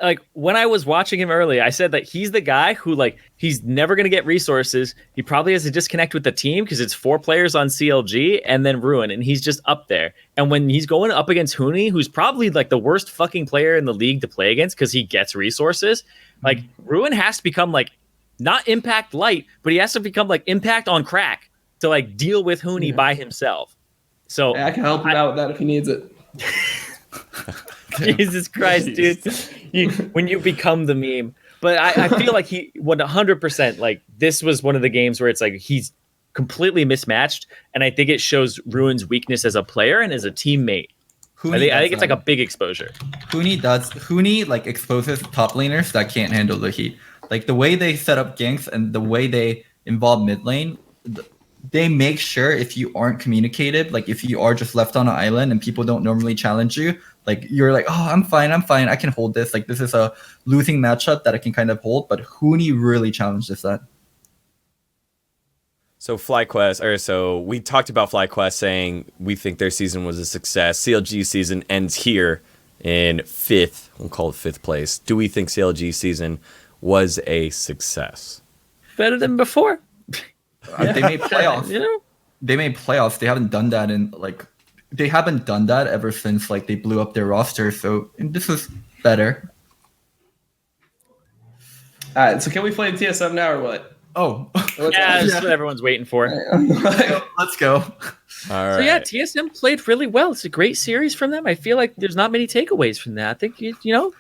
Like, when I was watching him early, I said that he's the guy who, like, he's never going to get resources. He probably has a disconnect with the team because it's 4 players on CLG and then Ruin, and he's just up there. And when he's going up against Huni, who's probably like the worst fucking player in the league to play against because he gets resources, like, Ruin has to become like not impact light, but he has to become like impact on crack to like deal with Huni by himself. So I can help him out with that if he needs it. Jesus Christ, dude. When you become the meme. But I feel like he 100%, like, this was one of the games where it's like he's completely mismatched, and I think it shows Ruin's weakness as a player and as a teammate. I think it's like a big exposure. Huni like exposes top laners that can't handle the heat. Like, the way they set up ganks and the way they involve mid lane, they make sure if you aren't communicative, like if you are just left on an island and people don't normally challenge you, like, you're like, oh, I'm fine, I can hold this. Like, this is a losing matchup that I can kind of hold. But Huni really challenges that. So we talked about FlyQuest saying we think their season was a success. CLG season ends here in 5th. We'll call it 5th place. Do we think CLG season was a success? Better than before. They made playoffs. You know? They made playoffs. They haven't done that ever since like they blew up their roster. So this is better. All right, so can we play TSM now or what? Oh, Yeah, that's what everyone's waiting for. let's go. All right. So yeah, TSM played really well. It's a great series from them. I feel like there's not many takeaways from that. I think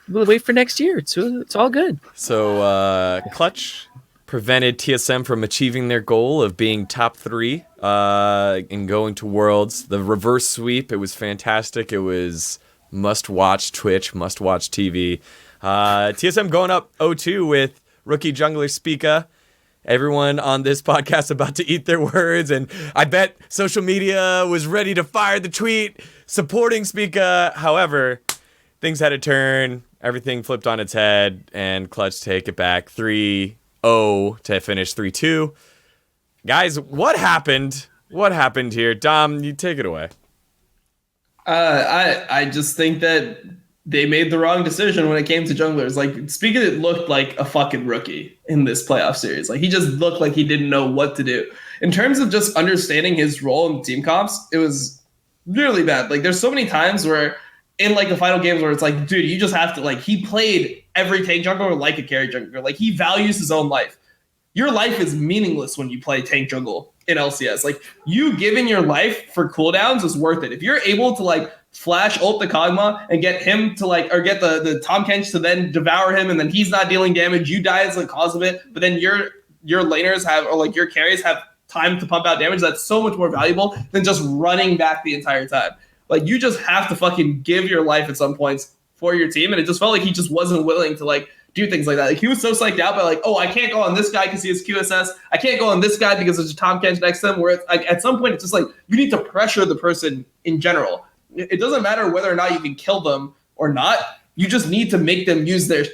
we'll wait for next year. It's all good. So Clutch prevented TSM from achieving their goal of being top 3 and going to Worlds. The reverse sweep, it was fantastic. It was must-watch Twitch, must-watch TV. TSM going up 0-2 with rookie jungler Spica. Everyone on this podcast about to eat their words, and I bet social media was ready to fire the tweet supporting Spica. However, things had a turn. Everything flipped on its head, and Clutch take it back 3-0 to finish 3-2. Guys, what happened? What happened here? Dom, you take it away. I just think that they made the wrong decision when it came to junglers. Like, Spica looked like a fucking rookie in this playoff series. Like, he just looked like he didn't know what to do. in terms of just understanding his role in team comps, it was really bad. Like there's so many times where in like the final games where it's like, dude, you just have to like, he played every tank jungler like a carry jungler. Like he values his own life. Your life is meaningless when you play tank jungle in LCS. Like you giving your life for cooldowns is worth it. If you're able to like flash ult the Kog'Maw and get him to like, or get the Tahm Kench to then devour him and then he's not dealing damage, you die as the cause of it, but then your laners have, or like your carries have time to pump out damage, that's so much more valuable than just running back the entire time. Like you just have to fucking give your life at some points for your team, and it just felt like he just wasn't willing to like do things like that. Like he was so psyched out by like, oh, I can't go on this guy because he has QSS. I can't go on this guy because there's a Tahm Kench next to him. Where it's, like, at some point, it's just like you need to pressure the person in general. It doesn't matter whether or not you can kill them or not. You just need to make them use their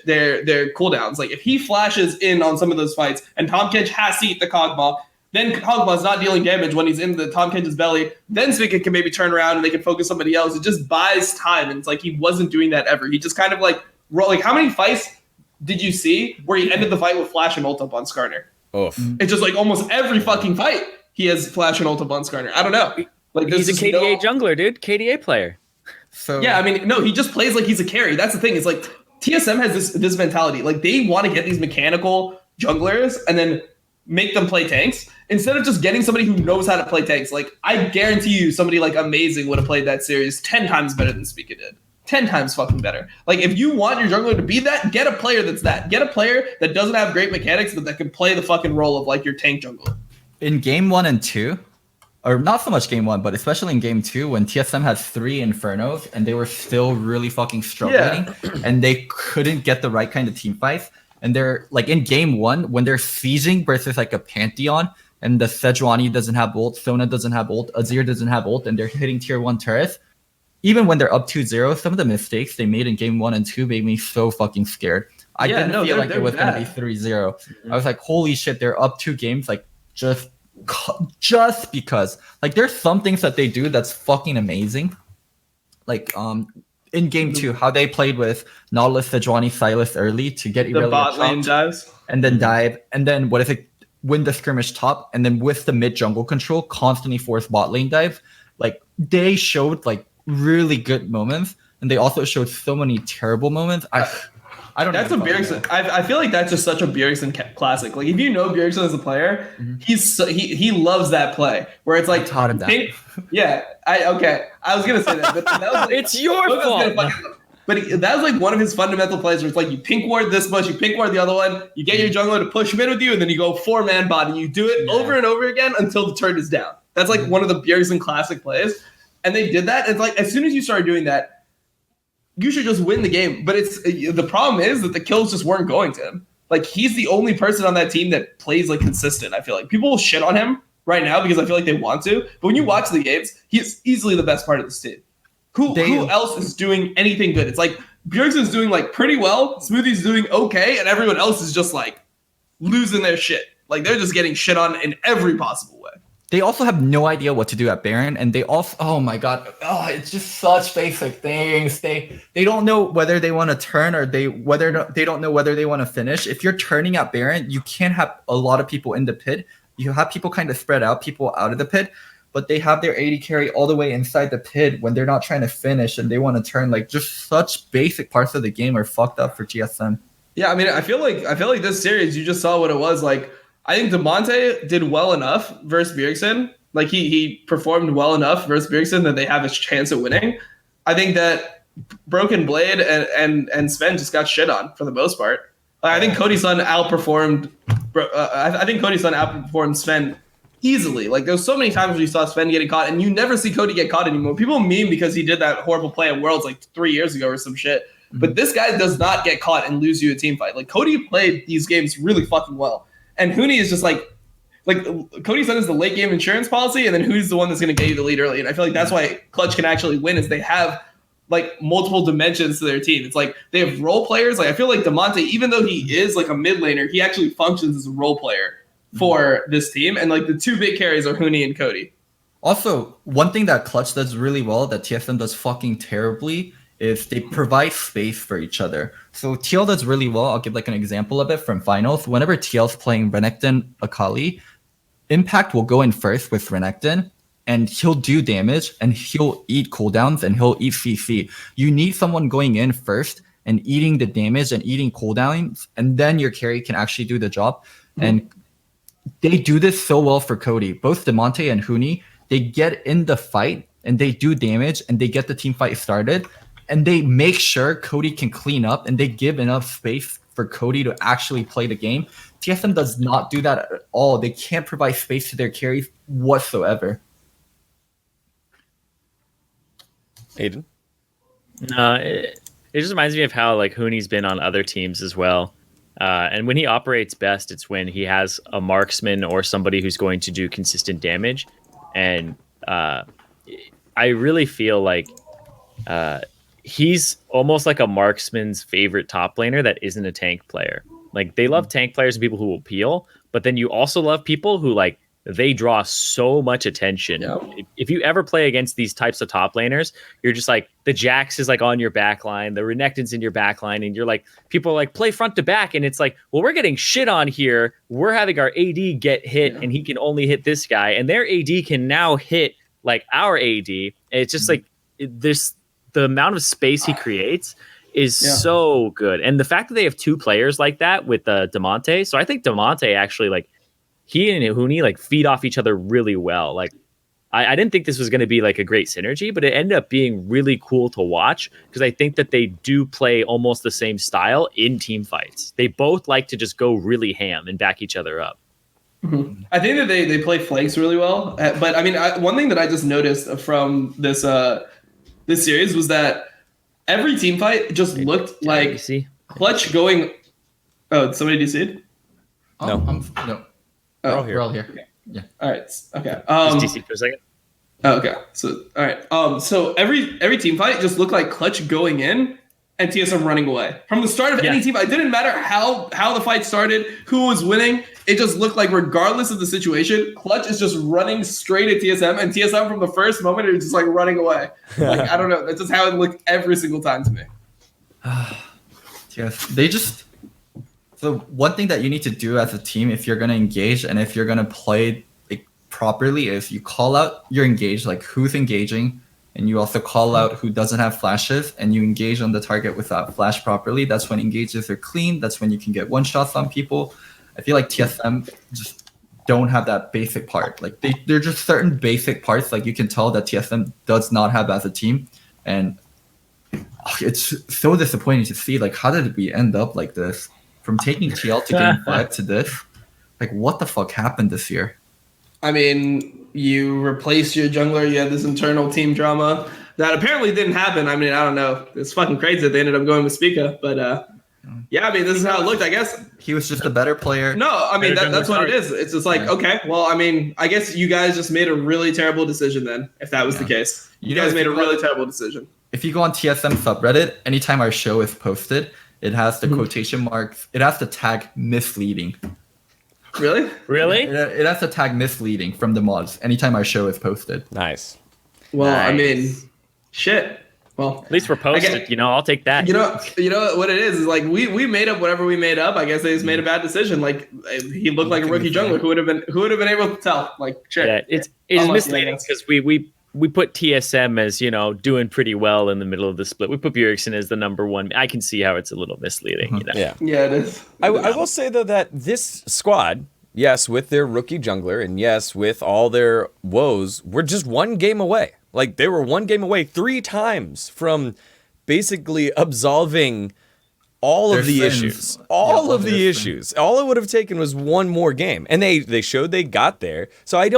cooldowns. Like if he flashes in on some of those fights and Tahm Kench has to eat the Kog'Maw, then Kog'Maw's not dealing damage when he's in the Tahm Kench's belly, then Spigot can maybe turn around and they can focus somebody else. It just buys time, and it's like he wasn't doing that ever. He just kind of like how many fights did you see where he ended the fight with flash and ult up on Skarner? Oof. It's just like almost every fucking fight he has flash and ult up on Skarner. I don't know. Like He's a KDA jungler, dude. KDA player. So yeah, I mean, no, he just plays like he's a carry. That's the thing. It's like TSM has this mentality. Like they want to get these mechanical junglers and then make them play tanks instead of just getting somebody who knows how to play tanks. Like I guarantee you somebody like Amazing would have played that series 10 times better than Spica did. 10 times fucking better. Like if you want your jungler to be that, get a player that's that. Get a player that doesn't have great mechanics but that can play the fucking role of like your tank jungler. in game 1 and 2, or not so much game 1, but especially in game 2, when TSM had 3 Infernos and they were still really fucking struggling and they couldn't get the right kind of team fights. And they're like in game 1, when they're sieging versus like a Pantheon and the Sejuani doesn't have ult, Sona doesn't have ult, Azir doesn't have ult, and they're hitting tier 1 turrets. Even when they're up 2-0, some of the mistakes they made in game 1 and 2 made me so fucking scared. I didn't feel like it was going to be 3-0. Mm-hmm. I was like, holy shit, they're up 2 games, like just because. Like there's some things that they do that's fucking amazing. Like in game 2, how they played with Nautilus, Sejuani, Sylas early to get the bot lane dives. And then dive. And then win the skirmish top. And then with the mid jungle control, constantly force bot lane dive. Like they showed like really good moments. And they also showed so many terrible moments. I don't know. That's a Bjergsen. I feel like that's just such a Bjergsen classic. Like if you know Bjergsen as a player, he loves that play where it's like I taught him that. I was gonna say that, but that was like, it's your fault. But that was like one of his fundamental plays where it's like you pink ward this much, you pink ward the other one, you get your jungler to push mid with you, and then you go 4-man bot and you do it over and over again until the turn is down. That's like one of the Bjergsen classic plays, and they did that. And it's like as soon as you started doing that, you should just win the game. But the problem is that the kills just weren't going to him. Like he's the only person on that team that plays like consistent. I feel like people will shit on him right now because I feel like they want to. But when you watch the games, he's easily the best part of this team. Who else is doing anything good? It's like Bjergsen's doing like pretty well, Smoothie's doing okay, and everyone else is just like losing their shit. Like they're just getting shit on in every possible way. They also have no idea what to do at Baron, and they also, oh my god, it's just such basic things. They don't know whether they want to turn or they don't know whether they want to finish. If you're turning at Baron, you can't have a lot of people in the pit. You have people kind of spread out, people out of the pit, but they have their AD carry all the way inside the pit when they're not trying to finish and they want to turn. Like just such basic parts of the game are fucked up for GSM. Yeah, I mean, I feel like this series, you just saw what it was like. I think DeMonte did well enough versus Bjergsen. Like he performed well enough versus Bjergsen that they have a chance at winning. I think that Broken Blade and Sven just got shit on for the most part. I think Cody's son outperformed. I think Cody's son outperformed Sven easily. Like there's so many times when you saw Sven getting caught, and you never see Cody get caught anymore. People meme because he did that horrible play at Worlds like 3 years ago or some shit. But this guy does not get caught and lose you a team fight. Like Cody played these games really fucking well. And Huni is just like Cody's son is the late game insurance policy, and then who's the one that's going to get you the lead early. And I feel like that's why Clutch can actually win is they have like multiple dimensions to their team. It's like they have role players. Like I feel like DeMonte, even though he is like a mid laner, he actually functions as a role player for this team. And like the two big carries are Huni and Cody. Also, one thing that Clutch does really well that TSM does fucking terribly is they provide space for each other. So TL does really well. I'll give like an example of it from finals. Whenever TL's playing Renekton, Akali, Impact will go in first with Renekton, and he'll do damage, and he'll eat cooldowns, and he'll eat CC. You need someone going in first and eating the damage and eating cooldowns, and then your carry can actually do the job. And they do this so well for Cody. Both Demonte and Huni, they get in the fight and they do damage and they get the team fight started, and they make sure Cody can clean up, and they give enough space for Cody to actually play the game. TSM does not do that at all. They can't provide space to their carries whatsoever. Aiden? It just reminds me of how like Huni's been on other teams as well. And when he operates best, it's when he has a marksman or somebody who's going to do consistent damage. And I really feel like he's almost like a marksman's favorite top laner that isn't a tank player. Like they love tank players and people who will peel, but then you also love people who like they draw so much attention. Yep. If you ever play against these types of top laners, you're just like the Jax is like on your back line, the Renekton's in your back line, and you're like people are like play front to back, and it's like, well, we're getting shit on here. We're having our AD get hit, and he can only hit this guy, and their AD can now hit like our AD. And it's just like this the amount of space he creates is so good. And the fact that they have two players like that with Demonte, so I think Demonte actually like he and Huni like feed off each other really well. Like I didn't think this was going to be like a great synergy, but it ended up being really cool to watch because I think that they do play almost the same style in team fights. They both like to just go really ham and back each other up. Mm-hmm. I think that they play flanks really well. But I mean, one thing that I just noticed from this series was that every team fight just looked like Clutch going. Oh, somebody DC'd? No. No. Oh, we're all here. Okay. Yeah. All right. Okay. Just DC for a second. Oh, okay. So all right. So every team fight just looked like Clutch going in and TSM running away. From the start of any team fight, it didn't matter how the fight started, who was winning. It just looked like regardless of the situation, Clutch is just running straight at TSM, and TSM from the first moment is just like running away. Like I don't know. That's just how it looked every single time to me. Yes, they just. So one thing that you need to do as a team if you're going to engage and if you're going to play like, properly is you call out your engage, like who's engaging, and you also call out who doesn't have flashes, and you engage on the target without flash properly. That's when engages are clean. That's when you can get one-shots on people. I feel like TSM just don't have that basic part. Like they're just certain basic parts like you can tell that TSM does not have as a team. And it's so disappointing to see like how did we end up like this? From taking TL to game 5 to this, like what the fuck happened this year? I mean, you replaced your jungler. You had this internal team drama that apparently didn't happen. I mean, I don't know. It's fucking crazy that they ended up going with Spica, but yeah, I mean, this is how it looked. I guess he was just a better player. No, I mean that's what it is. It's just like okay, well, I mean, I guess you guys just made a really terrible decision then. If that was the case, you guys made a really terrible decision. If you go on TSM subreddit, anytime our show is posted, it has the quotation marks. It has the tag misleading. Really? Really? It has the tag misleading from the mods anytime our show is posted. Nice. Well, I mean, shit. Well, at least we're posted. I'll take that. You know what it is like we made up whatever we made up. I guess they just made a bad decision. Like he looked like a rookie jungler who would have been able to tell. Like shit. Yeah, it's misleading because we put TSM as, doing pretty well in the middle of the split. We put Bjergsen as the number one. I can see how it's a little misleading. Yeah, it is. I will say, though, that this squad, yes, with their rookie jungler, and yes, with all their woes, we're just one game away. Like, they were one game away 3 times from basically absolving all of the issues. All of the issues. All it would have taken was one more game. And they showed they got there. So I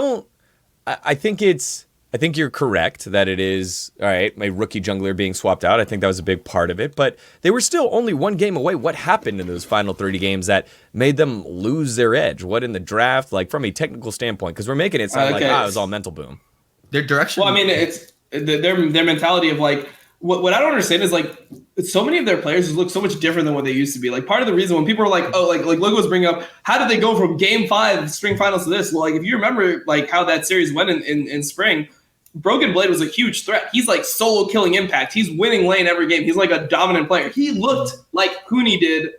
think you're correct that it is, all right, my rookie jungler being swapped out. I think that was a big part of it. But they were still only one game away. What happened in those final 30 games that made them lose their edge? What in the draft, like from a technical standpoint? Because we're making it sound like, it was all mental boom. Their direction. Well, I mean, it's their mentality of like, what I don't understand is like, so many of their players just look so much different than what they used to be. Like part of the reason when people are like, oh, like Logo was bringing up, how did they go from game 5 spring finals to this? Well, like if you remember like how that series went in spring, Broken Blade was a huge threat. He's like solo killing impact. He's winning lane every game. He's like a dominant player. He looked like Huni did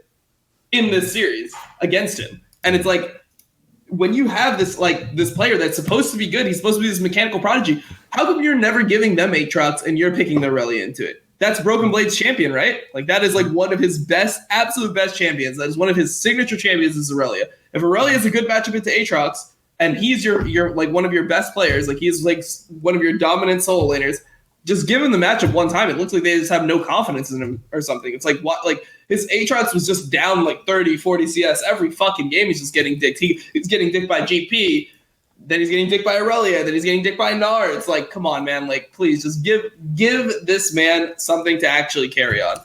in this series against him. And it's like, when you have this player that's supposed to be good, he's supposed to be this mechanical prodigy. How come you're never giving them Aatrox and you're picking their Irelia into it? That's Broken Blade's champion, right? Like that is like one of his absolute best champions. That is one of his signature champions is Irelia. If Irelia is a good matchup into Aatrox, and he's your like one of your best players, like he's like one of your dominant solo laners, just give him the matchup one time. It looks like they just have no confidence in him or something. It's like what, like his Aatrox was just down like 30, 40 CS every fucking game. He's just getting dicked. He's getting dicked by GP, then he's getting dicked by Irelia, then he's getting dicked by Gnar. It's like, come on, man. Like, please just give this man something to actually carry on.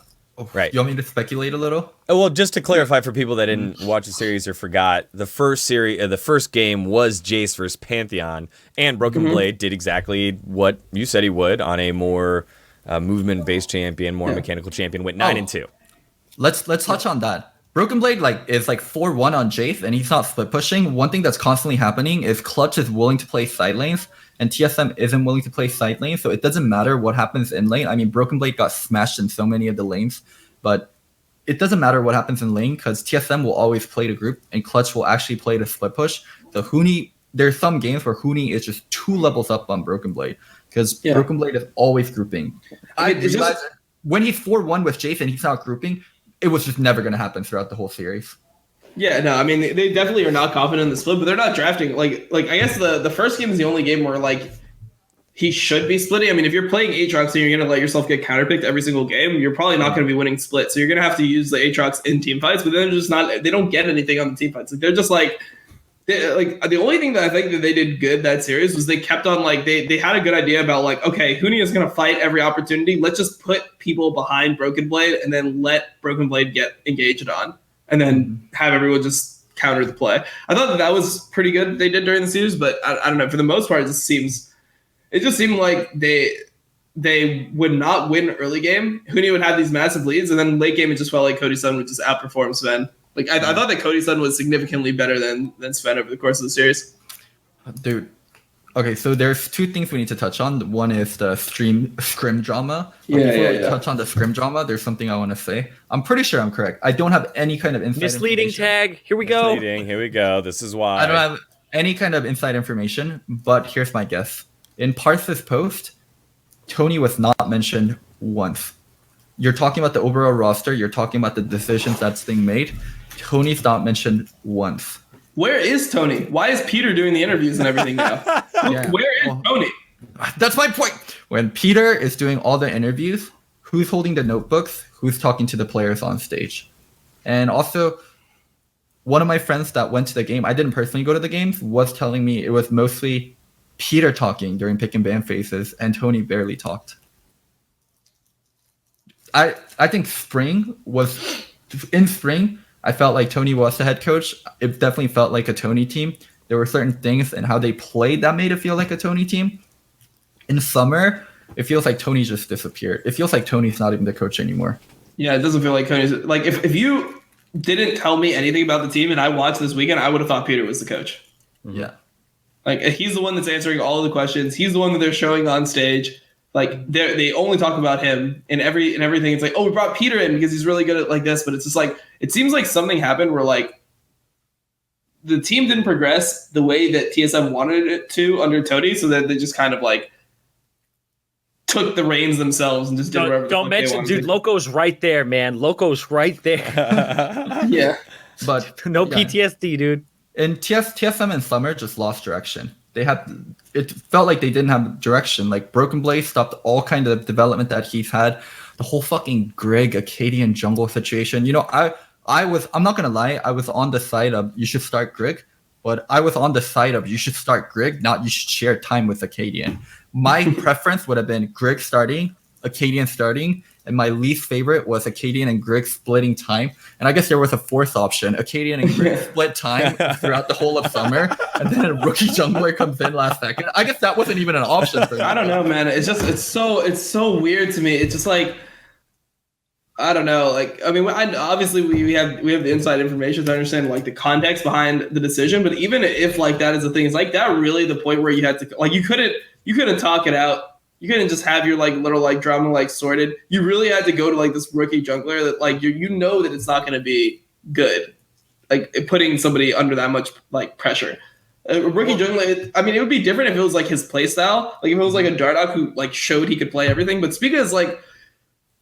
Right. You want me to speculate a little? Well, just to clarify for people that didn't watch the series or forgot, the first game was Jace versus Pantheon, and Broken Blade did exactly what you said he would on a more movement-based champion, more mechanical champion, went 9-2. Let's touch on that. Broken Blade is 4-1 on Jace, and he's not split pushing. One thing that's constantly happening is Clutch is willing to play side lanes, and TSM isn't willing to play side lanes, so it doesn't matter what happens in lane. I mean, Broken Blade got smashed in so many of the lanes, but it doesn't matter what happens in lane because TSM will always play the group, and Clutch will actually play the split push. So Huni, there's some games where Huni is just 2 levels up on Broken Blade because Broken Blade is always grouping. When he's 4-1 with Jace and he's not grouping, it was just never going to happen throughout the whole series. Yeah, no, I mean, they definitely are not confident in the split, but they're not drafting. Like I guess the first game is the only game where, like, he should be splitting. I mean, if you're playing Aatrox and you're going to let yourself get counterpicked every single game, you're probably not going to be winning split. So you're going to have to use the Aatrox in team fights, but they're just not – they don't get anything on the team fights. Like, they're just like – the only thing that I think that they did good that series was they kept on, like, they had a good idea about, like, okay, Huni is going to fight every opportunity. Let's just put people behind Broken Blade and then let Broken Blade get engaged on and then have everyone just counter the play. I thought that was pretty good that they did during the series, but I don't know. For the most part, it just seemed like they would not win early game. Huni would have these massive leads, and then late game, it just felt like Cody Sun would just outperform Sven. Like I thought that Cody Sun was significantly better than Sven over the course of the series. Dude. Okay, so there's 2 things we need to touch on. One is the Scrim drama. Before we touch on the Scrim drama, there's something I want to say. I'm pretty sure I'm correct. I don't have any kind of inside misleading tag. Here we go. Here we go. This is why. I don't have any kind of inside information, but here's my guess. In Parth's post, Tony was not mentioned once. You're talking about the overall roster. You're talking about the decisions that's being made. Tony's not mentioned once. Where is Tony? Why is Peter doing the interviews and everything now? Where is Tony? That's my point. When Peter is doing all the interviews, who's holding the notebooks? Who's talking to the players on stage? And also, one of my friends that went to the game, I didn't personally go to the games, was telling me it was mostly Peter talking during pick and ban phases, and Tony barely talked. I think in spring, I felt like Tony was the head coach. It definitely felt like a Tony team. There were certain things and how they played that made it feel like a Tony team. In summer, it feels like Tony just disappeared. It feels like Tony's not even the coach anymore. Yeah, it doesn't feel like Tony's like if you didn't tell me anything about the team and I watched this weekend, I would have thought Peter was the coach. Yeah. Like he's the one that's answering all of the questions. He's the one that they're showing on stage. Like they only talk about him in everything. It's like, oh, we brought Peter in because he's really good at like this, but it's just like it seems like something happened where like the team didn't progress the way that TSM wanted it to under Tony, so that they just kind of like took the reins themselves and just did whatever. Don't mention, dude. Loco's right there, man. Loco's right there. Yeah, but no PTSD, dude. And TSM in summer just lost direction. It felt like they didn't have direction. Like Broken Blade stopped all kind of development that he's had. The whole fucking Greg Acadian jungle situation. You know, I'm not gonna lie, I was on the side of you should start Greg, but I was on the side of you should start Greg, not you should share time with Acadian. My preference would have been Greg starting, Acadian starting, and my least favorite was Acadian and Greg splitting time. And I guess there was a fourth option. Acadian and Greg split time throughout the whole of summer, and then a rookie jungler comes in last second. I guess that wasn't even an option for me. I don't know, man. It's so weird to me. It's just like I don't know. Like I mean, obviously we have the inside information to understand like the context behind the decision. But even if like that is the thing, it's like that really the point where you had to like you couldn't talk it out. You couldn't just have your like little like drama like sorted. You really had to go to like this rookie jungler that like you know that it's not going to be good. like putting somebody under that much like pressure. Rookie jungler, I mean, it would be different if it was like his play style. Like if it was like a Dardock who like showed he could play everything. But Spica is like,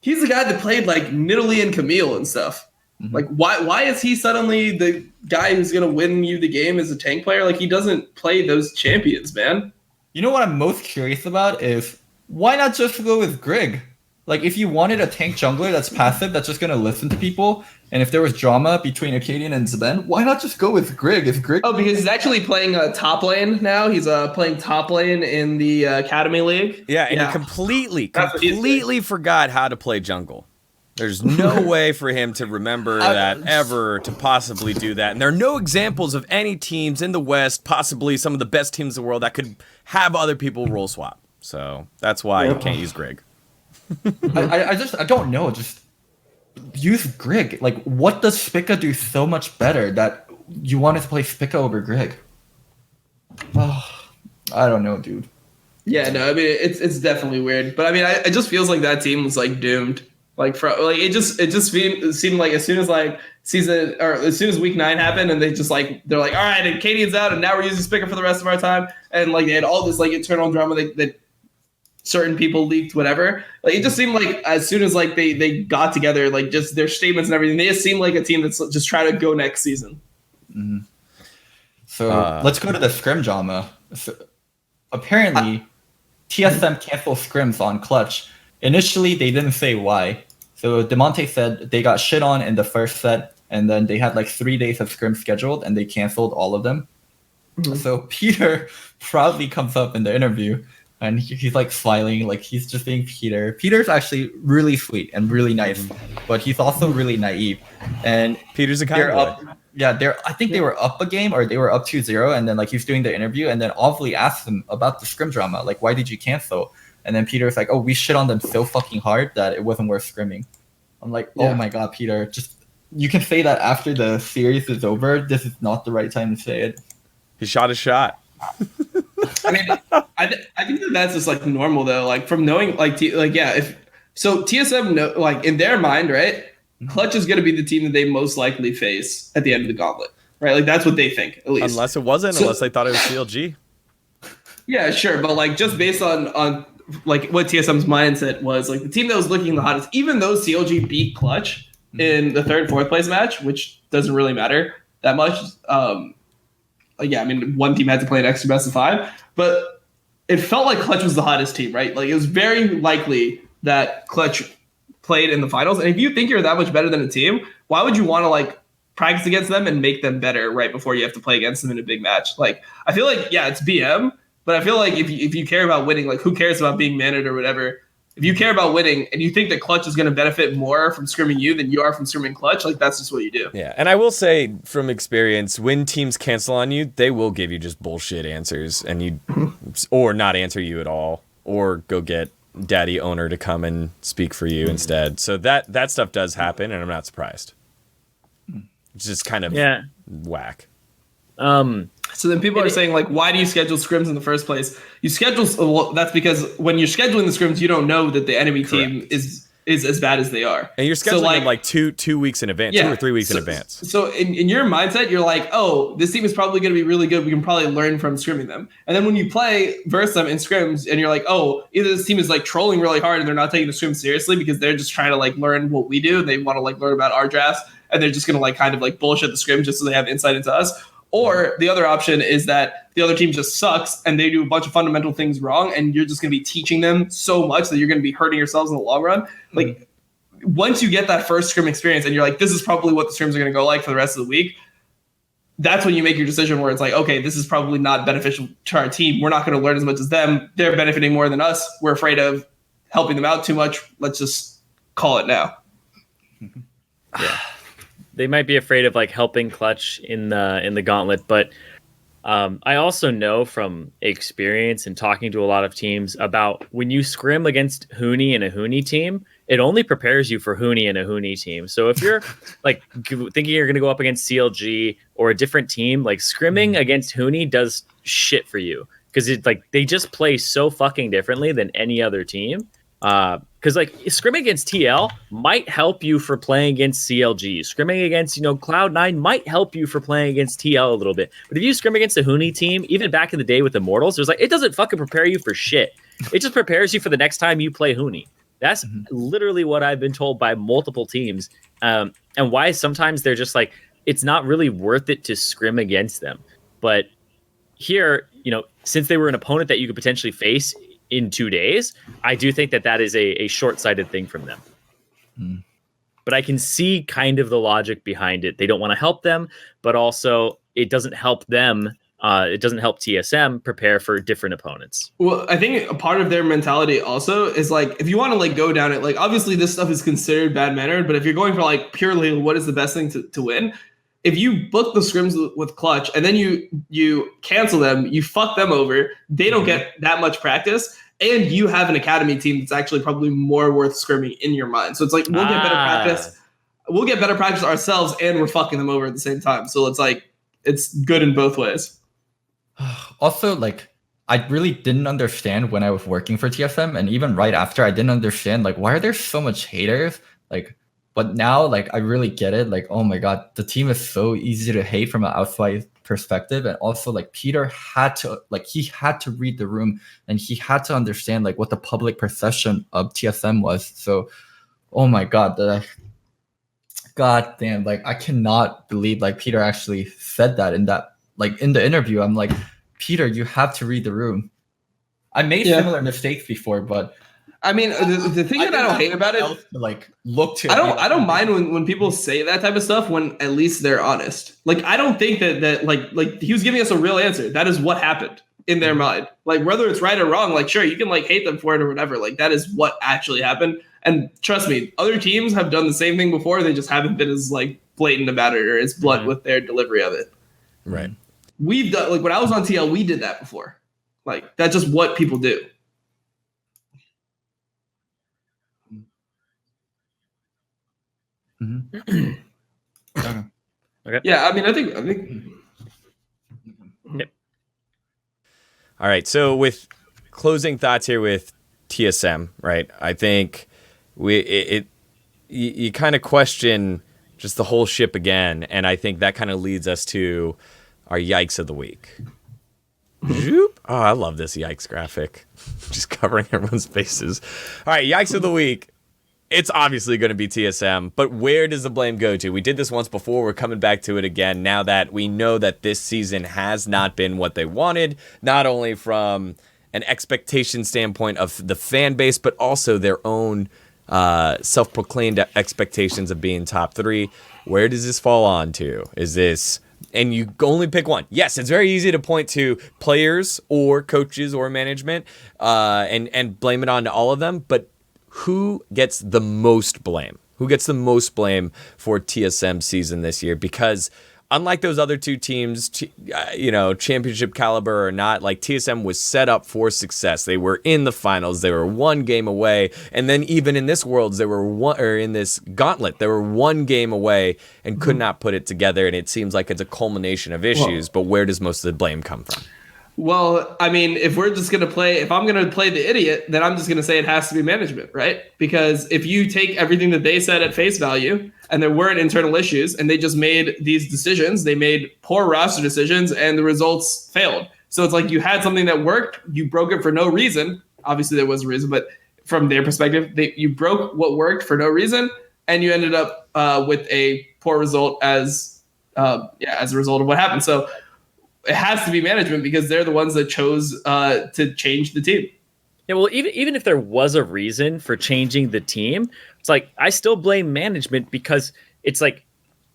he's the guy that played like Nidalee and Camille and stuff. Like why is he suddenly the guy who's gonna win you the game as a tank player? Like he doesn't play those champions, man. You know what I'm most curious about is why not just go with Grig? Like if you wanted a tank jungler that's passive, that's just gonna listen to people, and if there was drama between Acadian and Zben, why not just go with Grig? If Grig because he's actually playing top lane now. He's playing top lane in the Academy League. Yeah, and he completely forgot how to play jungle. There's no way for him to remember that ever to possibly do that. And there are no examples of any teams in the West, possibly some of the best teams in the world, that could have other people role swap. So that's why you can't use Grig. I don't know. Just use Grig. Like, what does Spica do so much better that you wanted to play Spica over Grig? Oh, I don't know, dude. Yeah, no, I mean it's definitely weird, but I mean it just feels like that team was like doomed. Like it just seemed like as soon as like season or as soon as week 9 happened, and they're like, all right, and Acadian's out, and now we're using Spica for the rest of our time, and like they had all this like internal drama that certain people leaked, whatever. Like it just seemed like as soon as like they got together, like just their statements and everything, they just seemed like a team that's just trying to go next season. Mm-hmm. So let's go to the Scrim drama. So, apparently, TSM canceled scrims on Clutch. Initially, they didn't say why. So Demonte said they got shit on in the first set, and then they had like 3 days of scrim scheduled, and they canceled all of them. Mm-hmm. So Peter proudly comes up in the interview, and he's like smiling, like he's just being Peter. Peter's actually really sweet and really nice, but he's also really naive. And Peter's a kind boy. I think they were up a game, or they were up 2-0, and then like he's doing the interview, and then Ovly asked him about the scrim drama, like why did you cancel? And then Peter's like, oh, we shit on them so fucking hard that it wasn't worth scrimming. I'm like, oh my god, Peter, just you can say that after the series is over. This is not the right time to say it. He shot a shot. I mean, I think that's just like normal though. Like from knowing like if so TSM like in their mind, right? Clutch is going to be the team that they most likely face at the end of the gauntlet, right? Like that's what they think, at least. Unless it wasn't, unless they thought it was CLG. Yeah, sure, but like just based on like what TSM's mindset was, like the team that was looking the hottest, even though CLG beat Clutch in the 3rd, 4th place match, which doesn't really matter that much. I mean, one team had to play an extra best of 5, but it felt like Clutch was the hottest team, right? Like it was very likely that Clutch played in the finals. And if you think you're that much better than a team, why would you want to like practice against them and make them better right before you have to play against them in a big match? Like I feel like, yeah, it's BM. But I feel like if you care about winning, like who cares about being managed or whatever? If you care about winning and you think that Clutch is going to benefit more from scrimming you than you are from scrimming Clutch, like that's just what you do. Yeah, and I will say from experience, when teams cancel on you, they will give you just bullshit answers, and or not answer you at all, or go get daddy owner to come and speak for you instead. So that stuff does happen, and I'm not surprised. It's just kind of whack. So then people are saying, like, why do you schedule scrims in the first place? You schedule, well, that's because when you're scheduling the scrims, you don't know that the enemy team is as bad as they are. And you're scheduling them like two weeks in advance, 2 or 3 weeks in advance. So in your mindset, you're like, oh, this team is probably going to be really good. We can probably learn from scrimming them. And then when you play versus them in scrims, and you're like, oh, either this team is like trolling really hard and they're not taking the scrims seriously because they're just trying to like learn what we do. They want to like learn about our drafts, and they're just going to like kind of like bullshit the scrim just so they have insight into us. Or the other option is that the other team just sucks and they do a bunch of fundamental things wrong, and you're just going to be teaching them so much that you're going to be hurting yourselves in the long run. Like once you get that first scrim experience and you're like, this is probably what the scrims are going to go like for the rest of the week, that's when you make your decision where it's like, okay, this is probably not beneficial to our team. We're not going to learn as much as them. They're benefiting more than us. We're afraid of helping them out too much. Let's just call it now. Yeah. They might be afraid of like helping Clutch in the gauntlet, but I also know from experience and talking to a lot of teams about when you scrim against Huni and a Huni team, it only prepares you for Huni and a Huni team. So if you're like thinking you're going to go up against CLG or a different team, like scrimming against Huni does shit for you because it's like they just play so fucking differently than any other team Because like scrimming against TL might help you for playing against CLG. Scrimming against, Cloud9 might help you for playing against TL a little bit. But if you scrim against a Huni team, even back in the day with Immortals, it doesn't fucking prepare you for shit. It just prepares you for the next time you play Huni. That's literally what I've been told by multiple teams. And why sometimes they're just like, it's not really worth it to scrim against them. But here, since they were an opponent that you could potentially face in 2 days, I do think that is a short-sighted thing from them. But I can see kind of the logic behind it. They don't want to help them, but also it doesn't help them. It doesn't help TSM prepare for different opponents. Well, I think a part of their mentality also is like, if you want to like go down it, like obviously this stuff is considered bad mannered, but if you're going for like purely what is the best thing to win, if you book the scrims with Clutch and then you cancel them, you fuck them over, they don't get that much practice, and you have an academy team that's actually probably more worth scrimming in your mind. So it's like, we'll get better practice. We'll get better practice ourselves, and we're fucking them over at the same time. So it's like, it's good in both ways. Also, like, I really didn't understand when I was working for TSM, and even right after, I didn't understand, like, why are there so much haters? Like, but now, like, I really get it. Like, oh my God, the team is so easy to hate from an outside perspective. And also, like, Peter had to read the room, and he had to understand, like, what the public perception of TSM was. So, oh my God, God damn, like, I cannot believe, like, Peter actually said that in the interview. I'm like, Peter, you have to read the room. I made similar mistakes before, but I mean, the thing that I don't hate about it, I don't mind when people say that type of stuff when at least they're honest. Like, I don't think that like he was giving us a real answer. That is what happened in their mind. Like, whether it's right or wrong, like, sure, you can like hate them for it or whatever. Like, that is what actually happened. And trust me, other teams have done the same thing before. They just haven't been as like blatant about it or as blunt with their delivery of it. Right. We've done, like, when I was on TL, we did that before. Like, that's just what people do. Okay. Yeah, I mean, I think. Yep. All right. So with closing thoughts here with TSM, right? I think you kind of question just the whole ship again, and I think that kind of leads us to our yikes of the week. Oh, I love this yikes graphic. Just covering everyone's faces. All right, yikes of the week. It's obviously going to be TSM, but where does the blame go to? We did this once before. We're coming back to it again now that we know that this season has not been what they wanted, not only from an expectation standpoint of the fan base, but also their own self-proclaimed expectations of being top 3. Where does this fall on to? Is this... And you only pick one. Yes, it's very easy to point to players or coaches or management and blame it on all of them, but who gets the most blame? Who gets the most blame for TSM season this year? Because unlike those other two teams, championship caliber or not, like, TSM was set up for success. They were in the finals. They were one game away. And then even in this Worlds, in this gauntlet, they were one game away and could not put it together. And it seems like it's a culmination of issues. But where does most of the blame come from? Well, I mean, if I'm going to play the idiot, then I'm just going to say it has to be management, right? Because if you take everything that they said at face value and there weren't internal issues and they just made these decisions, they made poor roster decisions and the results failed. So it's like you had something that worked, you broke it for no reason. Obviously there was a reason, but from their perspective, you broke what worked for no reason and you ended up with a poor result as a result of what happened. So it has to be management because they're the ones that chose to change the team. Yeah, well, even if there was a reason for changing the team, it's like I still blame management because it's like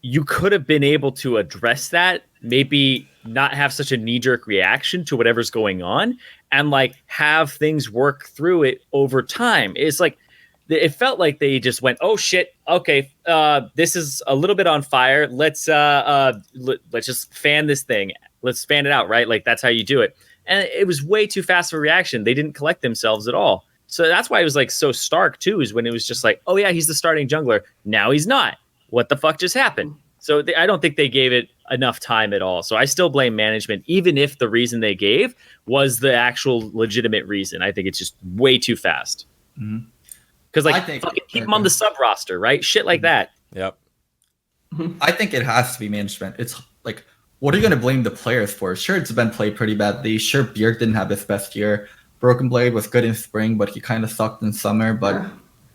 you could have been able to address that, maybe not have such a knee-jerk reaction to whatever's going on, and like have things work through it over time. It's like it felt like they just went, "Oh shit, okay, this is a little bit on fire. Let's just fan this thing." Let's fan it out, right? Like, that's how you do it. And it was way too fast of a reaction. They didn't collect themselves at all. So that's why it was, like, so stark, too, is when it was just like, oh, yeah, he's the starting jungler. Now he's not. What the fuck just happened? So I don't think they gave it enough time at all. So I still blame management, even if the reason they gave was the actual legitimate reason. I think it's just way too fast. Mm-hmm. Because I like think- fucking keep him on the sub roster, right? Shit like that. Yep. I think it has to be management. It's like, what are you going to blame the players for? Sure, it's been played pretty badly. Sure, Bjerg didn't have his best year. Broken Blade was good in spring, but he kind of sucked in summer. But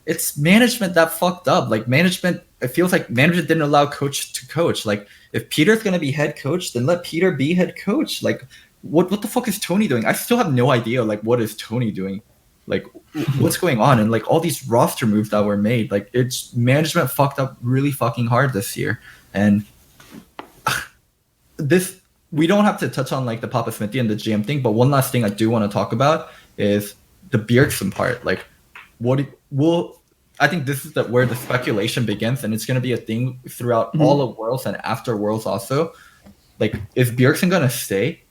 it's management that fucked up. Like management, it feels like management didn't allow coach to coach. Like if Peter's going to be head coach, then let Peter be head coach. Like what the fuck is Tony doing? I still have no idea. Like what is Tony doing? Like what's going on? And like all these roster moves that were made, like it's management fucked up really fucking hard this year. And this, we don't have to touch on like the Papa Smithy and the GM thing, but one last thing I do want to talk about is the Bjergsen part. Like I think this is where the speculation begins, and it's going to be a thing throughout all of Worlds and after Worlds also. Like, is Bjergsen going to stay?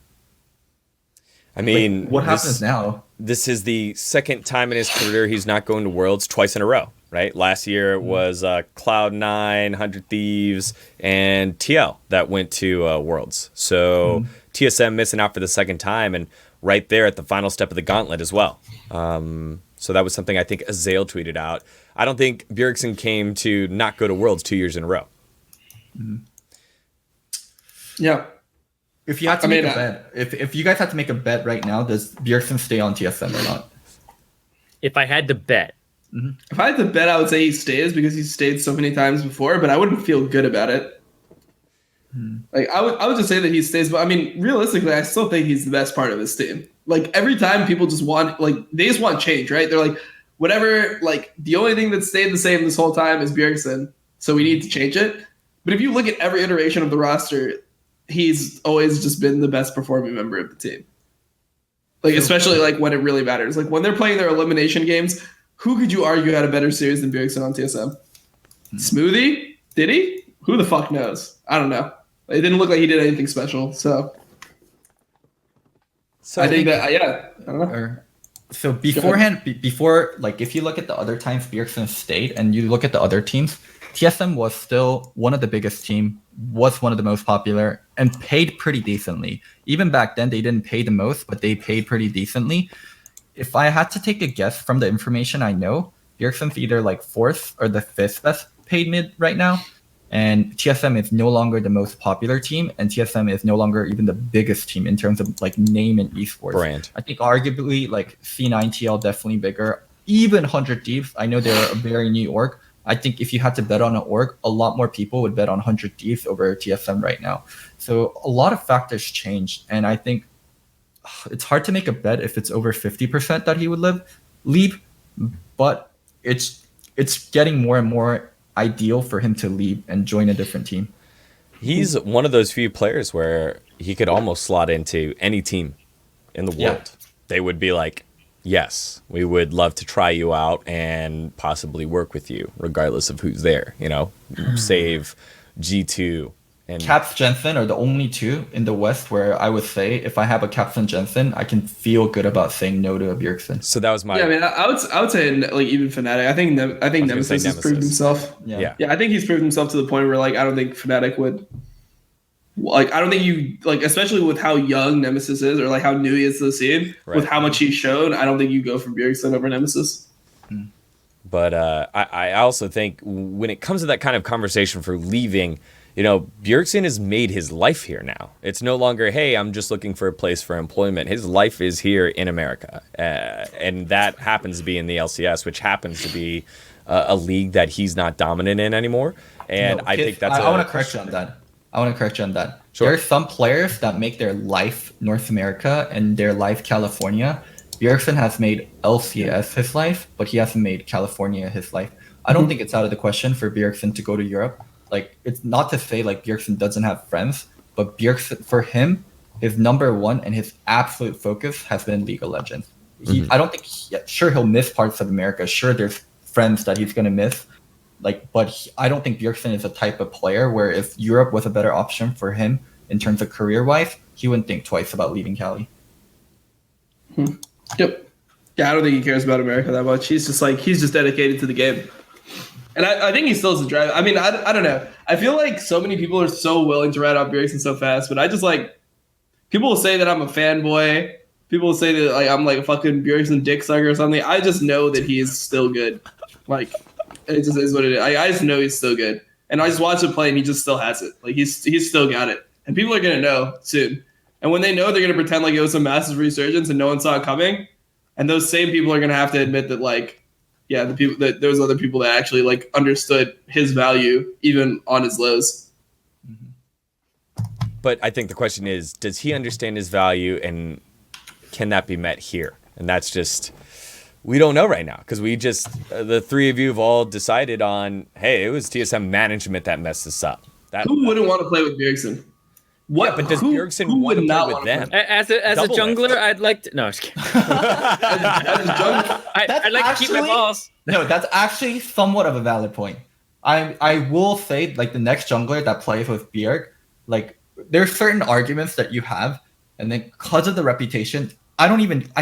I mean, like, what happens now? This is the second time in his career he's not going to Worlds twice in a row, right? Last year it was Cloud9, 100 Thieves, and TL that went to Worlds. So TSM missing out for the second time, and right there at the final step of the gauntlet as well. So that was something I think Azael tweeted out. I don't think Bjergsen came to not go to Worlds 2 years in a row. Yeah. If you had to make a bet, if you guys had to make a bet right now, does Bjergsen stay on TSM or not? If I had to bet, If I had to bet, I would say he stays because he's stayed so many times before, but I wouldn't feel good about it. Like I would just say that he stays, but I mean, realistically, I still think he's the best part of this team. Like every time people just want, like they just want change, right? They're like, whatever, like the only thing that stayed the same this whole time is Bjergsen, so we need to change it. But if you look at every iteration of the roster, he's always just been the best performing member of the team. Like, especially like when it really matters. Like when they're playing their elimination games, who could you argue had a better series than Bjergsen on TSM? Smoothie? Did he? Who the fuck knows? I don't know. It didn't look like he did anything special, so I think that, I don't know. So beforehand, before, like if you look at the other times Bjergsen stayed and you look at the other teams, TSM was still one of the biggest team, was one of the most popular, and paid pretty decently. Even back then, they didn't pay the most, but they paid pretty decently. If I had to take a guess from the information I know, Bjergsen's either like 4th or the 5th best paid mid right now. And TSM is no longer the most popular team, and TSM is no longer even the biggest team in terms of like name in esports. Brand. I think arguably like C9 TL definitely bigger. Even 100 Thieves, I know they're a very new org. I think if you had to bet on an org, a lot more people would bet on 100 Thieves over TSM right now. So a lot of factors changed, and I think it's hard to make a bet if it's over 50% that he would leave, but it's getting more and more ideal for him to leave and join a different team. He's one of those few players where he could almost slot into any team in the world. Yeah. They would be like, yes, we would love to try you out and possibly work with you, regardless of who's there, you know, save G2. And Caps Jensen are the only two in the West where I would say if I have a Caps and Jensen, I can feel good about saying no to a Bjergsen. so that was my... Yeah, I mean, I would say like even Fnatic. I think Nemesis has proved himself. Yeah. Yeah, I think he's proved himself to the point where like I don't think Fnatic would. Like I don't think you like, especially with how young Nemesis is, or like how new he is to the scene, Right. with how much he's shown. I don't think you go for Bjergsen over Nemesis. But I also think when it comes to that kind of conversation for leaving, you know, Bjergsen has made his life here now. It's no longer, hey, I'm just looking for a place for employment. His life is here in America. And that happens to be in the LCS, which happens to be a league that he's not dominant in anymore. And I think that's I want to correct you on that. Sure. There are some players that make their life North America and their life California. Bjergsen has made LCS his life, but he hasn't made California his life. I don't think it's out of the question for Bjergsen to go to Europe. Like, it's not to say like Bjergsen doesn't have friends, but Bjergsen, for him, his number one and his absolute focus has been League of Legends. I don't think sure he'll miss parts of America. Sure, there's friends that he's gonna miss. Like, but I don't think Bjergsen is a type of player where if Europe was a better option for him in terms of career-wise, he wouldn't think twice about leaving Cali. Yep. Yeah, I don't think he cares about America that much. He's just dedicated to the game. And I think he still has a drive. I mean, I don't know. I feel like so many people are so willing to write off Bjergsen so fast, but I just like, people will say that I'm a fanboy. People will say that like I'm like a fucking Bjergsen dick sucker or something. I just know that he is still good. Like, it just is what it is. I just know he's still good. And I just watched him play, and he just still has it. Like, he's still got it. And people are going to know soon. And when they know, they're going to pretend like it was a massive resurgence and no one saw it coming. And those same people are going to have to admit that, like, yeah, the people that there was other people that actually, like, understood his value even on his lows. But I think the question is, does he understand his value, and can that be met here? And that's just, we don't know right now, because we just, the three of you have all decided on, hey, it was TSM management that messed this up. Who wouldn't want to play with Bjergsen? What? Yeah, but does Bjergsen want to play with them? As a jungler, I'd like to. No, I'm just kidding. I'd like to keep my balls. No, that's actually somewhat of a valid point. I will say, like, the next jungler that plays with Bjerg, like, there's certain arguments that you have, and then because of the reputation, I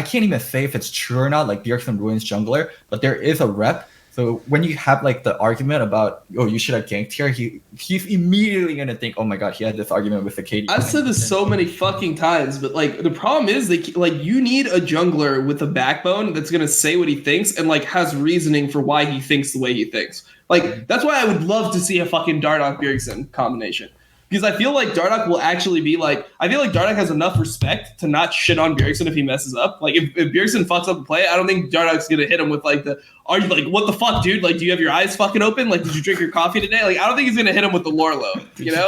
can't even say if it's true or not, like Bjergsen ruins jungler, but there is a rep. So when you have, like, the argument about, oh, you should have ganked here, he's immediately going to think, oh my god, he had this argument with the KD. I've said this so many fucking times, but, like, the problem is, like, you need a jungler with a backbone that's going to say what he thinks and, like, has reasoning for why he thinks the way he thinks. Like, that's why I would love to see a fucking Dardoch Bjergsen combination. Because I feel like Dardoch will actually be like, I feel like Dardoch has enough respect to not shit on Bjergsen if he messes up. Like, if Bjergsen fucks up a play, I don't think Dardoch's going to hit him with, like, are you, like, what the fuck, dude? Like, do you have your eyes fucking open? Like, did you drink your coffee today? Like, I don't think he's going to hit him with the lore low, you know?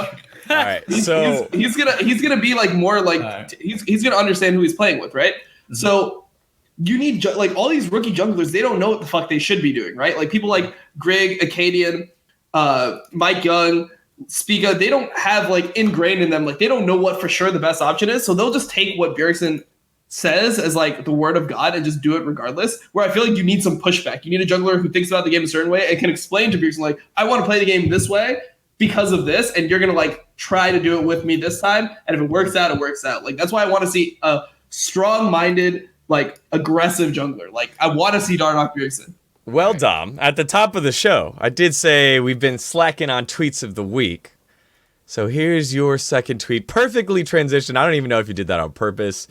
All right, so he's gonna be, like, more, like, he's going to understand who he's playing with, right? Mm-hmm. So you need, like, all these rookie junglers, they don't know what the fuck they should be doing, right? Like, people like Grig, Acadian, Mike Young, Spiga, they don't have, like, ingrained in them, like, they don't know what for sure the best option is, so they'll just take what Bjergsen says as, like, the word of God and just do it regardless, where I feel like you need some pushback. You need a jungler who thinks about the game a certain way and can explain to Bjergsen, like, I want to play the game this way because of this, and you're going to, like, try to do it with me this time, and if it works out, it works out. Like, that's why I want to see a strong-minded, like, aggressive jungler. Like, I want to see Dardoch Bjergsen. Well, Dom, at the top of the show, I did say we've been slacking on tweets of the week. So here's your second tweet. Perfectly transitioned. I don't even know if you did that on purpose.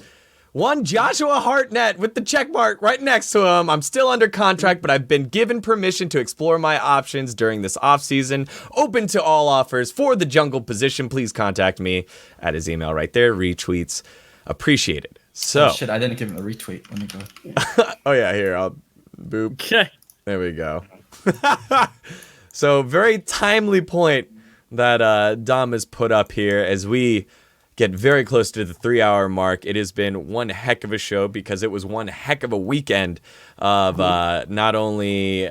One Joshua Hartnett with the check mark right next to him. I'm still under contract, but I've been given permission to explore my options during this offseason. Open to all offers for the jungle position. Please contact me at his email right there. Retweets appreciated. So, oh, shit, I didn't give him a retweet. Let me go. Oh, yeah, here. I'll boop. Okay. There we go. So very timely point that Dom has put up here as we get very close to the 3-hour mark. It has been one heck of a show because it was one heck of a weekend of not only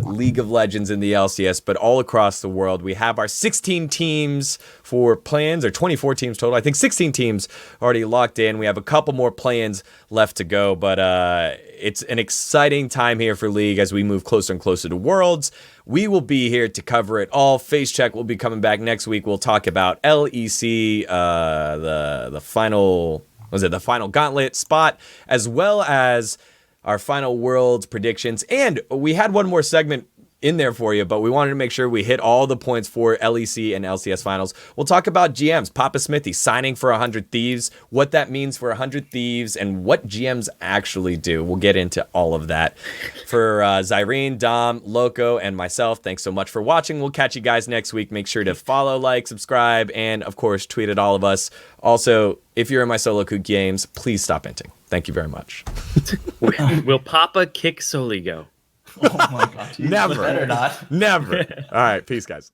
League of Legends in the LCS, but all across the world. We have our 16 teams for play-ins, or 24 teams total. I think 16 teams already locked in. We have a couple more play-ins left to go, but it's an exciting time here for League as we move closer and closer to Worlds. We will be here to cover it all. Facecheck will be coming back next week. We'll talk about LEC, the final, the final gauntlet spot, as well as our final Worlds predictions. And we had one more segment in there for you, but we wanted to make sure we hit all the points for LEC and LCS finals. We'll talk about GMs, Papa Smithy signing for 100 Thieves, what that means for 100 Thieves, and what GMs actually do. We'll get into all of that. For Zyrene, Dom, Loco, and myself, thanks so much for watching. We'll catch you guys next week. Make sure to follow, like, subscribe, and of course, tweet at all of us. Also, if you're in my solo queue games, please stop inting. Thank you very much. Will Papa kick Soligo? Oh my god. Never. Better not. Never. All right. Peace, guys.